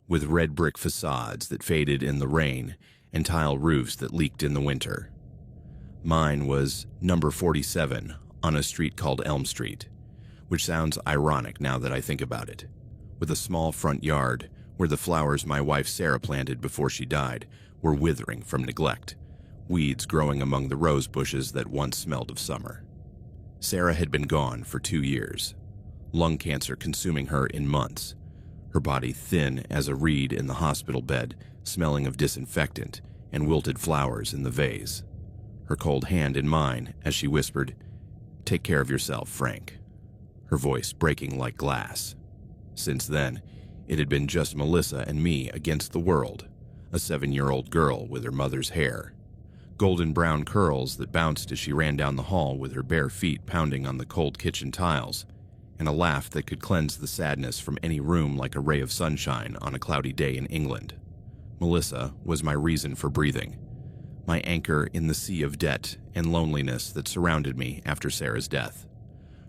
with red brick facades that faded in the rain and tile roofs that leaked in the winter. Mine was number 47 on a street called Elm Street, which sounds ironic now that I think about it, with a small front yard where the flowers my wife Sarah planted before she died were withering from neglect, weeds growing among the rose bushes that once smelled of summer. Sarah had been gone for 2 years, lung cancer consuming her in months, her body thin as a reed in the hospital bed, smelling of disinfectant and wilted flowers in the vase, her cold hand in mine as she whispered, "Take care of yourself, Frank," her voice breaking like glass. Since then, it had been just Melissa and me against the world, a 7-year-old girl with her mother's hair, golden brown curls that bounced as she ran down the hall with her bare feet pounding on the cold kitchen tiles, and a laugh that could cleanse the sadness from any room like a ray of sunshine on a cloudy day in England. Melissa was my reason for breathing, my anchor in the sea of debt and loneliness that surrounded me after Sarah's death.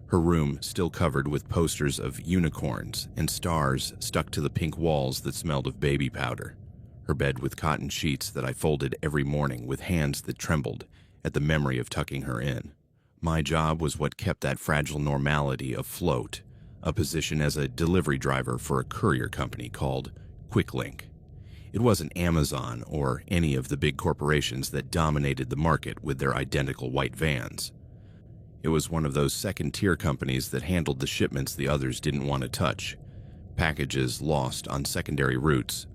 Her room still covered with posters of unicorns and stars stuck to the pink walls that smelled of baby powder. Her bed with cotton sheets that I folded every morning with hands that trembled at the memory of tucking her in. My job was what kept that fragile normality afloat, a position as a delivery driver for a courier company called QuickLink. It wasn't Amazon or any of the big corporations that dominated the market with their identical white vans. It was one of those second-tier companies that handled the shipments the others didn't want to touch, packages lost on secondary routes,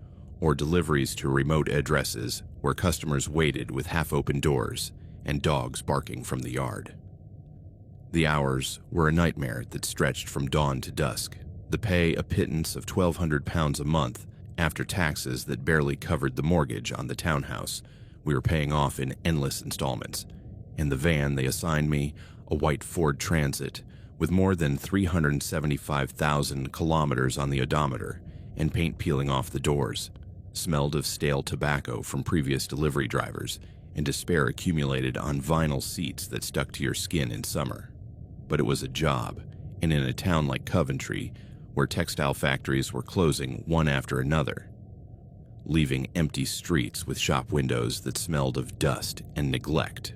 or deliveries to remote addresses where customers waited with half-open doors and dogs barking from the yard. The hours were a nightmare that stretched from dawn to dusk, the pay a pittance of £1,200 a month after taxes that barely covered the mortgage on the townhouse we were paying off in endless installments, and the van they assigned me, a white Ford Transit with more than 375,000 kilometers on the odometer and paint peeling off the doors, smelled of stale tobacco from previous delivery drivers, and despair accumulated on vinyl seats that stuck to your skin in summer. But it was a job, and in a town like Coventry, where textile factories were closing one after another, leaving empty streets with shop windows that smelled of dust and neglect,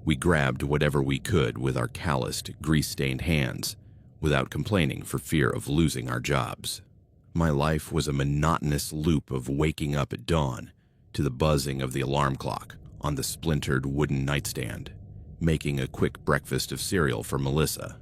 we grabbed whatever we could with our calloused, grease-stained hands, without complaining for fear of losing our jobs. My life was a monotonous loop of waking up at dawn to the buzzing of the alarm clock on the splintered wooden nightstand, making a quick breakfast of cereal for Melissa,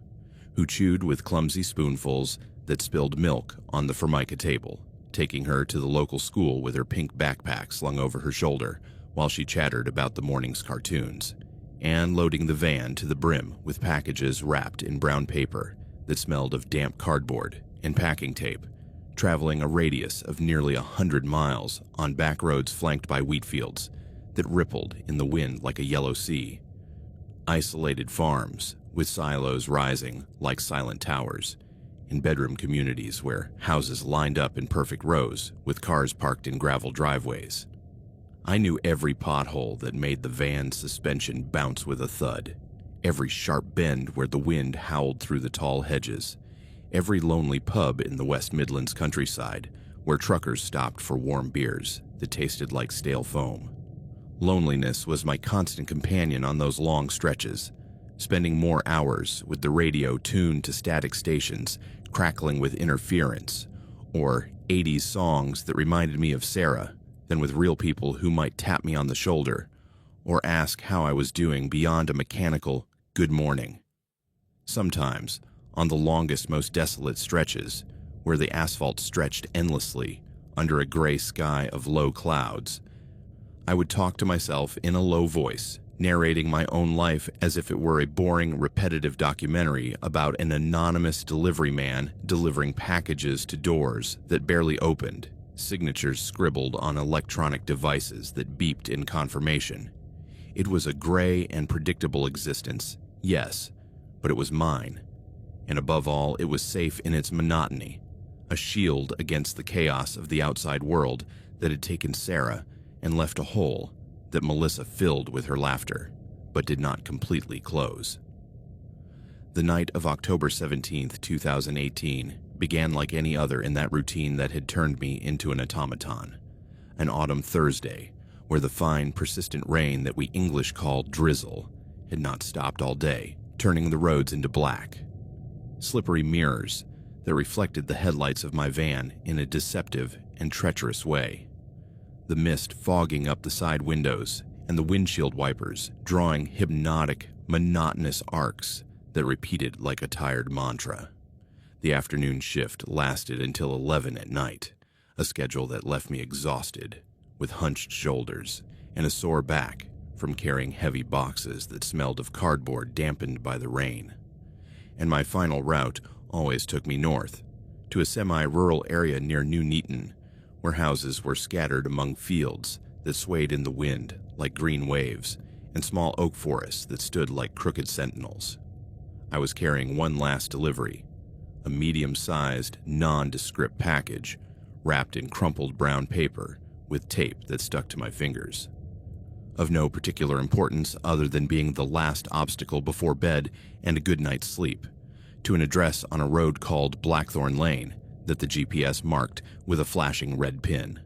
who chewed with clumsy spoonfuls that spilled milk on the Formica table, taking her to the local school with her pink backpack slung over her shoulder while she chattered about the morning's cartoons, and loading the van to the brim with packages wrapped in brown paper that smelled of damp cardboard and packing tape, traveling a radius of nearly 100 miles on back roads flanked by wheat fields that rippled in the wind like a yellow sea, isolated farms with silos rising like silent towers, in bedroom communities where houses lined up in perfect rows with cars parked in gravel driveways. I knew every pothole that made the van's suspension bounce with a thud, every sharp bend where the wind howled through the tall hedges, every lonely pub in the West Midlands countryside where truckers stopped for warm beers that tasted like stale foam. Loneliness was my constant companion on those long stretches, spending more hours with the radio tuned to static stations crackling with interference, or 80s songs that reminded me of Sarah, than with real people who might tap me on the shoulder or ask how I was doing beyond a mechanical good morning. Sometimes, on the longest, most desolate stretches, where the asphalt stretched endlessly under a gray sky of low clouds, I would talk to myself in a low voice, narrating my own life as if it were a boring, repetitive documentary about an anonymous delivery man delivering packages to doors that barely opened, signatures scribbled on electronic devices that beeped in confirmation. It was a gray and predictable existence, yes, but it was mine. And above all, it was safe in its monotony, a shield against the chaos of the outside world that had taken Sarah and left a hole that Melissa filled with her laughter, but did not completely close. The night of October 17th, 2018, began like any other in that routine that had turned me into an automaton. An autumn Thursday, where the fine, persistent rain that we English call drizzle had not stopped all day, turning the roads into black. Slippery mirrors that reflected the headlights of my van in a deceptive and treacherous way. The mist fogging up the side windows and the windshield wipers drawing hypnotic, monotonous arcs that repeated like a tired mantra. The afternoon shift lasted until 11 at night, a schedule that left me exhausted, with hunched shoulders and a sore back from carrying heavy boxes that smelled of cardboard dampened by the rain. And my final route always took me north, to a semi-rural area near New Neaton, where houses were scattered among fields that swayed in the wind like green waves, and small oak forests that stood like crooked sentinels. I was carrying one last delivery, a medium-sized, nondescript package wrapped in crumpled brown paper with tape that stuck to my fingers. Of no particular importance other than being the last obstacle before bed and a good night's sleep, to an address on a road called Blackthorn Lane that the GPS marked with a flashing red pin.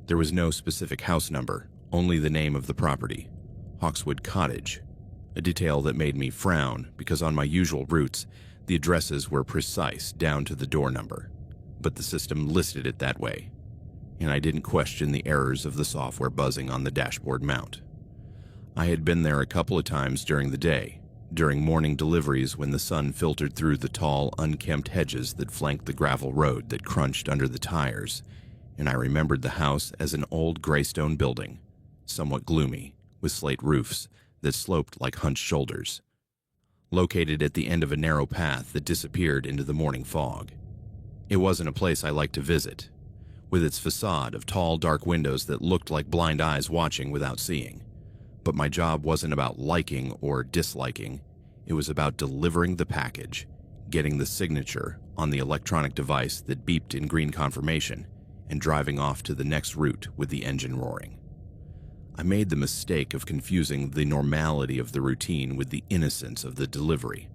There was no specific house number, only the name of the property, Hawkswood Cottage, a detail that made me frown because on my usual routes, the addresses were precise down to the door number, but the system listed it that way, and I didn't question the errors of the software buzzing on the dashboard mount. I had been there a couple of times during the day, during morning deliveries when the sun filtered through the tall, unkempt hedges that flanked the gravel road that crunched under the tires, and I remembered the house as an old gray stone building, somewhat gloomy, with slate roofs that sloped like hunched shoulders, located at the end of a narrow path that disappeared into the morning fog. It wasn't a place I liked to visit, with its facade of tall, dark windows that looked like blind eyes watching without seeing. But my job wasn't about liking or disliking. It was about delivering the package, getting the signature on the electronic device that beeped in green confirmation, and driving off to the next route with the engine roaring. I made the mistake of confusing the normality of the routine with the innocence of the delivery,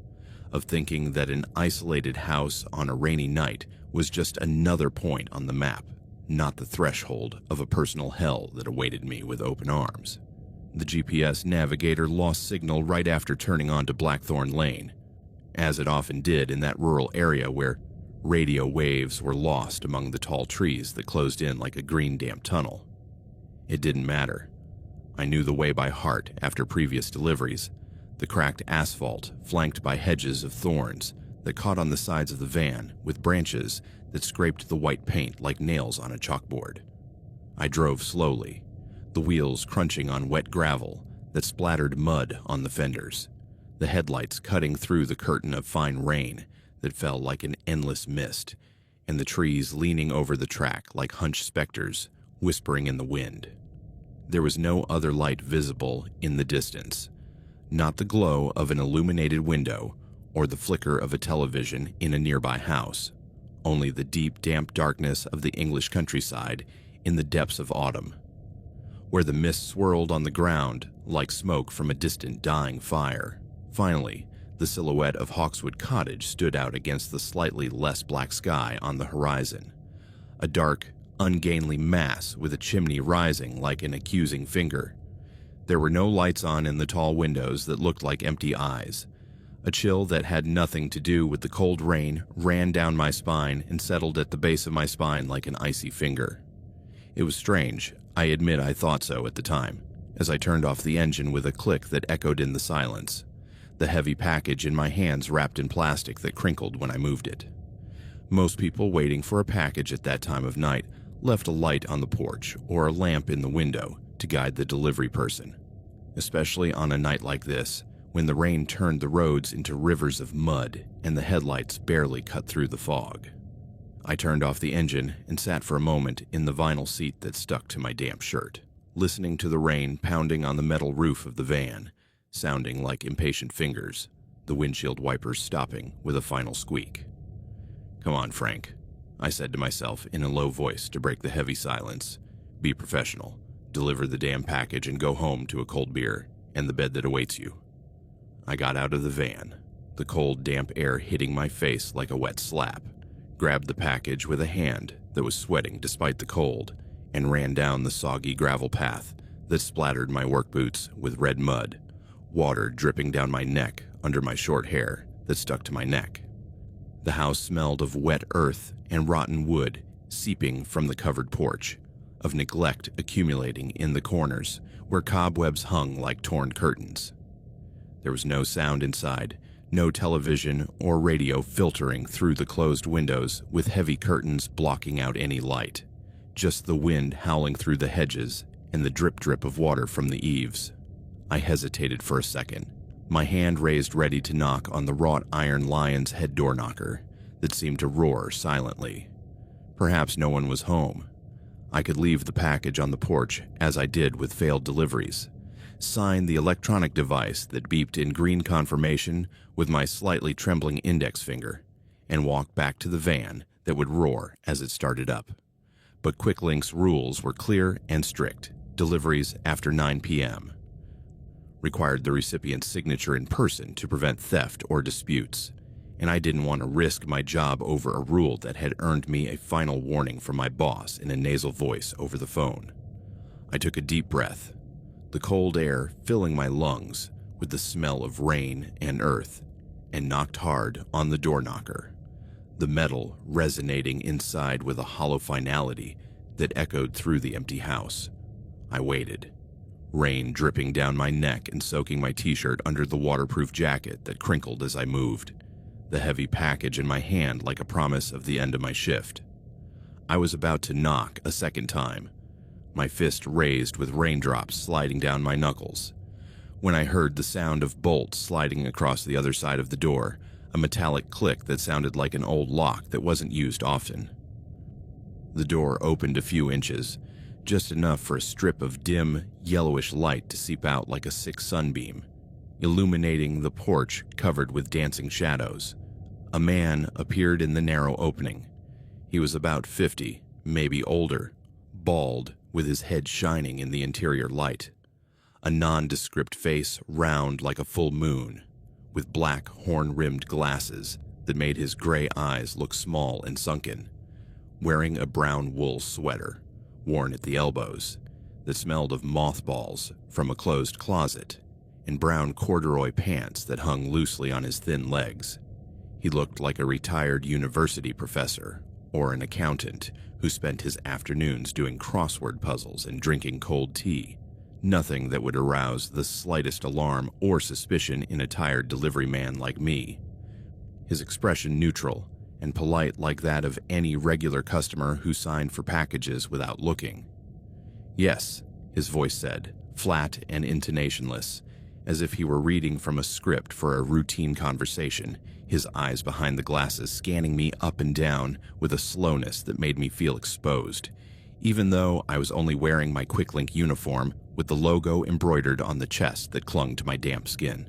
of thinking that an isolated house on a rainy night was just another point on the map, not the threshold of a personal hell that awaited me with open arms. The GPS navigator lost signal right after turning onto Blackthorn Lane, as it often did in that rural area where radio waves were lost among the tall trees that closed in like a green damp tunnel. It didn't matter. I knew the way by heart after previous deliveries, the cracked asphalt flanked by hedges of thorns that caught on the sides of the van with branches that scraped the white paint like nails on a chalkboard. I drove slowly, the wheels crunching on wet gravel that splattered mud on the fenders, the headlights cutting through the curtain of fine rain that fell like an endless mist, and the trees leaning over the track like hunched specters whispering in the wind. There was no other light visible in the distance, not the glow of an illuminated window or the flicker of a television in a nearby house, only the deep, damp darkness of the English countryside in the depths of autumn, where the mist swirled on the ground like smoke from a distant dying fire. Finally, the silhouette of Hawkswood Cottage stood out against the slightly less black sky on the horizon, a dark, ungainly mass with a chimney rising like an accusing finger. There were no lights on in the tall windows that looked like empty eyes. A chill that had nothing to do with the cold rain ran down my spine and settled at the base of my spine like an icy finger. It was strange. I admit I thought so at the time, as I turned off the engine with a click that echoed in the silence, the heavy package in my hands wrapped in plastic that crinkled when I moved it. Most people waiting for a package at that time of night left a light on the porch or a lamp in the window to guide the delivery person, especially on a night like this when the rain turned the roads into rivers of mud and the headlights barely cut through the fog. I turned off the engine and sat for a moment in the vinyl seat that stuck to my damp shirt, listening to the rain pounding on the metal roof of the van, sounding like impatient fingers, the windshield wipers stopping with a final squeak. "Come on, Frank," I said to myself in a low voice to break the heavy silence. "Be professional. Deliver the damn package and go home to a cold beer and the bed that awaits you." I got out of the van, the cold, damp air hitting my face like a wet slap, grabbed the package with a hand that was sweating despite the cold, and ran down the soggy gravel path that splattered my work boots with red mud, water dripping down my neck under my short hair that stuck to my neck. The house smelled of wet earth and rotten wood seeping from the covered porch, of neglect accumulating in the corners where cobwebs hung like torn curtains. There was no sound inside, no television or radio filtering through the closed windows with heavy curtains blocking out any light, just the wind howling through the hedges and the drip-drip of water from the eaves. I hesitated for a second, my hand raised ready to knock on the wrought iron lion's head door knocker that seemed to roar silently. Perhaps no one was home. I could leave the package on the porch, as I did with failed deliveries, sign the electronic device that beeped in green confirmation with my slightly trembling index finger, and walk back to the van that would roar as it started up. But QuickLink's rules were clear and strict. Deliveries after 9 p.m. required the recipient's signature in person to prevent theft or disputes, and I didn't want to risk my job over a rule that had earned me a final warning from my boss in a nasal voice over the phone. I took a deep breath, the cold air filling my lungs with the smell of rain and earth, and knocked hard on the door knocker, the metal resonating inside with a hollow finality that echoed through the empty house. I waited, rain dripping down my neck and soaking my t-shirt under the waterproof jacket that crinkled as I moved, the heavy package in my hand like a promise of the end of my shift. I was about to knock a second time, my fist raised with raindrops sliding down my knuckles, when I heard the sound of bolts sliding across the other side of the door, a metallic click that sounded like an old lock that wasn't used often. The door opened a few inches, just enough for a strip of dim, yellowish light to seep out like a sick sunbeam, illuminating the porch covered with dancing shadows. A man appeared in the narrow opening. He was about 50, maybe older, bald, with his head shining in the interior light. A nondescript face round like a full moon, with black horn-rimmed glasses that made his gray eyes look small and sunken, wearing a brown wool sweater, worn at the elbows, that smelled of mothballs from a closed closet, and brown corduroy pants that hung loosely on his thin legs. He looked like a retired university professor or an accountant who spent his afternoons doing crossword puzzles and drinking cold tea, nothing that would arouse the slightest alarm or suspicion in a tired delivery man like me. His expression neutral and polite like that of any regular customer who signed for packages without looking. "Yes," his voice said, flat and intonationless, as if he were reading from a script for a routine conversation, his eyes behind the glasses scanning me up and down with a slowness that made me feel exposed, even though I was only wearing my QuickLink uniform with the logo embroidered on the chest that clung to my damp skin.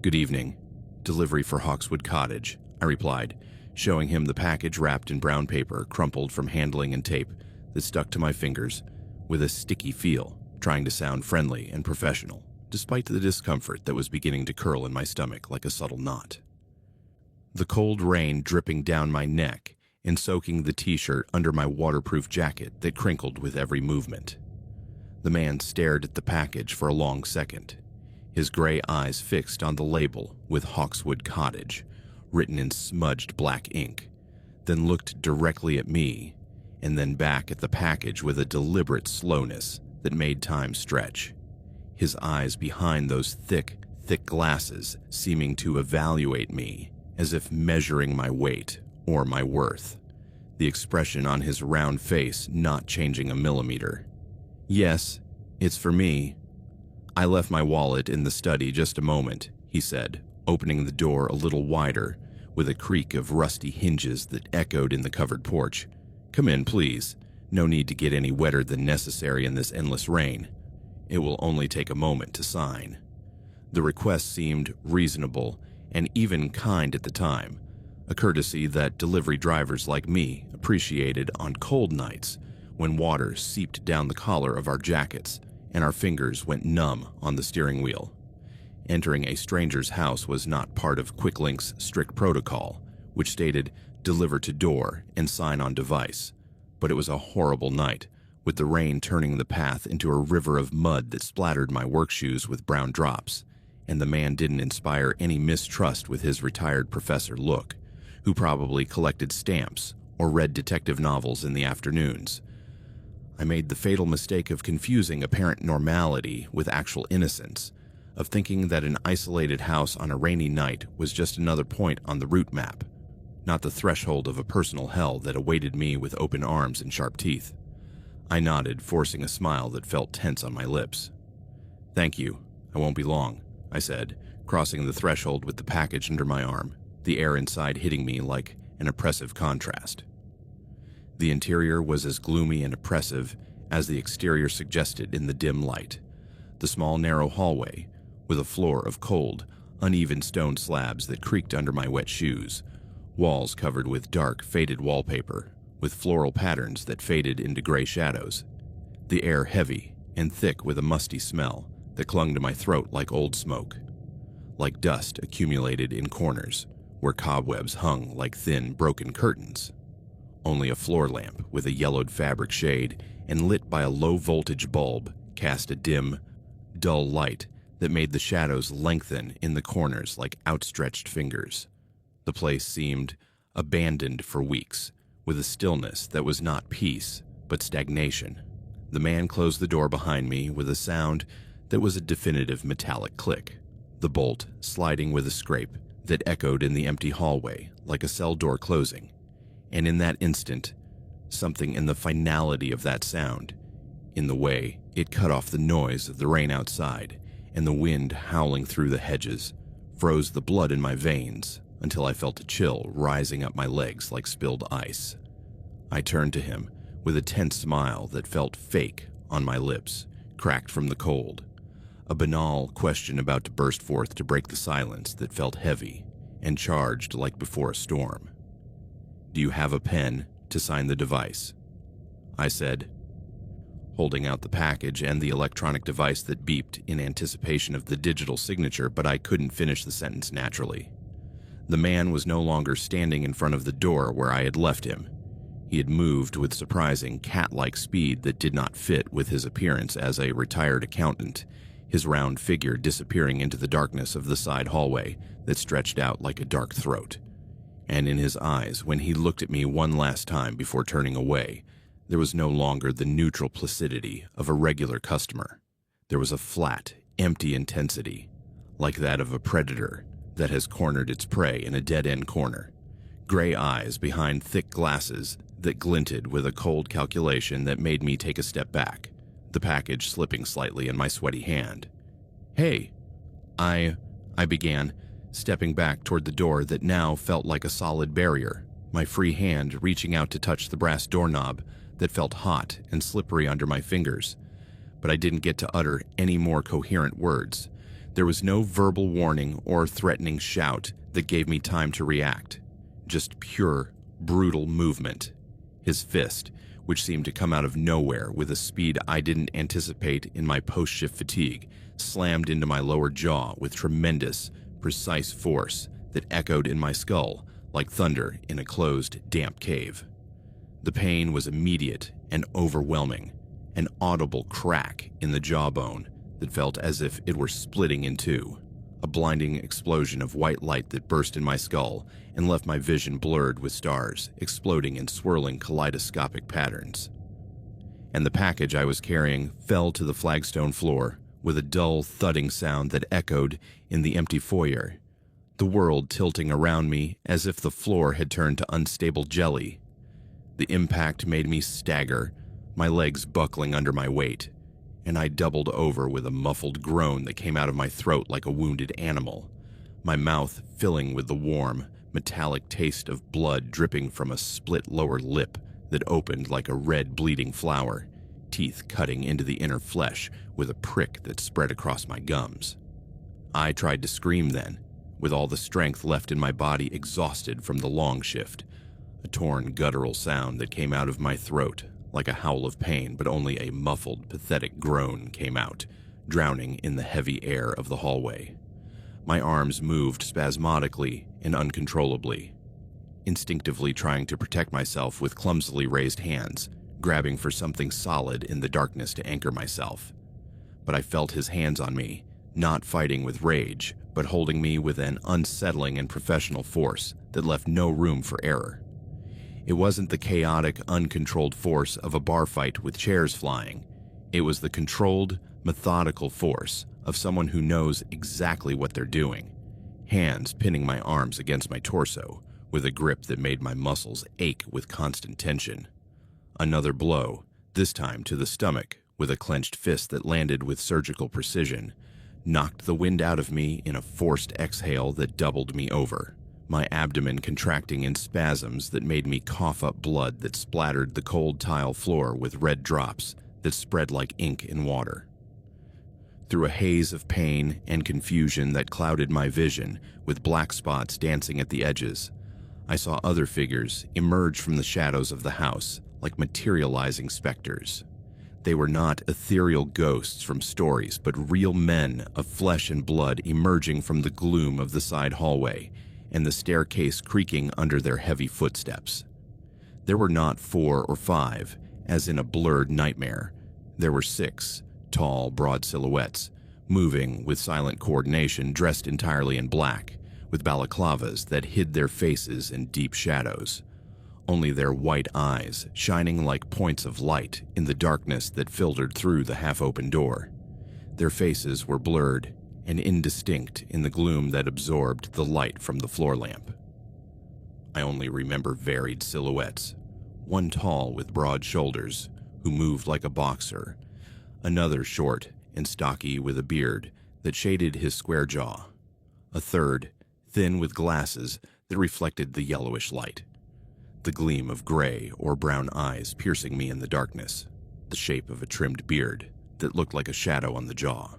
"Good evening. Delivery for Hawkswood Cottage," I replied, showing him the package wrapped in brown paper, crumpled from handling and tape, that stuck to my fingers with a sticky feel, trying to sound friendly and professional, despite the discomfort that was beginning to curl in my stomach like a subtle knot. The cold rain dripping down my neck and soaking the t-shirt under my waterproof jacket that crinkled with every movement. The man stared at the package for a long second, his gray eyes fixed on the label with Hawkswood Cottage, written in smudged black ink, then looked directly at me, and then back at the package with a deliberate slowness that made time stretch, his eyes behind those thick glasses seeming to evaluate me as if measuring my weight or my worth, the expression on his round face not changing a millimeter. "Yes, it's for me. I left my wallet in the study just a moment," he said, opening the door a little wider with a creak of rusty hinges that echoed in the covered porch. "Come in, please. No need to get any wetter than necessary in this endless rain. It will only take a moment to sign." The request seemed reasonable and even kind at the time, a courtesy that delivery drivers like me appreciated on cold nights when water seeped down the collar of our jackets and our fingers went numb on the steering wheel. Entering a stranger's house was not part of QuickLink's strict protocol, which stated deliver to door and sign on device, but it was a horrible night, with the rain turning the path into a river of mud that splattered my work shoes with brown drops, and the man didn't inspire any mistrust with his retired professor look, who probably collected stamps or read detective novels in the afternoons. I made the fatal mistake of confusing apparent normality with actual innocence, of thinking that an isolated house on a rainy night was just another point on the route map, not the threshold of a personal hell that awaited me with open arms and sharp teeth. I nodded, forcing a smile that felt tense on my lips. "Thank you. I won't be long," I said, crossing the threshold with the package under my arm, the air inside hitting me like an oppressive contrast. The interior was as gloomy and oppressive as the exterior suggested in the dim light. The small, narrow hallway, with a floor of cold, uneven stone slabs that creaked under my wet shoes, walls covered with dark, faded wallpaper, with floral patterns that faded into gray shadows. The air heavy and thick with a musty smell that clung to my throat like old smoke. Like dust accumulated in corners where cobwebs hung like thin, broken curtains. Only a floor lamp with a yellowed fabric shade and lit by a low-voltage bulb cast a dim, dull light that made the shadows lengthen in the corners like outstretched fingers. The place seemed abandoned for weeks, with a stillness that was not peace, but stagnation. The man closed the door behind me with a sound that was a definitive metallic click, the bolt sliding with a scrape that echoed in the empty hallway like a cell door closing. And in that instant, something in the finality of that sound, in the way it cut off the noise of the rain outside and the wind howling through the hedges, froze the blood in my veins until I felt a chill rising up my legs like spilled ice. I turned to him with a tense smile that felt fake on my lips, cracked from the cold. A banal question about to burst forth to break the silence that felt heavy and charged like before a storm. "Do you have a pen to sign the device?" I said, holding out the package and the electronic device that beeped in anticipation of the digital signature, but I couldn't finish the sentence naturally. The man was no longer standing in front of the door where I had left him. He had moved with surprising cat-like speed that did not fit with his appearance as a retired accountant, his round figure disappearing into the darkness of the side hallway that stretched out like a dark throat. And in his eyes, when he looked at me one last time before turning away, there was no longer the neutral placidity of a regular customer. There was a flat, empty intensity, like that of a predator that has cornered its prey in a dead-end corner. Gray eyes behind thick glasses that glinted with a cold calculation that made me take a step back, the package slipping slightly in my sweaty hand. "Hey, I began, stepping back toward the door that now felt like a solid barrier, my free hand reaching out to touch the brass doorknob that felt hot and slippery under my fingers. But I didn't get to utter any more coherent words. There was no verbal warning or threatening shout that gave me time to react. Just pure, brutal movement. His fist, which seemed to come out of nowhere with a speed I didn't anticipate in my post-shift fatigue, slammed into my lower jaw with tremendous, precise force that echoed in my skull like thunder in a closed, damp cave. The pain was immediate and overwhelming, an audible crack in the jawbone that felt as if it were splitting in two, a blinding explosion of white light that burst in my skull and left my vision blurred with stars exploding in swirling kaleidoscopic patterns. And the package I was carrying fell to the flagstone floor with a dull, thudding sound that echoed in the empty foyer, the world tilting around me as if the floor had turned to unstable jelly. The impact made me stagger, my legs buckling under my weight, and I doubled over with a muffled groan that came out of my throat like a wounded animal, my mouth filling with the warm, metallic taste of blood dripping from a split lower lip that opened like a red bleeding flower, teeth cutting into the inner flesh with a prick that spread across my gums. I tried to scream then, with all the strength left in my body exhausted from the long shift, a torn guttural sound that came out of my throat like a howl of pain, but only a muffled, pathetic groan came out, drowning in the heavy air of the hallway. My arms moved spasmodically and uncontrollably, instinctively trying to protect myself with clumsily raised hands, grabbing for something solid in the darkness to anchor myself. But I felt his hands on me, not fighting with rage, but holding me with an unsettling and professional force that left no room for error. It wasn't the chaotic, uncontrolled force of a bar fight with chairs flying. It was the controlled, methodical force of someone who knows exactly what they're doing, hands pinning my arms against my torso with a grip that made my muscles ache with constant tension. Another blow, this time to the stomach, with a clenched fist that landed with surgical precision, knocked the wind out of me in a forced exhale that doubled me over, my abdomen contracting in spasms that made me cough up blood that splattered the cold tile floor with red drops that spread like ink in water. Through a haze of pain and confusion that clouded my vision with black spots dancing at the edges, I saw other figures emerge from the shadows of the house like materializing specters. They were not ethereal ghosts from stories, but real men of flesh and blood emerging from the gloom of the side hallway and the staircase creaking under their heavy footsteps. There were not 4 or 5, as in a blurred nightmare. There were 6, tall, broad silhouettes, moving with silent coordination, dressed entirely in black, with balaclavas that hid their faces in deep shadows. Only their white eyes shining like points of light in the darkness that filtered through the half-open door. Their faces were blurred and indistinct in the gloom that absorbed the light from the floor lamp. I only remember varied silhouettes, one tall with broad shoulders, who moved like a boxer, another short and stocky with a beard that shaded his square jaw, a third thin with glasses that reflected the yellowish light, the gleam of gray or brown eyes piercing me in the darkness, the shape of a trimmed beard that looked like a shadow on the jaw.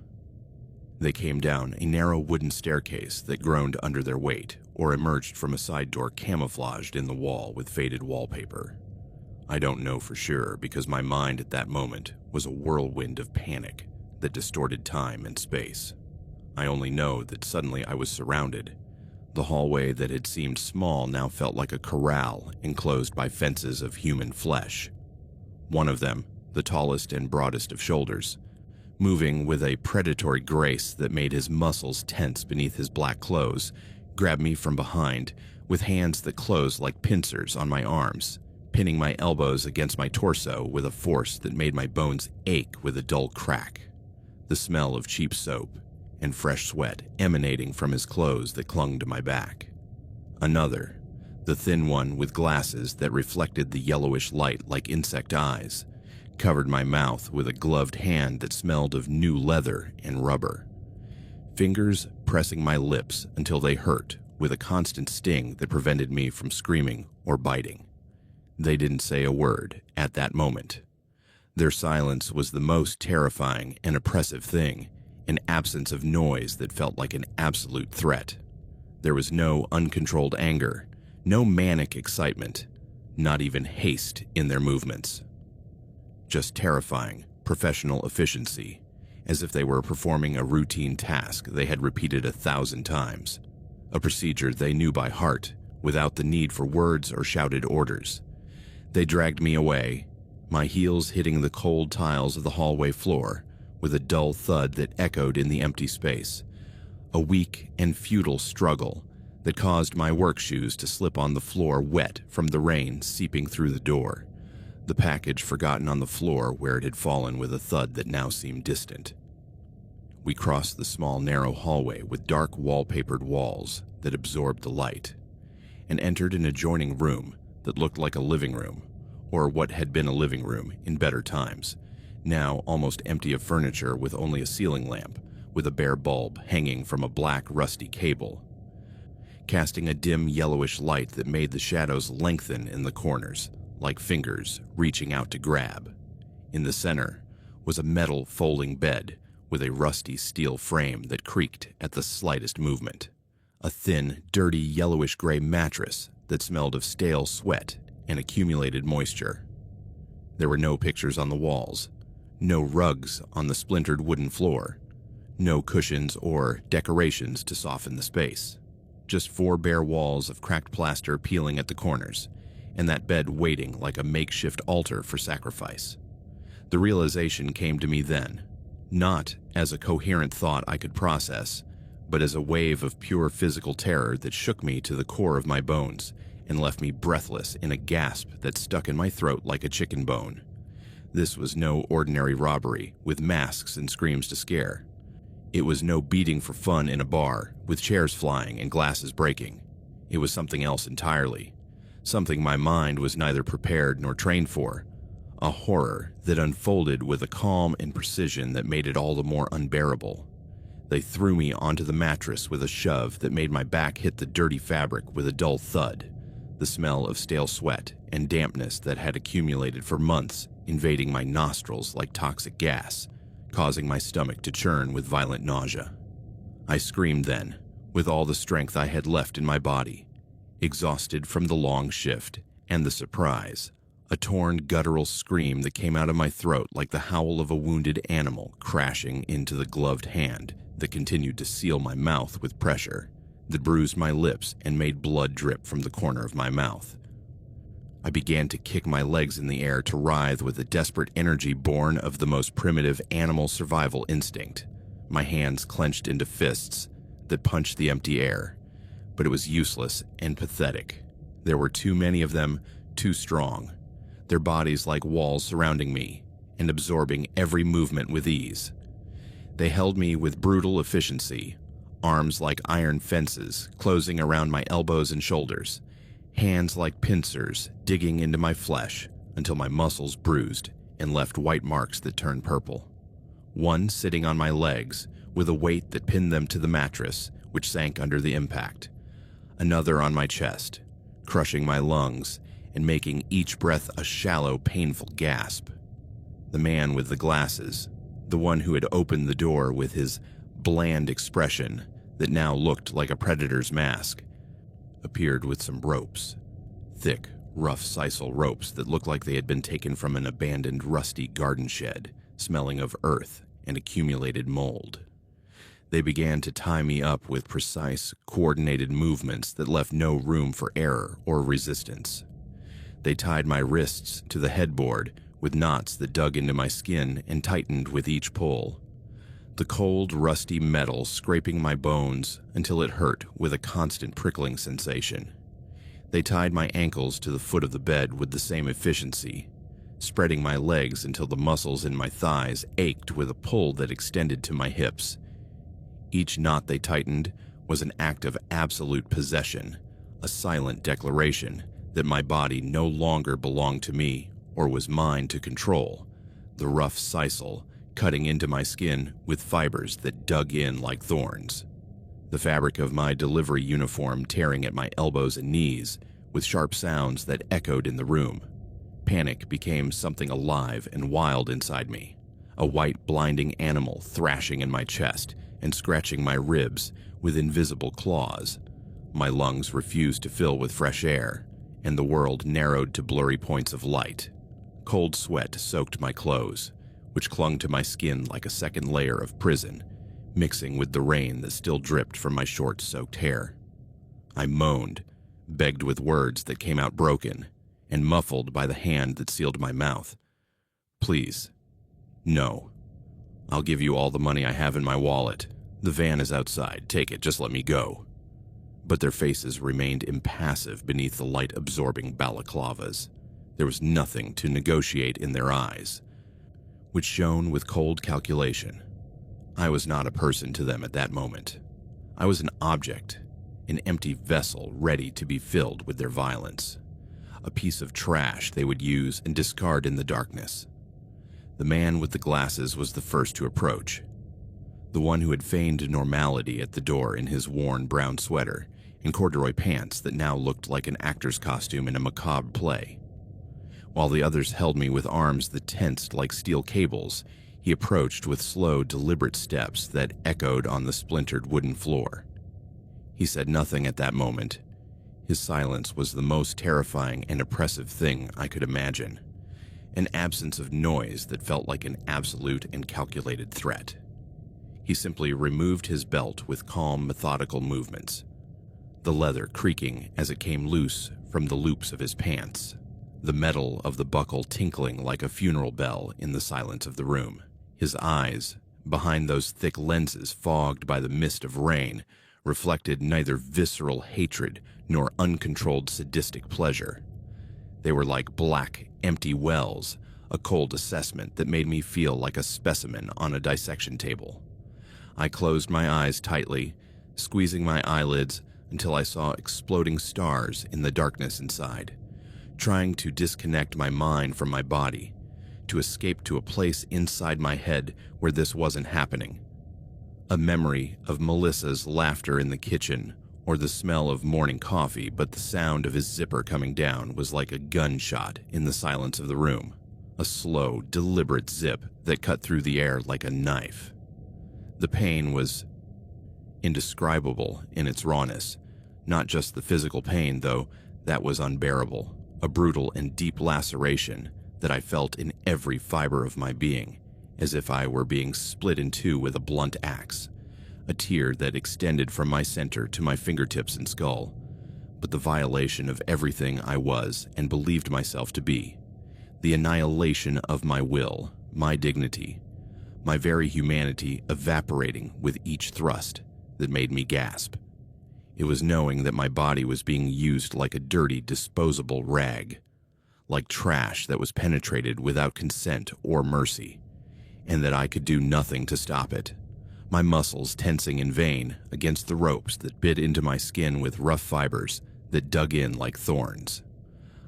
They came down a narrow wooden staircase that groaned under their weight, or emerged from a side door camouflaged in the wall with faded wallpaper. I don't know for sure, because my mind at that moment was a whirlwind of panic that distorted time and space. I only know that suddenly I was surrounded. The hallway that had seemed small now felt like a corral enclosed by fences of human flesh. One of them, the tallest and broadest of shoulders, moving with a predatory grace that made his muscles tense beneath his black clothes, grabbed me from behind with hands that closed like pincers on my arms, pinning my elbows against my torso with a force that made my bones ache with a dull crack. The smell of cheap soap and fresh sweat emanating from his clothes that clung to my back. Another, the thin one with glasses that reflected the yellowish light like insect eyes, covered my mouth with a gloved hand that smelled of new leather and rubber. Fingers pressing my lips until they hurt with a constant sting that prevented me from screaming or biting. They didn't say a word at that moment. Their silence was the most terrifying and oppressive thing, an absence of noise that felt like an absolute threat. There was no uncontrolled anger, no manic excitement, not even haste in their movements. Just terrifying, professional efficiency, as if they were performing a routine task they had repeated 1,000 times, a procedure they knew by heart without the need for words or shouted orders. They dragged me away, my heels hitting the cold tiles of the hallway floor with a dull thud that echoed in the empty space, a weak and futile struggle that caused my work shoes to slip on the floor wet from the rain seeping through the door, the package forgotten on the floor where it had fallen with a thud that now seemed distant. We crossed the small narrow hallway with dark wallpapered walls that absorbed the light, and entered an adjoining room that looked like a living room, or what had been a living room in better times, now almost empty of furniture with only a ceiling lamp with a bare bulb hanging from a black rusty cable, casting a dim yellowish light that made the shadows lengthen in the corners, like fingers reaching out to grab. In the center was a metal folding bed with a rusty steel frame that creaked at the slightest movement, a thin, dirty yellowish-gray mattress that smelled of stale sweat and accumulated moisture. There were no pictures on the walls, no rugs on the splintered wooden floor, no cushions or decorations to soften the space, just 4 bare walls of cracked plaster peeling at the corners, and that bed waiting like a makeshift altar for sacrifice. The realization came to me then, not as a coherent thought I could process, but as a wave of pure physical terror that shook me to the core of my bones and left me breathless in a gasp that stuck in my throat like a chicken bone. This was no ordinary robbery with masks and screams to scare. It was no beating for fun in a bar with chairs flying and glasses breaking. It was something else entirely. Something my mind was neither prepared nor trained for, a horror that unfolded with a calm and precision that made it all the more unbearable. They threw me onto the mattress with a shove that made my back hit the dirty fabric with a dull thud, the smell of stale sweat and dampness that had accumulated for months invading my nostrils like toxic gas, causing my stomach to churn with violent nausea. I screamed then, with all the strength I had left in my body, exhausted from the long shift and the surprise, a torn guttural scream that came out of my throat like the howl of a wounded animal crashing into the gloved hand that continued to seal my mouth with pressure, that bruised my lips and made blood drip from the corner of my mouth. I began to kick my legs in the air to writhe with a desperate energy born of the most primitive animal survival instinct, my hands clenched into fists that punched the empty air. But it was useless and pathetic. There were too many of them, too strong, their bodies like walls surrounding me and absorbing every movement with ease. They held me with brutal efficiency, arms like iron fences closing around my elbows and shoulders, hands like pincers digging into my flesh until my muscles bruised and left white marks that turned purple. One sitting on my legs with a weight that pinned them to the mattress, which sank under the impact. Another on my chest, crushing my lungs and making each breath a shallow, painful gasp. The man with the glasses, the one who had opened the door with his bland expression that now looked like a predator's mask, appeared with some ropes, thick, rough sisal ropes that looked like they had been taken from an abandoned rusty garden shed, smelling of earth and accumulated mold. They began to tie me up with precise, coordinated movements that left no room for error or resistance. They tied my wrists to the headboard with knots that dug into my skin and tightened with each pull. The cold, rusty metal scraping my bones until it hurt with a constant prickling sensation. They tied my ankles to the foot of the bed with the same efficiency, spreading my legs until the muscles in my thighs ached with a pull that extended to my hips. Each knot they tightened was an act of absolute possession, a silent declaration that my body no longer belonged to me or was mine to control, the rough sisal cutting into my skin with fibers that dug in like thorns, the fabric of my delivery uniform tearing at my elbows and knees with sharp sounds that echoed in the room. Panic became something alive and wild inside me, a white, blinding animal thrashing in my chest and scratching my ribs with invisible claws. My lungs refused to fill with fresh air, and the world narrowed to blurry points of light. Cold sweat soaked my clothes, which clung to my skin like a second layer of prison, mixing with the rain that still dripped from my short, soaked hair. I moaned, begged with words that came out broken and muffled by the hand that sealed my mouth. Please, no. I'll give you all the money I have in my wallet. The van is outside. Take it. Just let me go. But their faces remained impassive beneath the light-absorbing balaclavas. There was nothing to negotiate in their eyes, which shone with cold calculation. I was not a person to them at that moment. I was an object, an empty vessel ready to be filled with their violence, a piece of trash they would use and discard in the darkness. The man with the glasses was the first to approach, the one who had feigned normality at the door in his worn brown sweater and corduroy pants that now looked like an actor's costume in a macabre play. While the others held me with arms that tensed like steel cables, he approached with slow, deliberate steps that echoed on the splintered wooden floor. He said nothing at that moment. His silence was the most terrifying and oppressive thing I could imagine, an absence of noise that felt like an absolute and calculated threat. He simply removed his belt with calm, methodical movements, the leather creaking as it came loose from the loops of his pants, the metal of the buckle tinkling like a funeral bell in the silence of the room. His eyes, behind those thick lenses fogged by the mist of rain, reflected neither visceral hatred nor uncontrolled sadistic pleasure. They were like black, empty wells, a cold assessment that made me feel like a specimen on a dissection table. I closed my eyes tightly, squeezing my eyelids until I saw exploding stars in the darkness inside, trying to disconnect my mind from my body, to escape to a place inside my head where this wasn't happening. A memory of Melissa's laughter in the kitchen, or the smell of morning coffee, but the sound of his zipper coming down was like a gunshot in the silence of the room, a slow, deliberate zip that cut through the air like a knife. The pain was indescribable in its rawness, Not just the physical pain, though, that was unbearable, a brutal and deep laceration that I felt in every fiber of my being, as if I were being split in two with a blunt axe, a tear that extended from my center to my fingertips and skull, but the violation of everything I was and believed myself to be, the annihilation of my will, my dignity, my very humanity evaporating with each thrust that made me gasp. It was knowing that my body was being used like a dirty, disposable rag, like trash that was penetrated without consent or mercy, and that I could do nothing to stop it, my muscles tensing in vain against the ropes that bit into my skin with rough fibers that dug in like thorns.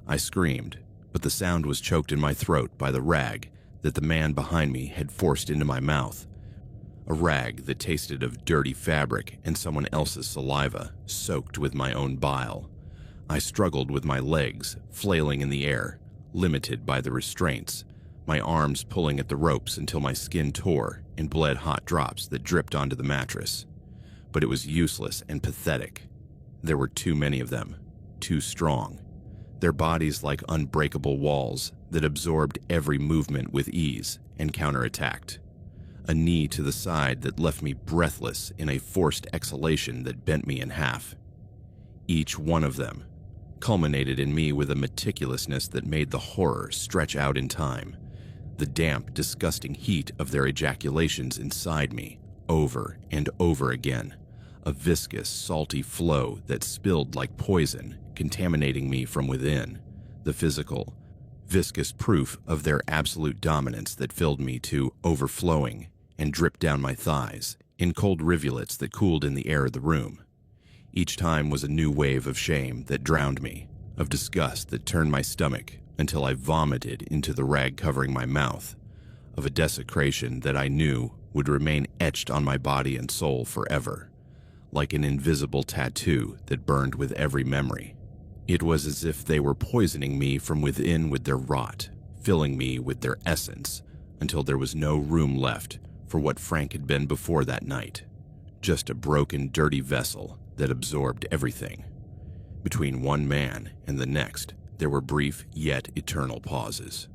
I screamed, but the sound was choked in my throat by the rag that the man behind me had forced into my mouth, a rag that tasted of dirty fabric and someone else's saliva soaked with my own bile. I struggled with my legs, flailing in the air, limited by the restraints, my arms pulling at the ropes until my skin tore and bled hot drops that dripped onto the mattress. But it was useless and pathetic. There were too many of them, too strong, their bodies like unbreakable walls that absorbed every movement with ease and counterattacked. A knee to the side that left me breathless in a forced exhalation that bent me in half. Each one of them culminated in me with a meticulousness that made the horror stretch out in time, the damp, disgusting heat of their ejaculations inside me, over and over again, a viscous, salty flow that spilled like poison, contaminating me from within, the physical, viscous proof of their absolute dominance that filled me to overflowing and dripped down my thighs in cold rivulets that cooled in the air of the room. Each time was a new wave of shame that drowned me, of disgust that turned my stomach until I vomited into the rag covering my mouth, of a desecration that I knew would remain etched on my body and soul forever, like an invisible tattoo that burned with every memory. It was as if they were poisoning me from within with their rot, filling me with their essence until there was no room left for what Frank had been before that night, just a broken, dirty vessel that absorbed everything. Between one man and the next, there were brief yet eternal pauses,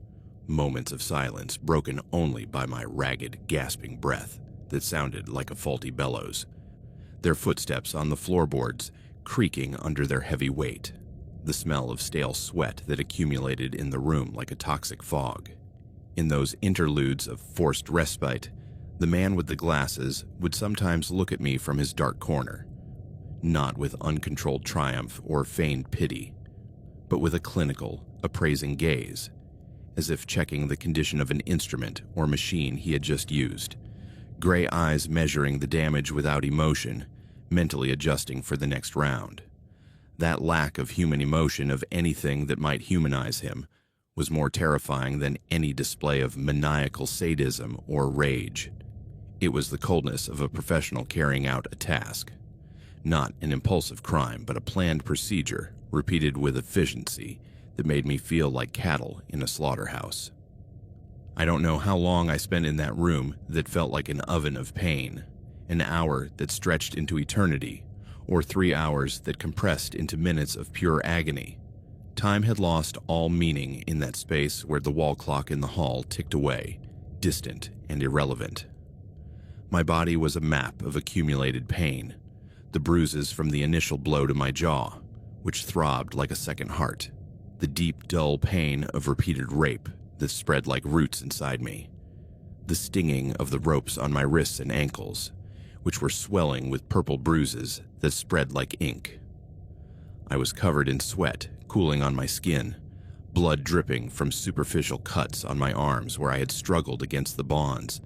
moments of silence broken only by my ragged, gasping breath that sounded like a faulty bellows, their footsteps on the floorboards creaking under their heavy weight, the smell of stale sweat that accumulated in the room like a toxic fog. In those interludes of forced respite, the man with the glasses would sometimes look at me from his dark corner, not with uncontrolled triumph or feigned pity, but with a clinical, appraising gaze, as if checking the condition of an instrument or machine he had just used, gray eyes measuring the damage without emotion, mentally adjusting for the next round. That lack of human emotion of anything that might humanize him was more terrifying than any display of maniacal sadism or rage. It was the coldness of a professional carrying out a task. Not an impulsive crime, but a planned procedure repeated with efficiency that made me feel like cattle in a slaughterhouse. I don't know how long I spent in that room that felt like an oven of pain, an hour that stretched into eternity, or 3 hours that compressed into minutes of pure agony. Time had lost all meaning in that space where the wall clock in the hall ticked away, distant and irrelevant. My body was a map of accumulated pain, the bruises from the initial blow to my jaw, which throbbed like a second heart, the deep, dull pain of repeated rape that spread like roots inside me, the stinging of the ropes on my wrists and ankles, which were swelling with purple bruises that spread like ink. I was covered in sweat, cooling on my skin, blood dripping from superficial cuts on my arms where I had struggled against the bonds,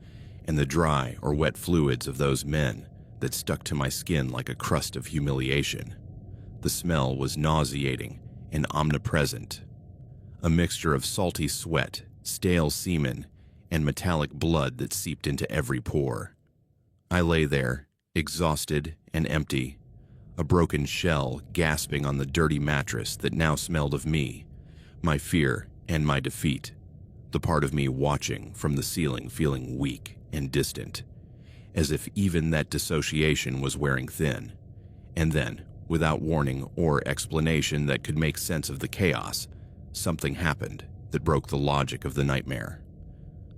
and the dry or wet fluids of those men that stuck to my skin like a crust of humiliation. The smell was nauseating and omnipresent, a mixture of salty sweat, stale semen, and metallic blood that seeped into every pore. I lay there, exhausted and empty, a broken shell gasping on the dirty mattress that now smelled of me, my fear and my defeat, the part of me watching from the ceiling feeling weak and distant, as if even that dissociation was wearing thin. And then, Without warning or explanation that could make sense of the chaos, something happened that broke the logic of the nightmare.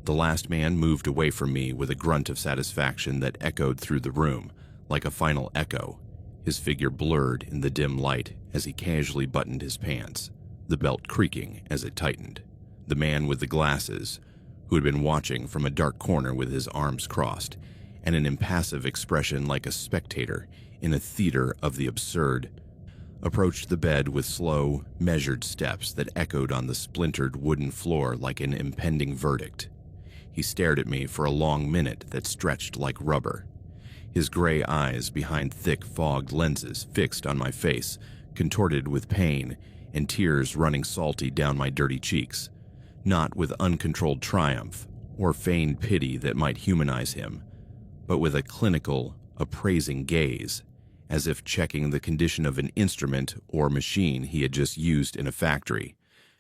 The last man moved away from me with a grunt of satisfaction that echoed through the room like a final echo, his figure blurred in the dim light as he casually buttoned his pants, the belt creaking as it tightened. The man with the glasses, who had been watching from a dark corner with his arms crossed and an impassive expression like a spectator in a theater of the absurd, approached the bed with slow, measured steps that echoed on the splintered wooden floor like an impending verdict. He stared at me for a long minute that stretched like rubber. His gray eyes behind thick fogged lenses fixed on my face, contorted with pain and tears running salty down my dirty cheeks, not with uncontrolled triumph or feigned pity that might humanize him, but with a clinical, appraising gaze, as if checking the condition of an instrument or machine he had just used in a factory,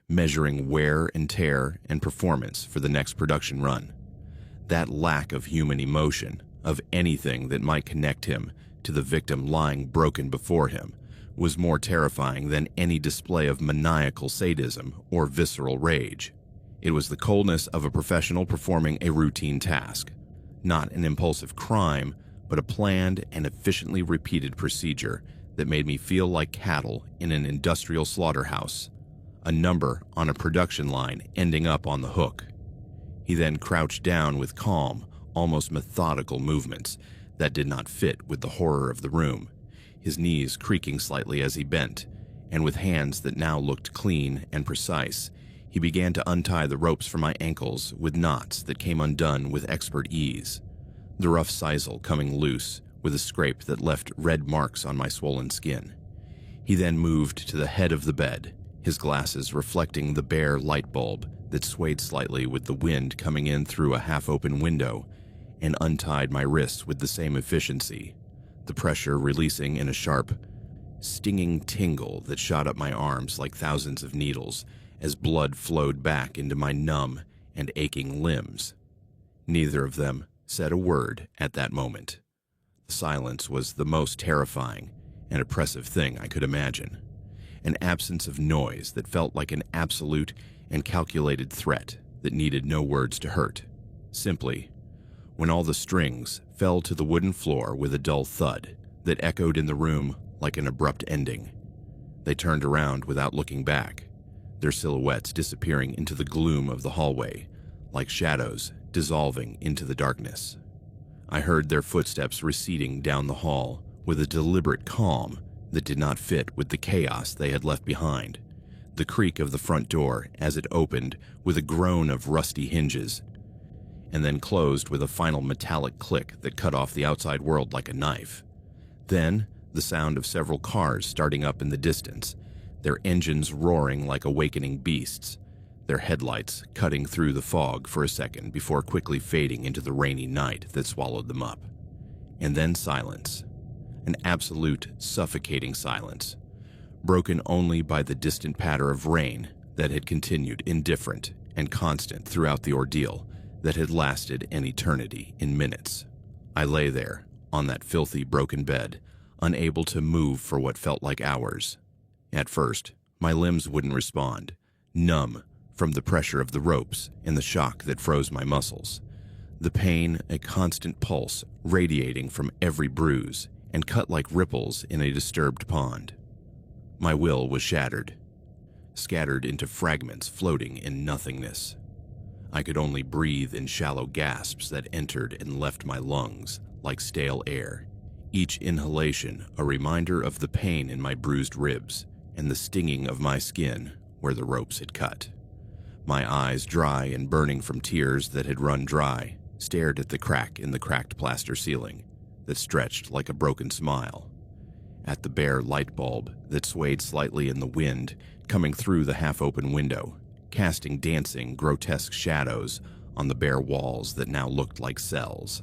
measuring wear and tear and performance for the next production run. That lack of human emotion, of anything that might connect him to the victim lying broken before him, was more terrifying than any display of maniacal sadism or visceral rage. It was the coldness of a professional performing a routine task, not an impulsive crime, but a planned and efficiently repeated procedure that made me feel like cattle in an industrial slaughterhouse, a number on a production line ending up on the hook. He then crouched down with calm, almost methodical movements that did not fit with the horror of the room, his knees creaking slightly as he bent, and with hands that now looked clean and precise, he began to untie the ropes from my ankles with knots that came undone with expert ease, the rough sisal coming loose with a scrape that left red marks on my swollen skin. He then moved to the head of the bed, his glasses reflecting the bare light bulb that swayed slightly with the wind coming in through a half-open window, and untied my wrists with the same efficiency, the pressure releasing in a sharp, stinging tingle that shot up my arms like thousands of needles as blood flowed back into my numb and aching limbs. Neither of them said a word at that moment. The silence was the most terrifying and oppressive thing I could imagine, an absence of noise that felt like an absolute and calculated threat that needed no words to hurt. Simply, when all the strings fell to the wooden floor with a dull thud that echoed in the room like an abrupt ending, they turned around without looking back, their silhouettes disappearing into the gloom of the hallway, like shadows dissolving into the darkness. I heard their footsteps receding down the hall with a deliberate calm that did not fit with the chaos they had left behind, the creak of the front door as it opened with a groan of rusty hinges, and then closed with a final metallic click that cut off the outside world like a knife. Then, the sound of several cars starting up in the distance, their engines roaring like awakening beasts, their headlights cutting through the fog for a second before quickly fading into the rainy night that swallowed them up. And then silence, an absolute, suffocating silence, broken only by the distant patter of rain that had continued indifferent and constant throughout the ordeal that had lasted an eternity in minutes. I lay there, on that filthy, broken bed, unable to move for what felt like hours. At first, my limbs wouldn't respond, numb from the pressure of the ropes and the shock that froze my muscles. The pain, a constant pulse radiating from every bruise and cut like ripples in a disturbed pond. My will was shattered, scattered into fragments floating in nothingness. I could only breathe in shallow gasps that entered and left my lungs like stale air, each inhalation a reminder of the pain in my bruised ribs and the stinging of my skin where the ropes had cut. My eyes, dry and burning from tears that had run dry, stared at the crack in the cracked plaster ceiling that stretched like a broken smile, at the bare light bulb that swayed slightly in the wind coming through the half-open window, casting dancing, grotesque shadows on the bare walls that now looked like cells.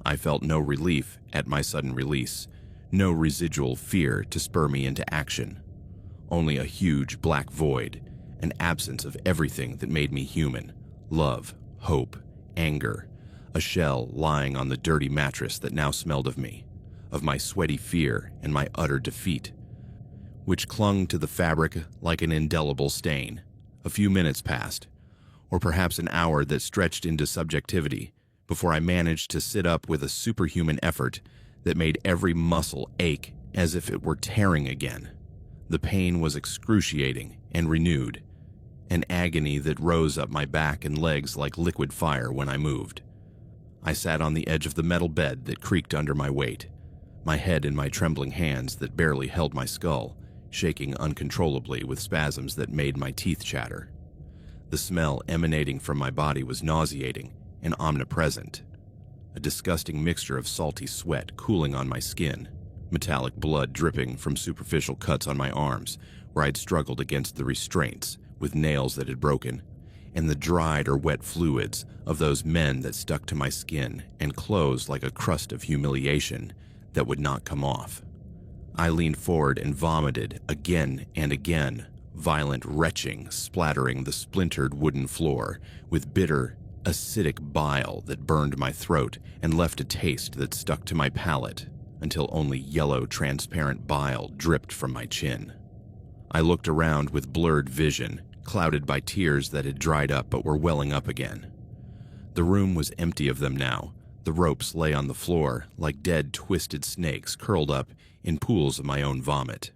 I felt no relief at my sudden release, no residual fear to spur me into action, only a huge black void, an absence of everything that made me human, love, hope, anger, a shell lying on the dirty mattress that now smelled of me, of my sweaty fear and my utter defeat, which clung to the fabric like an indelible stain. A few minutes passed, or perhaps an hour that stretched into subjectivity, before I managed to sit up with a superhuman effort that made every muscle ache as if it were tearing again. The pain was excruciating and renewed, an agony that rose up my back and legs like liquid fire when I moved. I sat on the edge of the metal bed that creaked under my weight, my head in my trembling hands that barely held my skull, shaking uncontrollably with spasms that made my teeth chatter. The smell emanating from my body was nauseating and omnipresent, a disgusting mixture of salty sweat cooling on my skin, metallic blood dripping from superficial cuts on my arms where I'd struggled against the restraints with nails that had broken, and the dried or wet fluids of those men that stuck to my skin and closed like a crust of humiliation that would not come off. I leaned forward and vomited again and again, violent retching splattering the splintered wooden floor with bitter, acidic bile that burned my throat and left a taste that stuck to my palate until only yellow, transparent bile dripped from my chin. I looked around with blurred vision, clouded by tears that had dried up but were welling up again. The room was empty of them now. The ropes lay on the floor like dead, twisted snakes curled up in pools of my own vomit.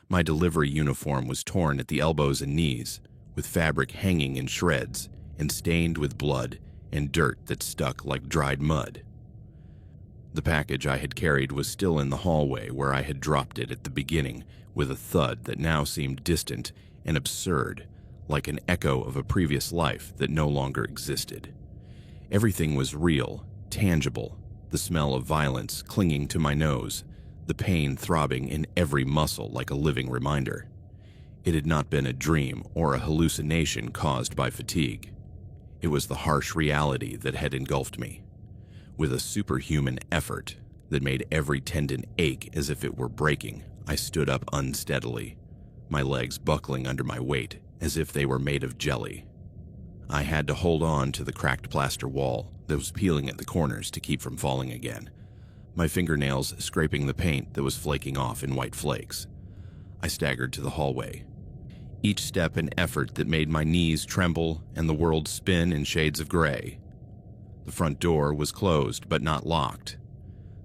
My delivery uniform was torn at the elbows and knees, with fabric hanging in shreds and stained with blood and dirt that stuck like dried mud. The package I had carried was still in the hallway where I had dropped it at the beginning with a thud that now seemed distant and absurd, like an echo of a previous life that no longer existed. Everything was real, tangible, the smell of violence clinging to my nose, the pain throbbing in every muscle like a living reminder. It had not been a dream or a hallucination caused by fatigue. It was the harsh reality that had engulfed me. With a superhuman effort that made every tendon ache as if it were breaking, I stood up unsteadily, my legs buckling under my weight as if they were made of jelly. I had to hold on to the cracked plaster wall that was peeling at the corners to keep from falling again, my fingernails scraping the paint that was flaking off in white flakes. I staggered to the hallway, each step an effort that made my knees tremble and the world spin in shades of gray. The front door was closed but not locked.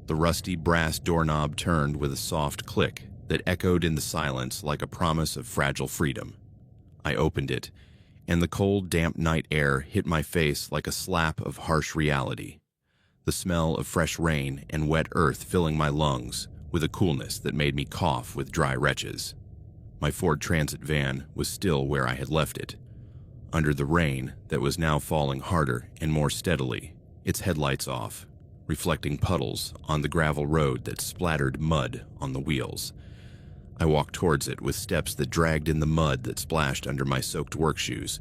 The rusty brass doorknob turned with a soft click that echoed in the silence like a promise of fragile freedom. I opened it, and the cold, damp night air hit my face like a slap of harsh reality, the smell of fresh rain and wet earth filling my lungs with a coolness that made me cough with dry retches. My Ford Transit van was still where I had left it, under the rain that was now falling harder and more steadily, its headlights off, reflecting puddles on the gravel road that splattered mud on the wheels. I walked towards it with steps that dragged in the mud that splashed under my soaked work shoes,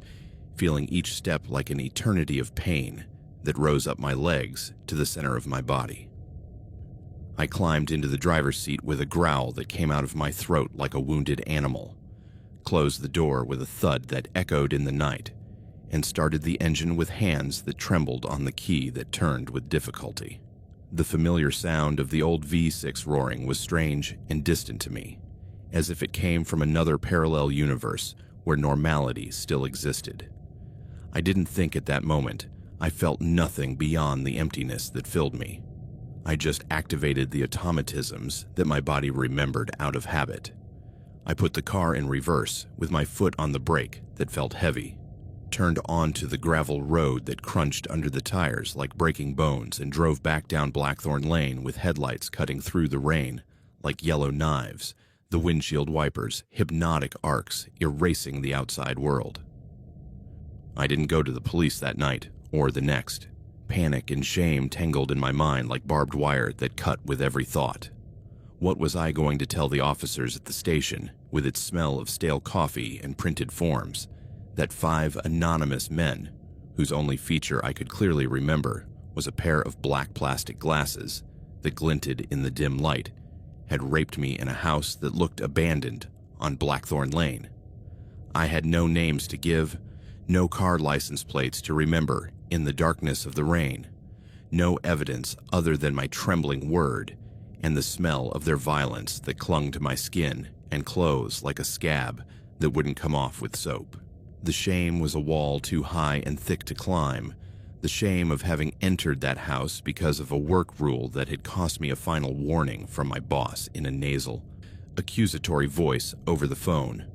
feeling each step like an eternity of pain that rose up my legs to the center of my body. I climbed into the driver's seat with a growl that came out of my throat like a wounded animal, closed the door with a thud that echoed in the night, and started the engine with hands that trembled on the key that turned with difficulty. The familiar sound of the old V6 roaring was strange and distant to me, as if it came from another parallel universe where normality still existed. I didn't think at that moment. I felt nothing beyond the emptiness that filled me. I just activated the automatisms that my body remembered out of habit. I put the car in reverse with my foot on the brake that felt heavy, turned onto the gravel road that crunched under the tires like breaking bones, and drove back down Blackthorn Lane with headlights cutting through the rain like yellow knives, the windshield wipers hypnotic arcs erasing the outside world. I didn't go to the police that night or the next. Panic and shame tangled in my mind like barbed wire that cut with every thought. What was I going to tell the officers at the station, with its smell of stale coffee and printed forms, that 5 anonymous men, whose only feature I could clearly remember was a pair of black plastic glasses that glinted in the dim light, had raped me in a house that looked abandoned on Blackthorn Lane? I had no names to give, no car license plates to remember in the darkness of the rain, no evidence other than my trembling word and the smell of their violence that clung to my skin and clothes like a scab that wouldn't come off with soap. The shame was a wall too high and thick to climb, the shame of having entered that house because of a work rule that had cost me a final warning from my boss in a nasal, accusatory voice over the phone,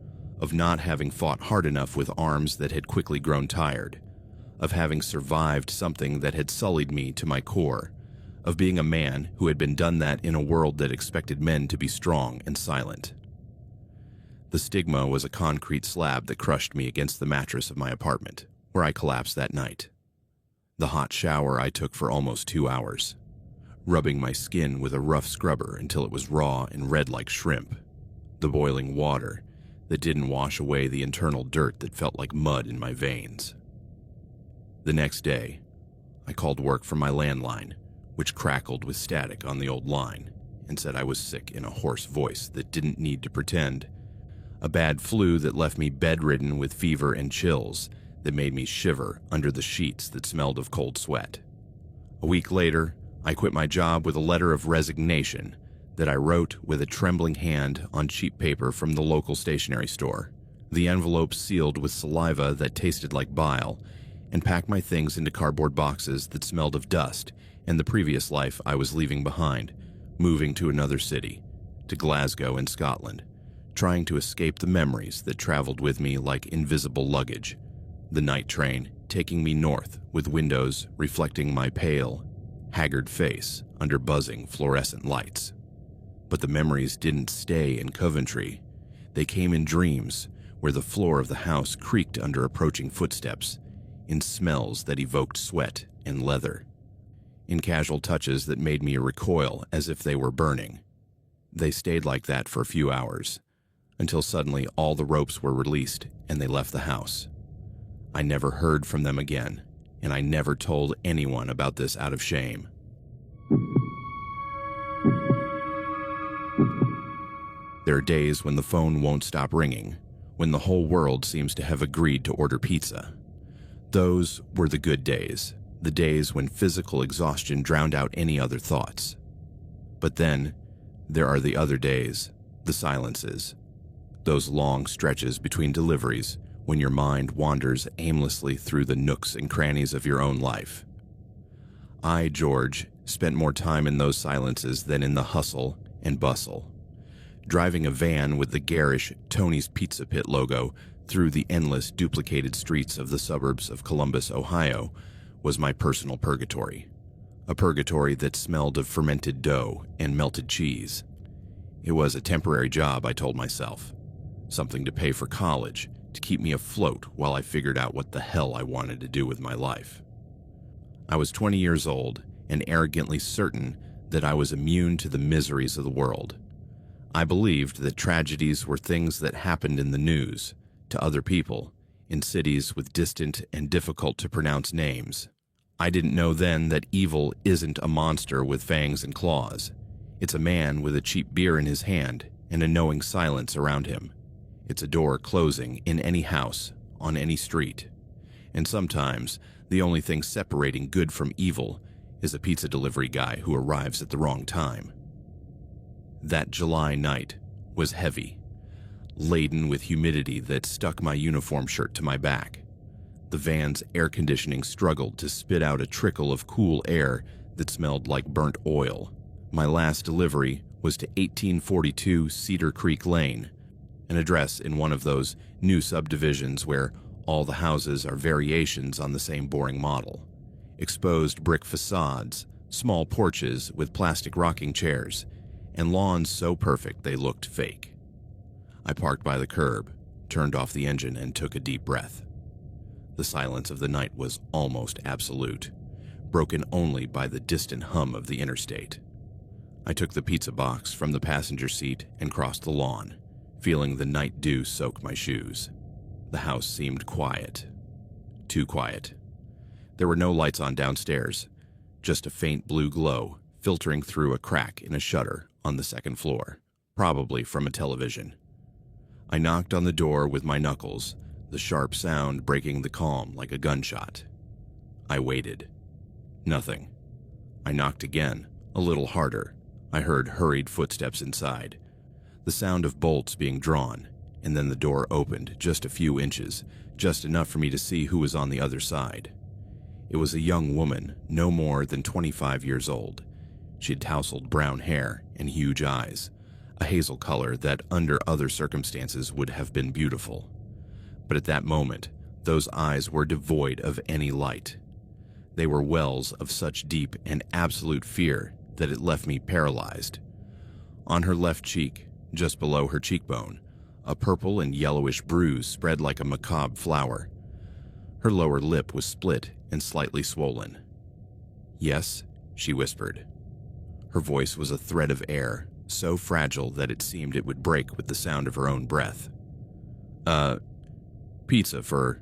of not having fought hard enough with arms that had quickly grown tired, of having survived something that had sullied me to my core, of being a man who had been done that in a world that expected men to be strong and silent. The stigma was a concrete slab that crushed me against the mattress of my apartment, where I collapsed that night. The hot shower I took for almost 2 hours, rubbing my skin with a rough scrubber until it was raw and red like shrimp. The boiling water that didn't wash away the internal dirt that felt like mud in my veins. The next day, I called work from my landline, which crackled with static on the old line, and said I was sick in a hoarse voice that didn't need to pretend. A bad flu that left me bedridden with fever and chills that made me shiver under the sheets that smelled of cold sweat. A week later, I quit my job with a letter of resignation that I wrote with a trembling hand on cheap paper from the local stationery store, the envelope sealed with saliva that tasted like bile, and packed my things into cardboard boxes that smelled of dust and the previous life I was leaving behind, moving to another city, to Glasgow in Scotland, trying to escape the memories that traveled with me like invisible luggage, the night train taking me north with windows reflecting my pale, haggard face under buzzing fluorescent lights. But the memories didn't stay in Coventry. They came in dreams where the floor of the house creaked under approaching footsteps, in smells that evoked sweat and leather, in casual touches that made me recoil as if they were burning. They stayed like that for a few hours, until suddenly all the ropes were released and they left the house. I never heard from them again, and I never told anyone about this out of shame. There are days when the phone won't stop ringing, when the whole world seems to have agreed to order pizza. Those were the good days, the days when physical exhaustion drowned out any other thoughts. But then, there are the other days, the silences, those long stretches between deliveries when your mind wanders aimlessly through the nooks and crannies of your own life. I, George, spent more time in those silences than in the hustle and bustle. Driving a van with the garish Tony's Pizza Pit logo through the endless duplicated streets of the suburbs of Columbus, Ohio, was my personal purgatory. A purgatory that smelled of fermented dough and melted cheese. It was a temporary job, I told myself. Something to pay for college, to keep me afloat while I figured out what the hell I wanted to do with my life. I was 20 years old and arrogantly certain that I was immune to the miseries of the world. I believed that tragedies were things that happened in the news, to other people, in cities with distant and difficult-to-pronounce names. I didn't know then that evil isn't a monster with fangs and claws. It's a man with a cheap beer in his hand and a knowing silence around him. It's a door closing in any house, on any street. And sometimes, the only thing separating good from evil is a pizza delivery guy who arrives at the wrong time. That July night was heavy, laden with humidity that stuck my uniform shirt to my back. The van's air conditioning struggled to spit out a trickle of cool air that smelled like burnt oil. My last delivery was to 1842 Cedar Creek Lane, an address in one of those new subdivisions where all the houses are variations on the same boring model. Exposed brick facades, small porches with plastic rocking chairs, and lawns so perfect they looked fake. I parked by the curb, turned off the engine, and took a deep breath. The silence of the night was almost absolute, broken only by the distant hum of the interstate. I took the pizza box from the passenger seat and crossed the lawn, feeling the night dew soak my shoes. The house seemed quiet. Too quiet. There were no lights on downstairs, just a faint blue glow filtering through a crack in a shutter on the second floor, probably from a television. I knocked on the door with my knuckles, the sharp sound breaking the calm like a gunshot. I waited. Nothing. I knocked again, a little harder, I heard hurried footsteps inside, the sound of bolts being drawn, and then the door opened just a few inches, just enough for me to see who was on the other side. It was a young woman, no more than 25 years old. She had tousled brown hair and huge eyes, a hazel color that under other circumstances would have been beautiful. But at that moment, those eyes were devoid of any light. They were wells of such deep and absolute fear that it left me paralyzed. On her left cheek, just below her cheekbone, a purple and yellowish bruise spread like a macabre flower. Her lower lip was split and slightly swollen. "Yes," she whispered. Her voice was a thread of air, so fragile that it seemed it would break with the sound of her own breath. Pizza for,"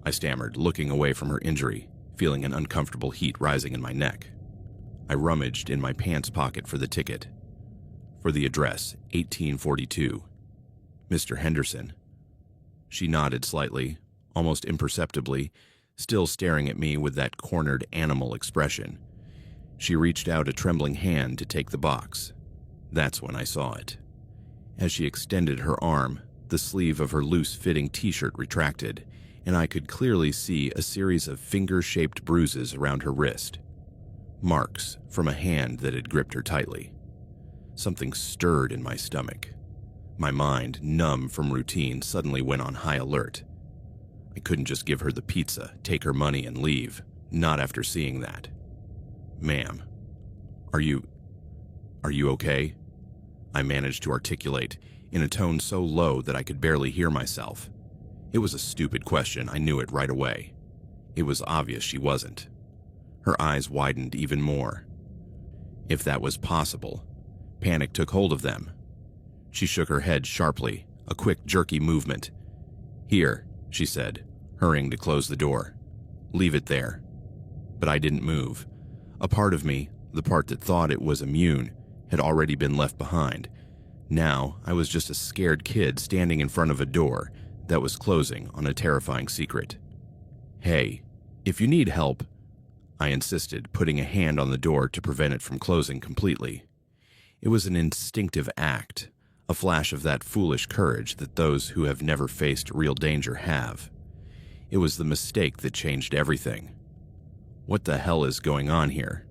I stammered, looking away from her injury, feeling an uncomfortable heat rising in my neck. I rummaged in my pants pocket for the ticket. "For the address, 1842. Mr. Henderson." She nodded slightly, almost imperceptibly, still staring at me with that cornered animal expression. She reached out a trembling hand to take the box. That's when I saw it. As she extended her arm, the sleeve of her loose-fitting t-shirt retracted, and I could clearly see a series of finger-shaped bruises around her wrist. Marks from a hand that had gripped her tightly. Something stirred in my stomach. My mind, numb from routine, suddenly went on high alert. I couldn't just give her the pizza, take her money, and leave, not after seeing that. "Ma'am, are you okay?" I managed to articulate, in a tone so low that I could barely hear myself. It was a stupid question, I knew it right away. It was obvious she wasn't. Her eyes widened even more. If that was possible, panic took hold of them. She shook her head sharply, a quick, jerky movement. "Here," she said, hurrying to close the door. "Leave it there." But I didn't move. A part of me, the part that thought it was immune, had already been left behind. Now I was just a scared kid standing in front of a door that was closing on a terrifying secret. "Hey, if you need help," I insisted, putting a hand on the door to prevent it from closing completely. It was an instinctive act, a flash of that foolish courage that those who have never faced real danger have. It was the mistake that changed everything. "What the hell is going on here?"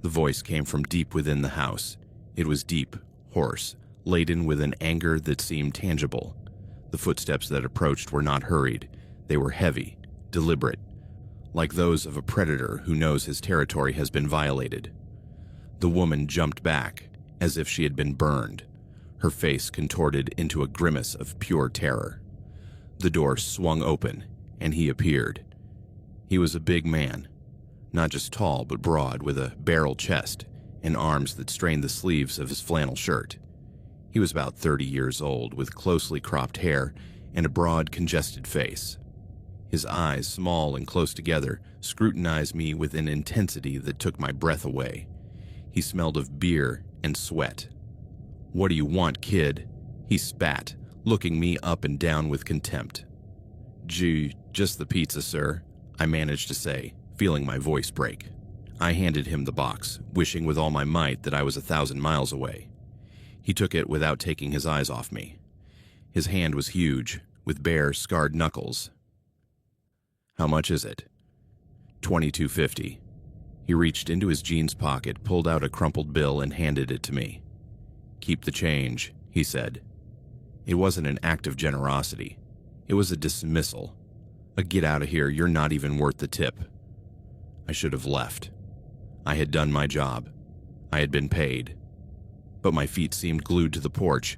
The voice came from deep within the house. It was deep, hoarse, laden with an anger that seemed tangible. The footsteps that approached were not hurried. They were heavy, deliberate, like those of a predator who knows his territory has been violated. The woman jumped back, as if she had been burned, her face contorted into a grimace of pure terror. The door swung open, and he appeared. He was a big man, not just tall but broad, with a barrel chest and arms that strained the sleeves of his flannel shirt. He was about 30 years old, with closely cropped hair and a broad, congested face. His eyes, small and close together, scrutinized me with an intensity that took my breath away. He smelled of beer and sweat. "What do you want, kid?" he spat, looking me up and down with contempt. Just the pizza, sir," I managed to say, feeling my voice break. I handed him the box, wishing with all my might that I was 1,000 miles away. He took it without taking his eyes off me. His hand was huge, with bare, scarred knuckles. "How much is it?" $22.50. He reached into his jeans pocket, pulled out a crumpled bill, and handed it to me. "Keep the change," he said. It wasn't an act of generosity. It was a dismissal. A "get out of here, you're not even worth the tip." I should have left. I had done my job. I had been paid. But my feet seemed glued to the porch.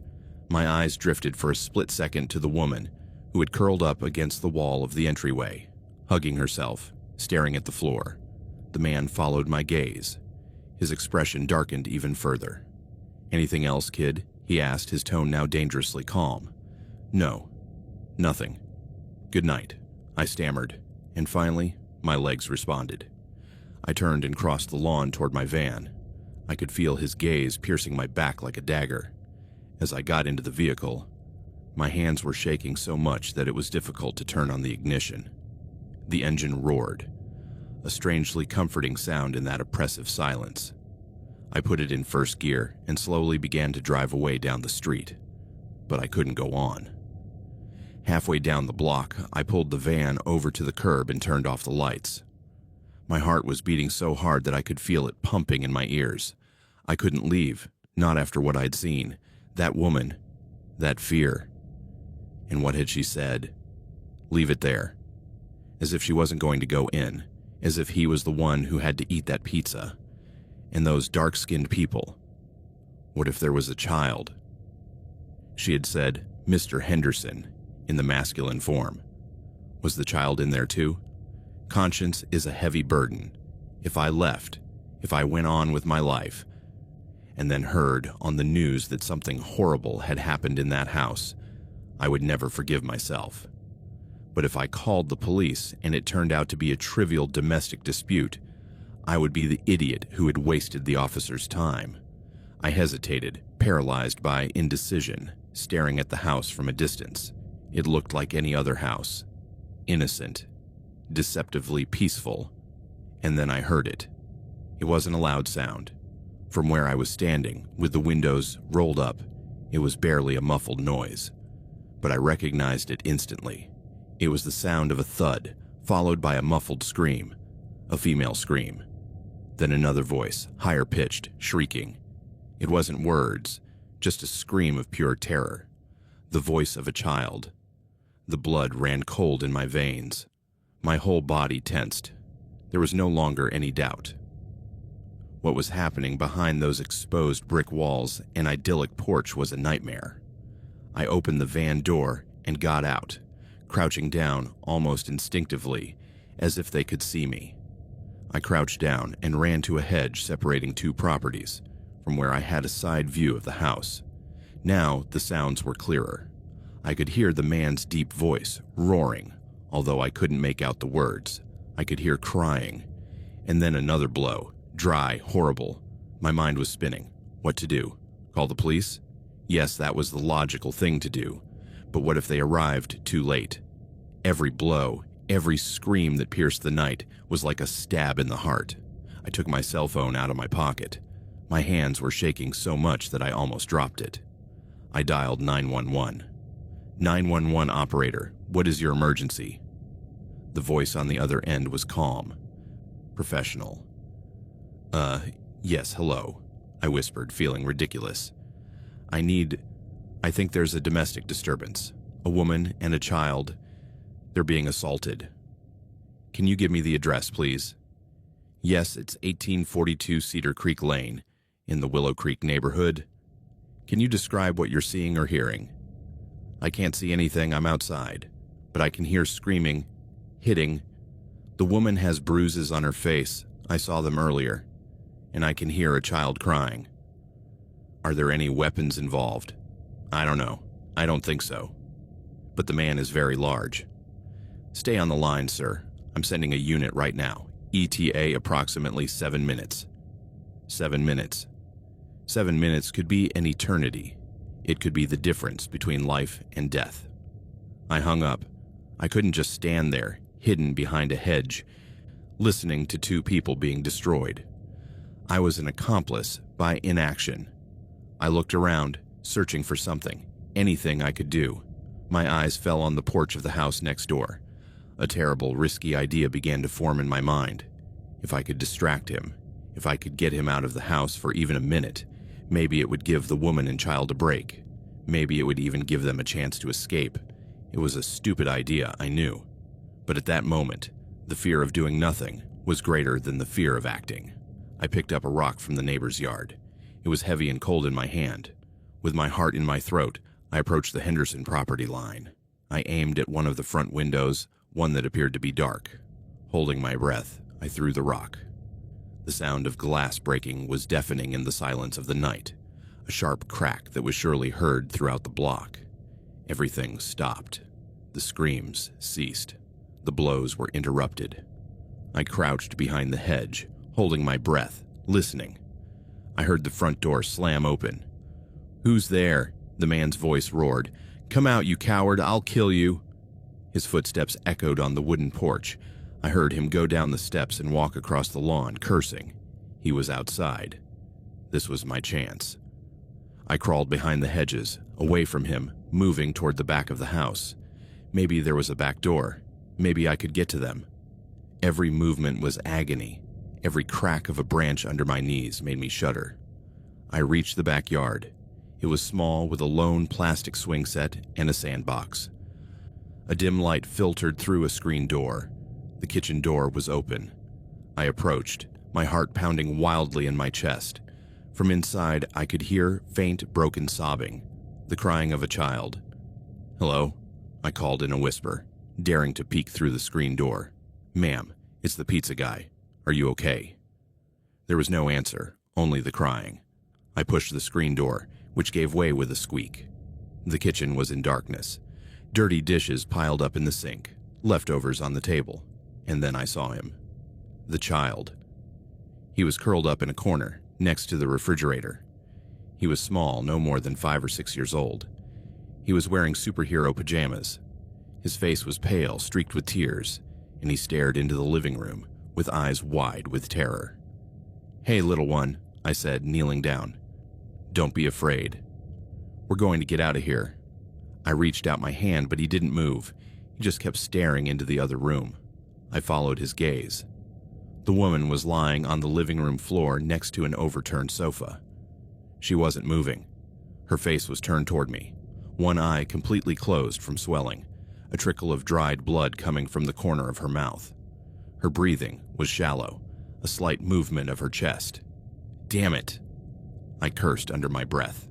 My eyes drifted for a split second to the woman, who had curled up against the wall of the entryway, hugging herself, staring at the floor. The man followed my gaze. His expression darkened even further. "Anything else, kid?" he asked, his tone now dangerously calm. "No. Nothing. Good night," I stammered, and finally, my legs responded. I turned and crossed the lawn toward my van. I could feel his gaze piercing my back like a dagger. As I got into the vehicle, my hands were shaking so much that it was difficult to turn on the ignition. The engine roared, a strangely comforting sound in that oppressive silence. I put it in first gear and slowly began to drive away down the street, but I couldn't go on. Halfway down the block, I pulled the van over to the curb and turned off the lights. My heart was beating so hard that I could feel it pumping in my ears. I couldn't leave, not after what I'd seen. That woman, that fear. And what had she said? Leave it there. As if she wasn't going to go in, as if he was the one who had to eat that pizza. And those dark-skinned people. What if there was a child? She had said, Mr. Henderson, in the masculine form. Was the child in there too? Conscience is a heavy burden. If I left, if I went on with my life, and then heard on the news that something horrible had happened in that house, I would never forgive myself. But if I called the police and it turned out to be a trivial domestic dispute, I would be the idiot who had wasted the officer's time. I hesitated, paralyzed by indecision, staring at the house from a distance. It looked like any other house. Innocent, deceptively peaceful. And then I heard it. It wasn't a loud sound. From where I was standing, with the windows rolled up, it was barely a muffled noise. But I recognized it instantly. It was the sound of a thud, followed by a muffled scream. A female scream. Then another voice, higher pitched, shrieking. It wasn't words, just a scream of pure terror. The voice of a child. The blood ran cold in my veins. My whole body tensed. There was no longer any doubt. What was happening behind those exposed brick walls and idyllic porch was a nightmare. I opened the van door and got out, crouching down almost instinctively, as if they could see me. I crouched down and ran to a hedge separating two properties, from where I had a side view of the house. Now the sounds were clearer. I could hear the man's deep voice, roaring, although I couldn't make out the words. I could hear crying. And then another blow, dry, horrible. My mind was spinning. What to do? Call the police? Yes, that was the logical thing to do. But what if they arrived too late? Every blow, every scream that pierced the night was like a stab in the heart. I took my cell phone out of my pocket. My hands were shaking so much that I almost dropped it. I dialed 911. 911 operator, what is your emergency? The voice on the other end was calm, professional. Yes, hello, I whispered, feeling ridiculous. I think there's a domestic disturbance. A woman and a child. They're being assaulted. Can you give me the address, please? Yes, it's 1842 Cedar Creek Lane, in the Willow Creek neighborhood. Can you describe what you're seeing or hearing? I can't see anything, I'm outside, but I can hear screaming, hitting. The woman has bruises on her face, I saw them earlier, and I can hear a child crying. Are there any weapons involved? I don't know. I don't think so. But the man is very large. Stay on the line, sir. I'm sending a unit right now. ETA approximately 7 minutes. 7 minutes. 7 minutes could be an eternity. It could be the difference between life and death. I hung up. I couldn't just stand there, hidden behind a hedge, listening to two people being destroyed. I was an accomplice by inaction. I looked around, searching for something, anything I could do. My eyes fell on the porch of the house next door. A terrible, risky idea began to form in my mind. If I could distract him, if I could get him out of the house for even a minute, maybe it would give the woman and child a break. Maybe it would even give them a chance to escape. It was a stupid idea, I knew. But at that moment, the fear of doing nothing was greater than the fear of acting. I picked up a rock from the neighbor's yard. It was heavy and cold in my hand. With my heart in my throat, I approached the Henderson property line. I aimed at one of the front windows, one that appeared to be dark. Holding my breath, I threw the rock. The sound of glass breaking was deafening in the silence of the night, a sharp crack that was surely heard throughout the block. Everything stopped. The screams ceased. The blows were interrupted. I crouched behind the hedge, holding my breath, listening. I heard the front door slam open. "Who's there?" the man's voice roared. "Come out, you coward, I'll kill you." His footsteps echoed on the wooden porch. I heard him go down the steps and walk across the lawn, cursing. He was outside. This was my chance. I crawled behind the hedges, away from him, moving toward the back of the house. Maybe there was a back door. Maybe I could get to them. Every movement was agony. Every crack of a branch under my knees made me shudder. I reached the backyard. It was small, with a lone plastic swing set and a sandbox. A dim light filtered through a screen door. The kitchen door was open. I approached, my heart pounding wildly in my chest. From inside, I could hear faint, broken sobbing, the crying of a child. "Hello?" I called in a whisper, daring to peek through the screen door. "Ma'am, it's the pizza guy. Are you okay?" There was no answer, only the crying. I pushed the screen door, which gave way with a squeak. The kitchen was in darkness. Dirty dishes piled up in the sink, leftovers on the table, and then I saw him. The child. He was curled up in a corner, next to the refrigerator. He was small, no more than 5 or 6 years old. He was wearing superhero pajamas. His face was pale, streaked with tears, and he stared into the living room with eyes wide with terror. "Hey, little one," I said, kneeling down. "Don't be afraid. We're going to get out of here." I reached out my hand, but he didn't move. He just kept staring into the other room. I followed his gaze. The woman was lying on the living room floor next to an overturned sofa. She wasn't moving. Her face was turned toward me, one eye completely closed from swelling, a trickle of dried blood coming from the corner of her mouth. Her breathing was shallow, a slight movement of her chest. "Damn it!" I cursed under my breath.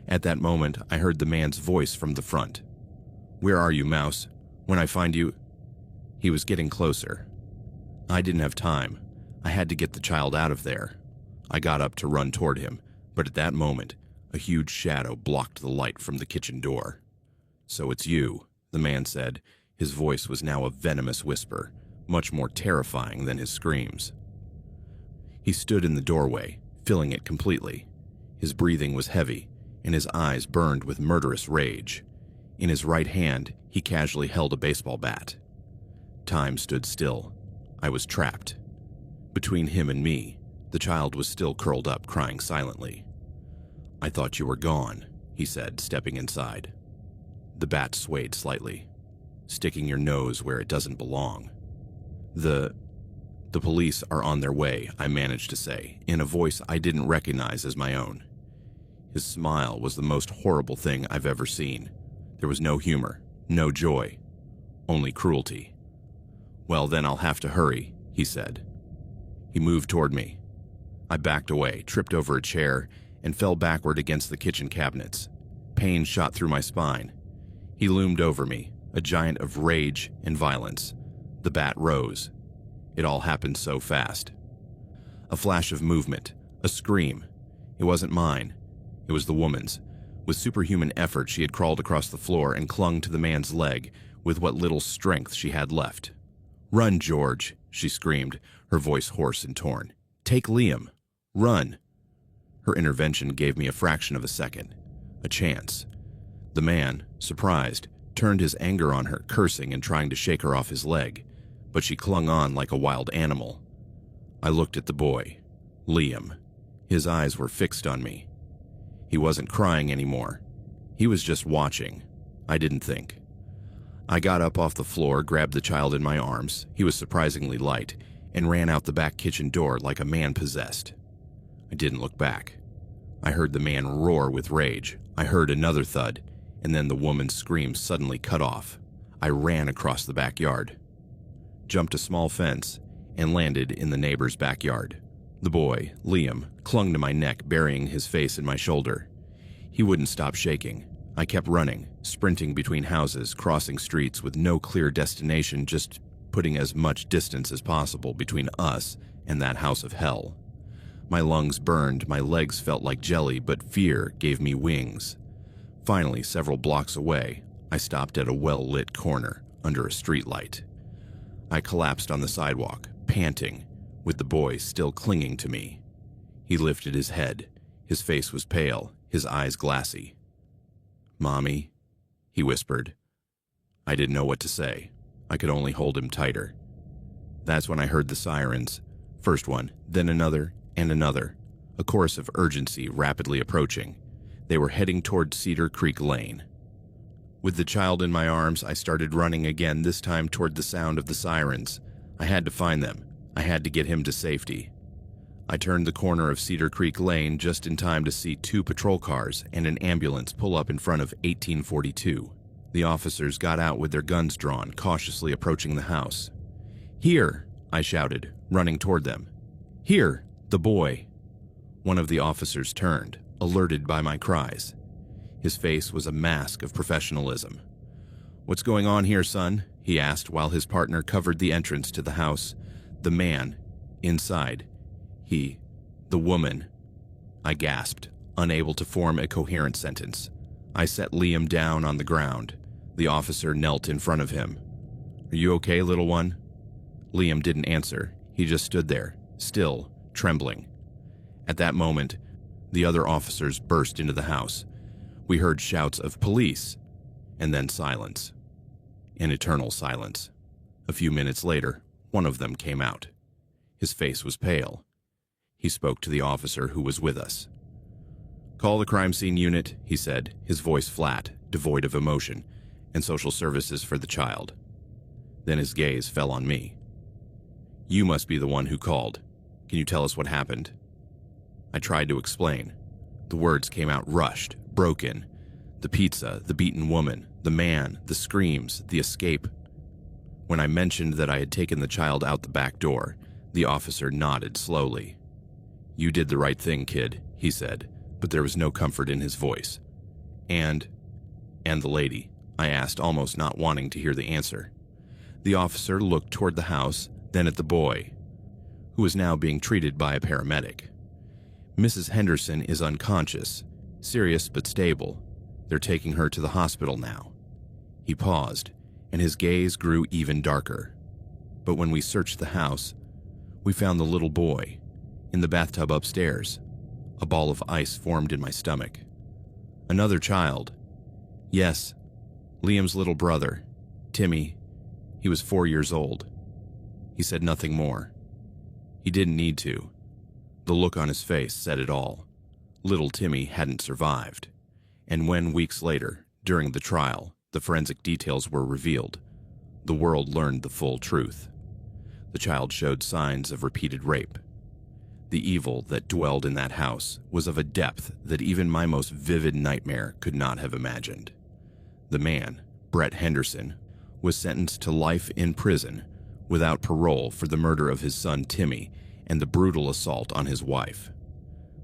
At that moment, I heard the man's voice from the front. "Where are you, Mouse? When I find you—" He was getting closer. I didn't have time. I had to get the child out of there. I got up to run toward him, but at that moment, a huge shadow blocked the light from the kitchen door. "So it's you," the man said. His voice was now a venomous whisper, much more terrifying than his screams. He stood in the doorway, filling it completely. His breathing was heavy, and his eyes burned with murderous rage. In his right hand, he casually held a baseball bat. Time stood still. I was trapped. Between him and me, the child was still curled up, crying silently. "I thought you were gone," he said, stepping inside. The bat swayed slightly. "Sticking your nose where it doesn't belong." The police are on their way," I managed to say, in a voice I didn't recognize as my own. His smile was the most horrible thing I've ever seen. There was no humor, no joy, only cruelty. "Well, then I'll have to hurry," he said. He moved toward me. I backed away, tripped over a chair, and fell backward against the kitchen cabinets. Pain shot through my spine. He loomed over me, a giant of rage and violence. The bat rose. It all happened so fast. A flash of movement, a scream. It wasn't mine. It was the woman's. With superhuman effort, she had crawled across the floor and clung to the man's leg with what little strength she had left. "Run, George," she screamed, her voice hoarse and torn. "Take Liam. Run." Her intervention gave me a fraction of a second, a chance. The man, surprised, turned his anger on her, cursing and trying to shake her off his leg, but she clung on like a wild animal. I looked at the boy, Liam. His eyes were fixed on me. He wasn't crying anymore. He was just watching. I didn't think. I got up off the floor, grabbed the child in my arms, he was surprisingly light, and ran out the back kitchen door like a man possessed. I didn't look back. I heard the man roar with rage. I heard another thud, and then the woman's scream suddenly cut off. I ran across the backyard, jumped a small fence, and landed in the neighbor's backyard. The boy, Liam, clung to my neck, burying his face in my shoulder. He wouldn't stop shaking. I kept running, sprinting between houses, crossing streets with no clear destination, just putting as much distance as possible between us and that house of hell. My lungs burned, my legs felt like jelly, but fear gave me wings. Finally, several blocks away, I stopped at a well-lit corner under a streetlight. I collapsed on the sidewalk, panting, with the boy still clinging to me. He lifted his head. His face was pale, his eyes glassy. "Mommy," he whispered. I didn't know what to say. I could only hold him tighter. That's when I heard the sirens. First one, then another, and another. a chorus of urgency rapidly approaching. They were heading toward Cedar Creek Lane. With the child in my arms, I started running again, this time toward the sound of the sirens. I had to find them. I had to get him to safety. I turned the corner of Cedar Creek Lane just in time to see 2 patrol cars and an ambulance pull up in front of 1842. The officers got out with their guns drawn, cautiously approaching the house. "Here!" I shouted, running toward them. "Here, the boy!" One of the officers turned, alerted by my cries. His face was a mask of professionalism. "What's going on here, son?" he asked while his partner covered the entrance to the house. The man, inside. The woman. I gasped, unable to form a coherent sentence. I set Liam down on the ground. The officer knelt in front of him. "Are you okay, little one?" Liam didn't answer. He just stood there, still, trembling. At that moment, the other officers burst into the house. We heard shouts of "police," and then silence. An eternal silence. A few minutes later, one of them came out. His face was pale. He spoke to the officer who was with us. "Call the crime scene unit," he said, his voice flat, devoid of emotion, "and social services for the child." Then his gaze fell on me. "You must be the one who called. Can you tell us what happened?" I tried to explain. The words came out rushed, broken. The pizza, the beaten woman, the man, the screams, the escape. When I mentioned that I had taken the child out the back door, the officer nodded slowly. "You did the right thing, kid," he said, but there was no comfort in his voice. And the lady?" I asked, almost not wanting to hear the answer. The officer looked toward the house, then at the boy, who was now being treated by a paramedic. "Mrs. Henderson is unconscious, serious but stable. They're taking her to the hospital now." He paused, and his gaze grew even darker. "But when we searched the house, we found the little boy, in the bathtub upstairs." A ball of ice formed in my stomach. "Another child." "Yes, Liam's little brother, Timmy. He was 4 years old." He said nothing more. He didn't need to. The look on his face said it all. Little Timmy hadn't survived. And when, weeks later, during the trial, the forensic details were revealed, the world learned the full truth. The child showed signs of repeated rape. The evil that dwelled in that house was of a depth that even my most vivid nightmare could not have imagined. The man, Brett Henderson, was sentenced to life in prison without parole for the murder of his son Timmy and the brutal assault on his wife.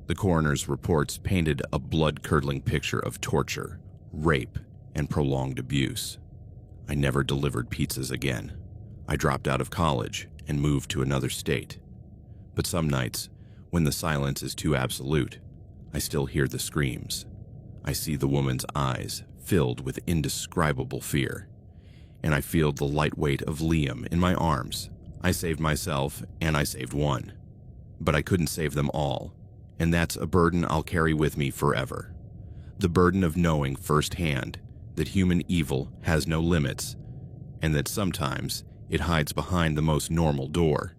The coroner's reports painted a blood-curdling picture of torture, rape, and prolonged abuse. I never delivered pizzas again. I dropped out of college and moved to another state. But some nights, when the silence is too absolute, I still hear the screams. I see the woman's eyes filled with indescribable fear, and I feel the light weight of Liam in my arms. I saved myself, and I saved one. But I couldn't save them all, and that's a burden I'll carry with me forever. The burden of knowing firsthand that human evil has no limits, and that sometimes it hides behind the most normal door.